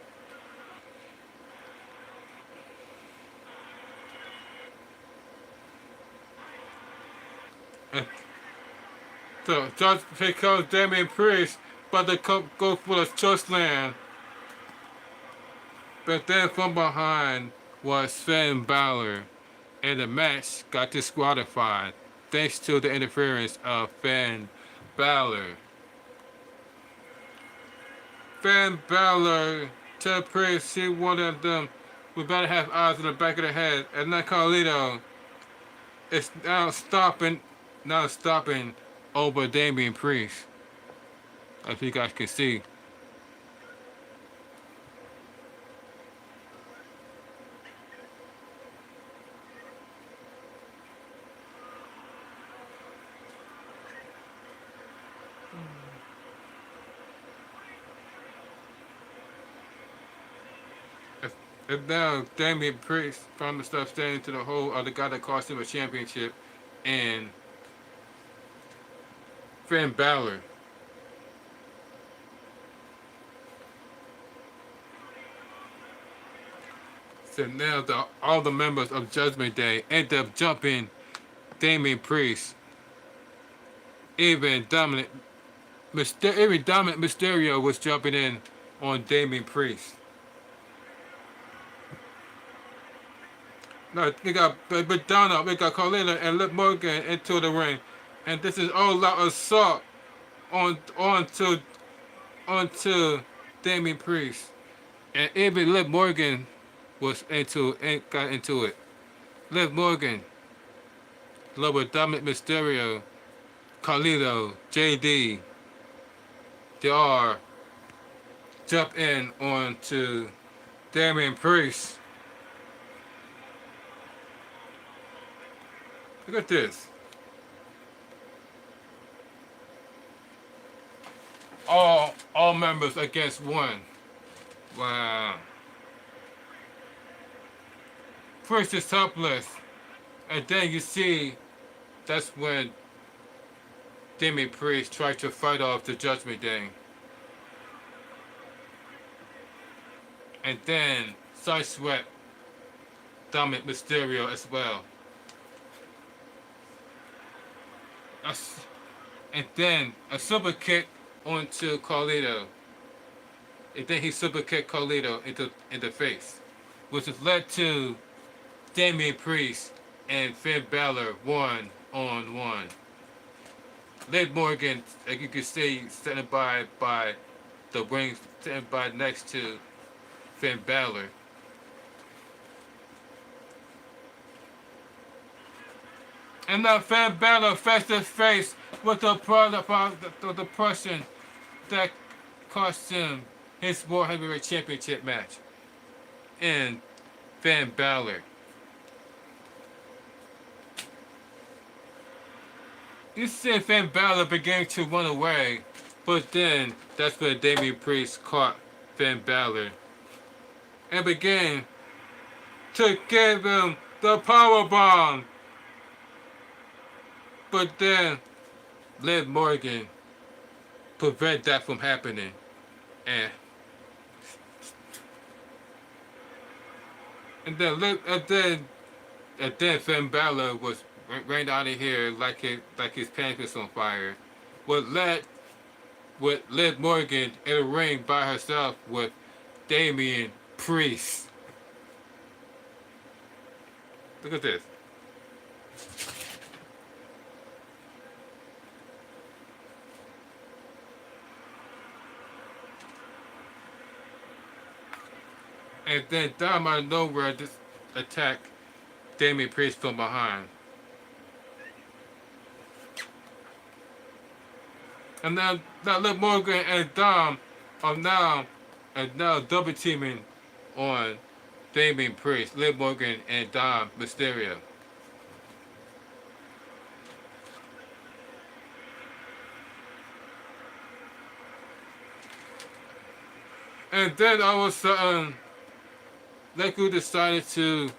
So, just because Damian Priest, but they go for the church land. But then from behind was Finn Balor, and the match got disqualified thanks to the interference of Finn Balor. Finn Balor told Priest he wanted them, we better have eyes in the back of the head, and now Carlito is now stopping over Damian Priest, as you guys can see. And now Damian Priest found himself standing to the hole of the guy that cost him a championship, and Finn Balor. So now all the members of Judgment Day end up jumping Damian Priest. Even Dominant Mysterio was jumping in on Damian Priest. No, we got Madonna, we got Carlito and Liv Morgan into the ring, and this is all out assault onto Damian Priest, and even Liv Morgan got into it. Liv Morgan, lower Dominant Mysterio, Carlito, JD, they all jump in onto Damian Priest. Look at this. All members against one. Wow. First is helpless, and then you see that's when Damian Priest tried to fight off the Judgment Day. And then sideswept Dominic Mysterio as well. And then a super kick onto Carlito. And then he super kicked Carlito in the face, which has led to Damian Priest and Finn Balor 1-on-1. Liv Morgan, as you can see, standing by the ring, standing by next to Finn Balor. And now Finn Balor face to face with the person that cost him his World Heavyweight Championship match in Finn Balor. You see Finn Balor began to run away, but then that's when Damian Priest caught Finn Balor and began to give him the powerbomb. But then Liv Morgan prevented that from happening. And then Finn Balor was ran out of here like his pants was on fire. With Liv Morgan in a ring by herself with Damian Priest. Look at this. And then Dom out of nowhere just attacked Damian Priest from behind. And now Liv Morgan and Dom are now double teaming on Damian Priest, Liv Morgan and Dom Mysterio. And then all of a sudden, look who decided to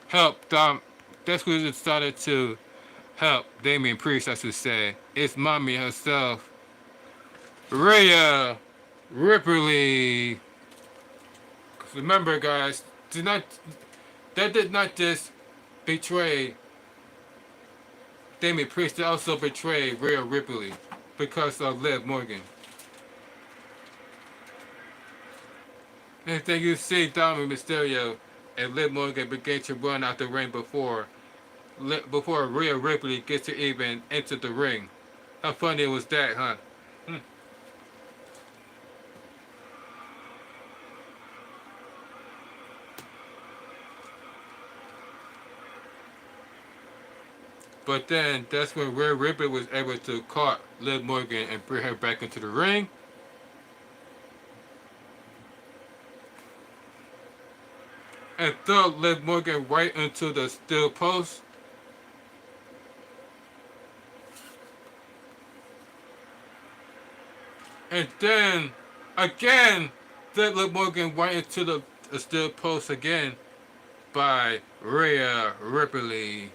help Dom. That's who decided to help Damian Priest, I should say. It's mommy herself, Rhea Ripley. Remember, guys, that did not just betray Damian Priest, they also betrayed Rhea Ripley because of Liv Morgan. And then you see Dominic Mysterio and Liv Morgan begin to run out the ring before Rhea Ripley gets to even enter the ring. How funny was that, huh? But then that's when Rhea Ripley was able to caught Liv Morgan and bring her back into the ring. And throw Liv Morgan right into the steel post. And then again, Liv Morgan right into the steel post again by Rhea Ripley.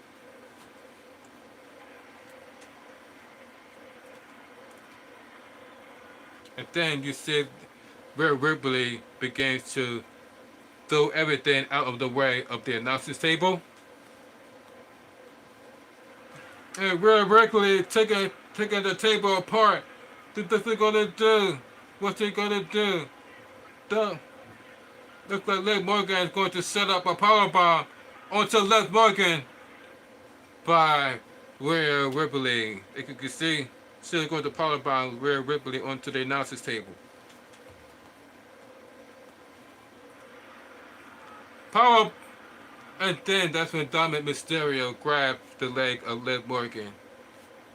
And then you see Rhea Ripley begins to throw everything out of the way of the announcer's table. And Rhea Ripley taking the table apart. What's he gonna do? What's he gonna do? Looks like Liv Morgan is going to set up a powerbomb onto Liv Morgan by Rhea Ripley. As you can see, she's going to powerbomb Rhea Ripley onto the announcer's table. Power, and then that's when Dominic Mysterio grabbed the leg of Liv Morgan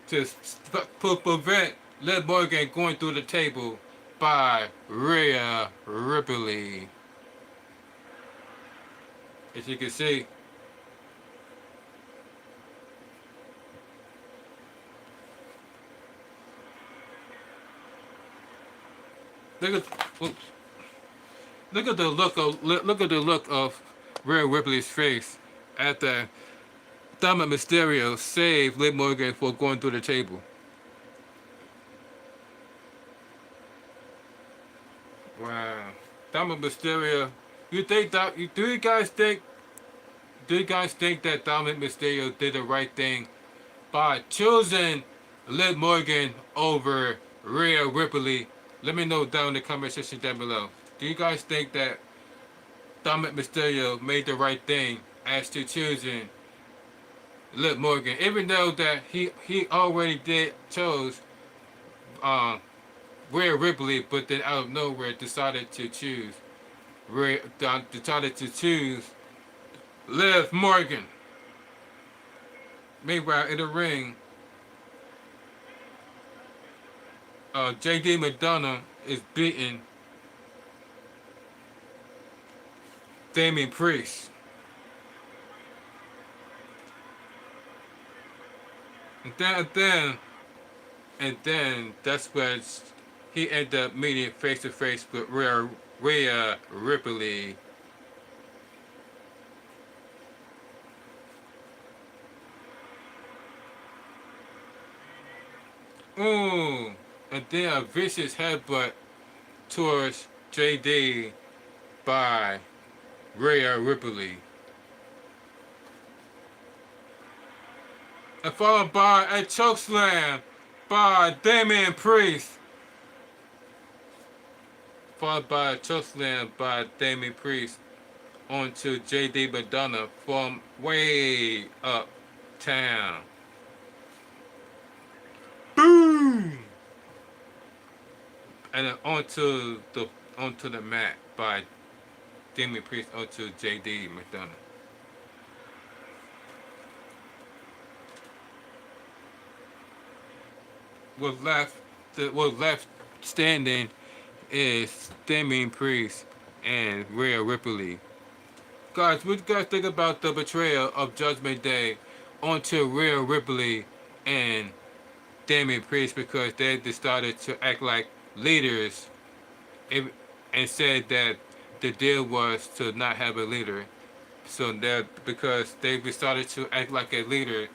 to prevent Liv Morgan going through the table by Rhea Ripley. As you can see, look at, oops. look at the look of Rhea Ripley's face after Dominic Mysterio saved Liv Morgan for going through the table. Wow, Dominic Mysterio. You think that? Do you guys think that Dominic Mysterio did the right thing by choosing Liv Morgan over Rhea Ripley? Let me know down in the comment section down below. Do you guys think that Dominic Mysterio made the right thing as to choosing Liv Morgan, even though that he already did chose Rhea Ripley, but then out of nowhere decided to choose Liv Morgan. Meanwhile, in the ring, JD McDonough is beating Damian Priest. And then that's when he ended up meeting face to face with Rhea Ripley. Ooh, and then a vicious headbutt towards JD by Rhea Ripley. And followed by a chokeslam by Damian Priest. Followed by a chokeslam by Damian Priest onto JD McDonough from way uptown. Boom! And then onto the mat by Damian Priest onto JD McDonough. What's left standing is Damian Priest and Rhea Ripley. Guys, what do you guys think about the betrayal of Judgment Day onto Rhea Ripley and Damian Priest because they decided to act like leaders and said that the deal was to not have a leader. So that because they decided to act like a leader,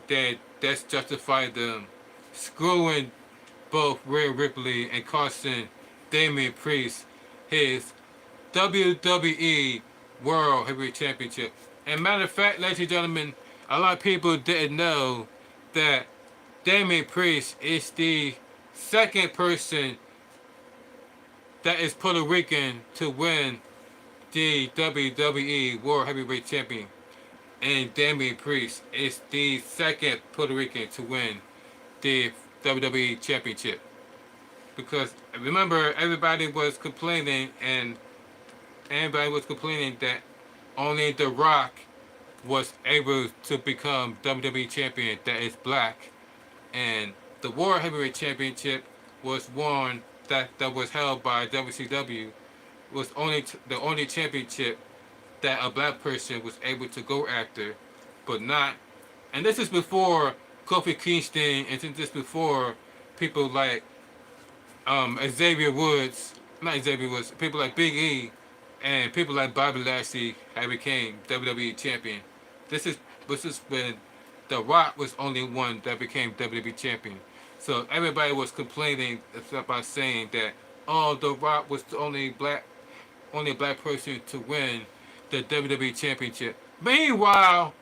that's justified them screwing both Rhea Ripley and costing Damian Priest his WWE World Heavyweight Championship. And matter of fact, ladies and gentlemen, a lot of people didn't know that Damian Priest is the second person that is Puerto Rican to win the WWE World Heavyweight Champion. And Damian Priest is the second Puerto Rican to win the WWE Championship. Because remember, everybody was complaining that only The Rock was able to become WWE Champion that is black. And the World Heavyweight Championship was one that was held by WCW, was the only championship that a black person was able to go after, but not. And this is before Kofi Kingston, and this is before people like Xavier Woods, people like Big E, and people like Bobby Lashley had became WWE Champion. This is when The Rock was only one that became WWE Champion. So everybody was complaining about saying that, oh, The Rock was the only black person to win the WWE Championship. Meanwhile,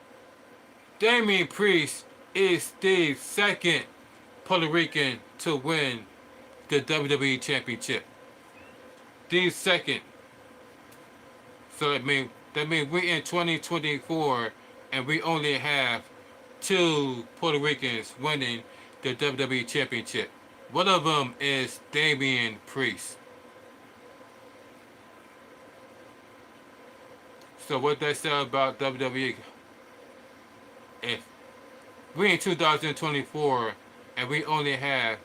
Damian Priest is the second Puerto Rican to win the WWE Championship. The second. So that means we're in 2024 and we only have two Puerto Ricans winning the WWE Championship. One of them is Damian Priest. So what that say about WWE? If we're in 2024 and we only have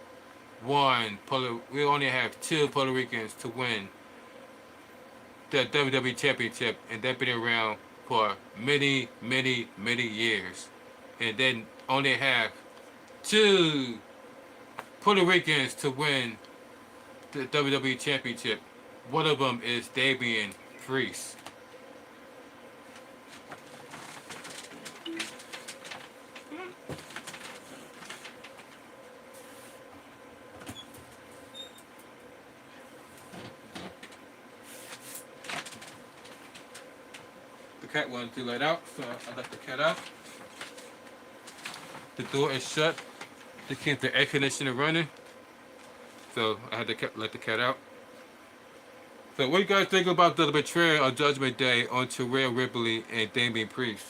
two Puerto Ricans to win the WWE Championship, and they've been around for many, many, many years, and then only have two Puerto Ricans to win the WWE Championship. One of them is Damian Priest. The cat wanted to let out, so I let the cat out. The door is shut to keep the air conditioner running, so I had to let the cat out. So what do you guys think about the betrayal of Judgment Day onto Ripley and Damian Priest?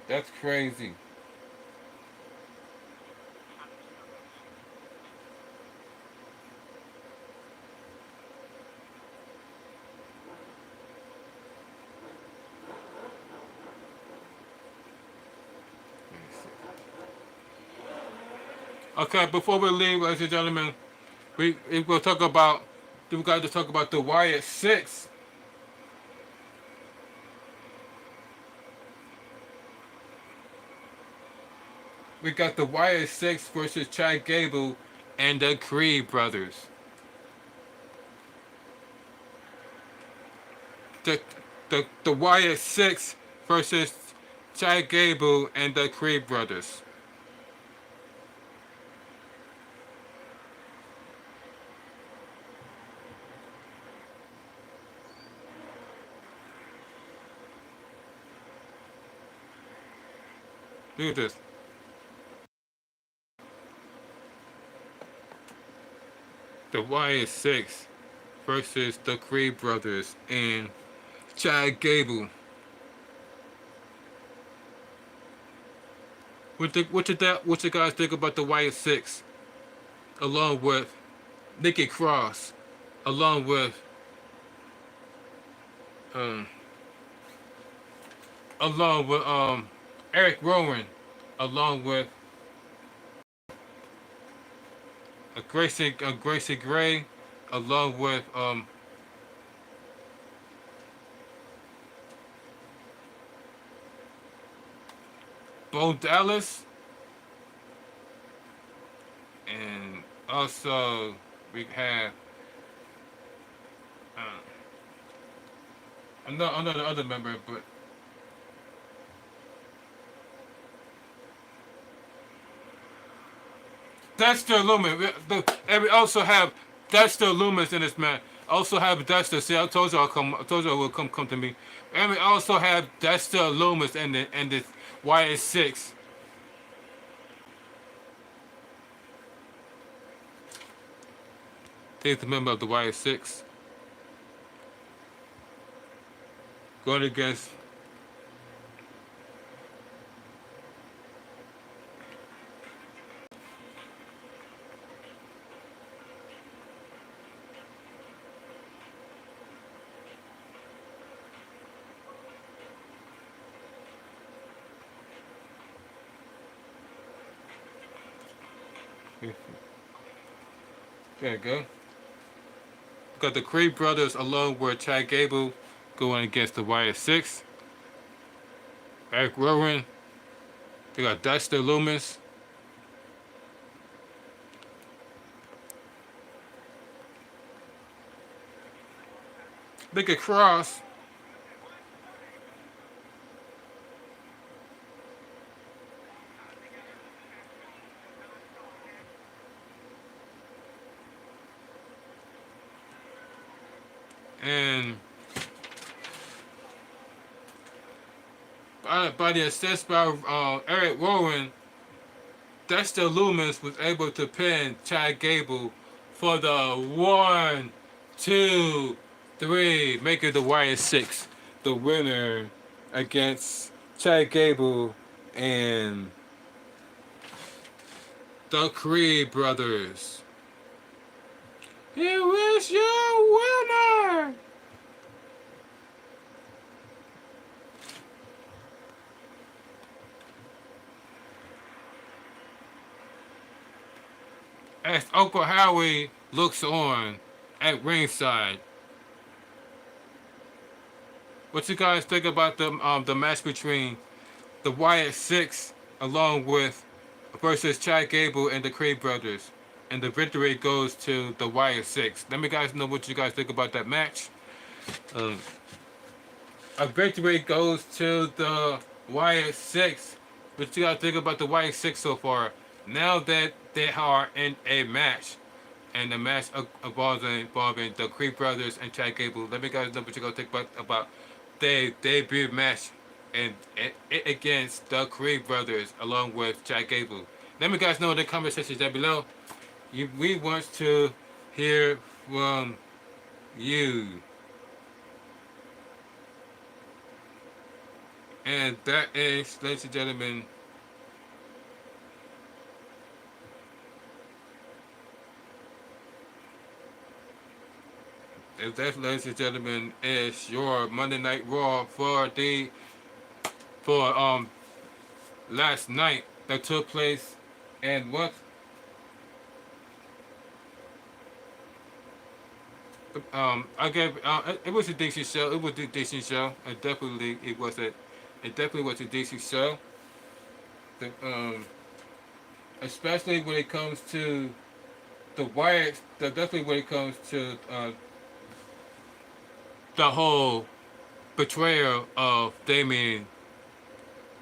That's crazy. Okay, before we leave, ladies and gentlemen, we got to talk about the Wyatt 6. We got the Wyatt 6 versus Chad Gable and the Creed brothers. The Wyatt 6 versus Chad Gable and the Creed brothers. Look at this. The Wyatt 6 versus the Creed brothers and Chad Gable. What you guys think about the Wyatt 6? Along with Nikki Cross, along with Eric Rowan, along with Gracie Gray, along with Bo Dallas, and also we have another other member, but Dexter Lumis. And we also have Dexter Lumis in this match. Also have Dexter. See, I told you it will come to me. And we also have Dexter Lumis in this Wyatt 6. He's a member of the Wyatt 6. Going against there you go. Got the Creed brothers along with Chad Gable going against the Wyatt 6. Eric Rowan. They got Dexter Lumis. Nikki Cross. And by the assist by Eric Rowan, Dexter Lumis was able to pin Chad Gable for the 1, 2, 3, making the Wyatt 6 the winner against Chad Gable and the Creed brothers. Here is your winner! As Uncle Howie looks on at ringside. What you guys think about the match between the Wyatt 6 along with versus Chad Gable and the Creed brothers? and the victory goes to the Wyatt Six. Let me guys know what you guys think about that match. Um, a victory goes to the Wyatt Six. What you guys think about the Wyatt Six so far? Now that they are in a match, and the match involving the Creed brothers and Chad Gable. Let me guys know what you guys think about their debut match and against the Creed brothers along with Chad Gable. Let me guys know in the comment section down below. We want to hear from you. And that is, ladies and gentlemen, ladies and gentlemen, is your Monday Night Raw for last night that took place. And what I gave it was a decent show. It was a decent show. And definitely it was a decent show. The, especially when it comes to the Wyatt, definitely when it comes to the whole betrayal of Damian,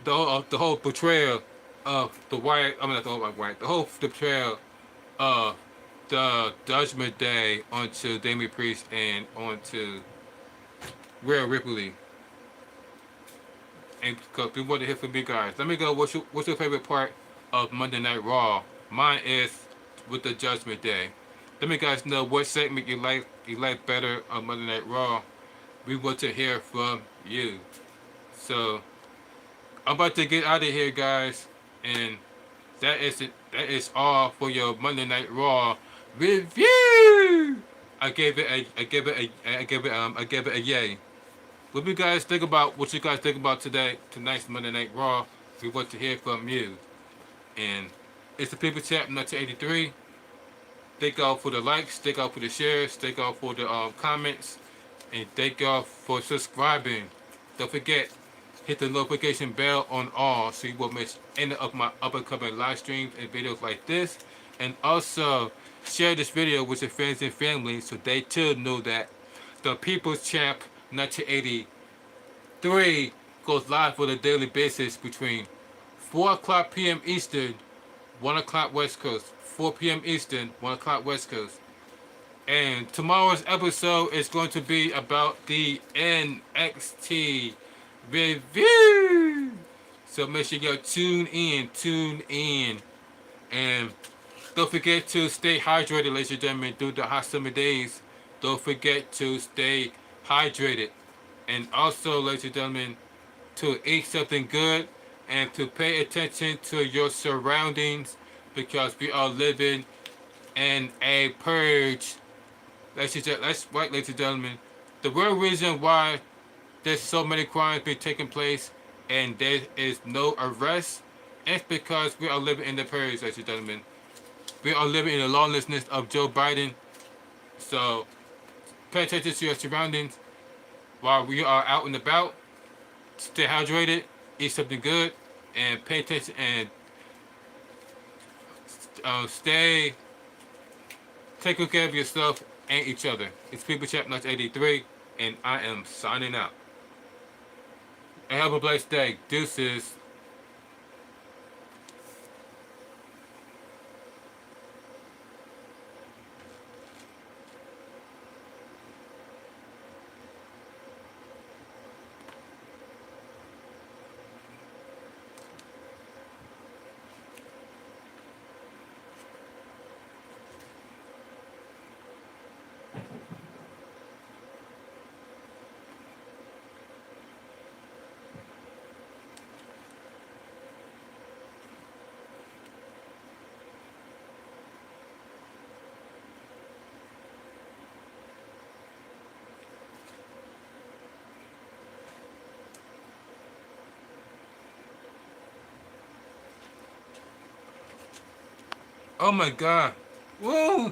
the whole betrayal of the Wyatt. I mean, not the whole Wyatt. The whole betrayal of the Judgment Day onto Damian Priest and onto Ripley. And because we want to hear from you guys. Let me go. What's your favorite part of Monday Night Raw? Mine is with the Judgment Day. Let me guys know what segment you like better on Monday Night Raw. We want to hear from you. So I'm about to get out of here, guys, and that is it. That is all for your Monday Night Raw review. I gave it a yay. What you guys think about tonight's Monday Night Raw? We want to hear from you. And it's the People Chat 1983. Thank y'all for the likes, thank y'all for the shares, thank y'all for the comments, and thank y'all for subscribing. Don't forget, hit the notification bell on all so you won't miss any of my upcoming live streams and videos like this. And also, share this video with your friends and family so they too know that the People's Champ 1983 goes live on a daily basis between 4 o'clock p.m. Eastern, 1 o'clock West Coast. 4 p.m. Eastern, 1 o'clock West Coast. And tomorrow's episode is going to be about the NXT review. So make sure you tune in. And don't forget to stay hydrated, ladies and gentlemen, through the hot summer days. Don't forget to stay hydrated. And also, ladies and gentlemen, to eat something good and to pay attention to your surroundings because we are living in a purge. That's right, ladies and gentlemen. The real reason why there's so many crimes being taking place and there is no arrest is because we are living in the purge, ladies and gentlemen. We are living in the lawlessness of Joe Biden. So pay attention to your surroundings while we are out and about. Stay hydrated, eat something good, and pay attention and take good care of yourself and each other. It's People Chat 1983, and I am signing out. And have a blessed day. Deuces. Oh my God. Woo!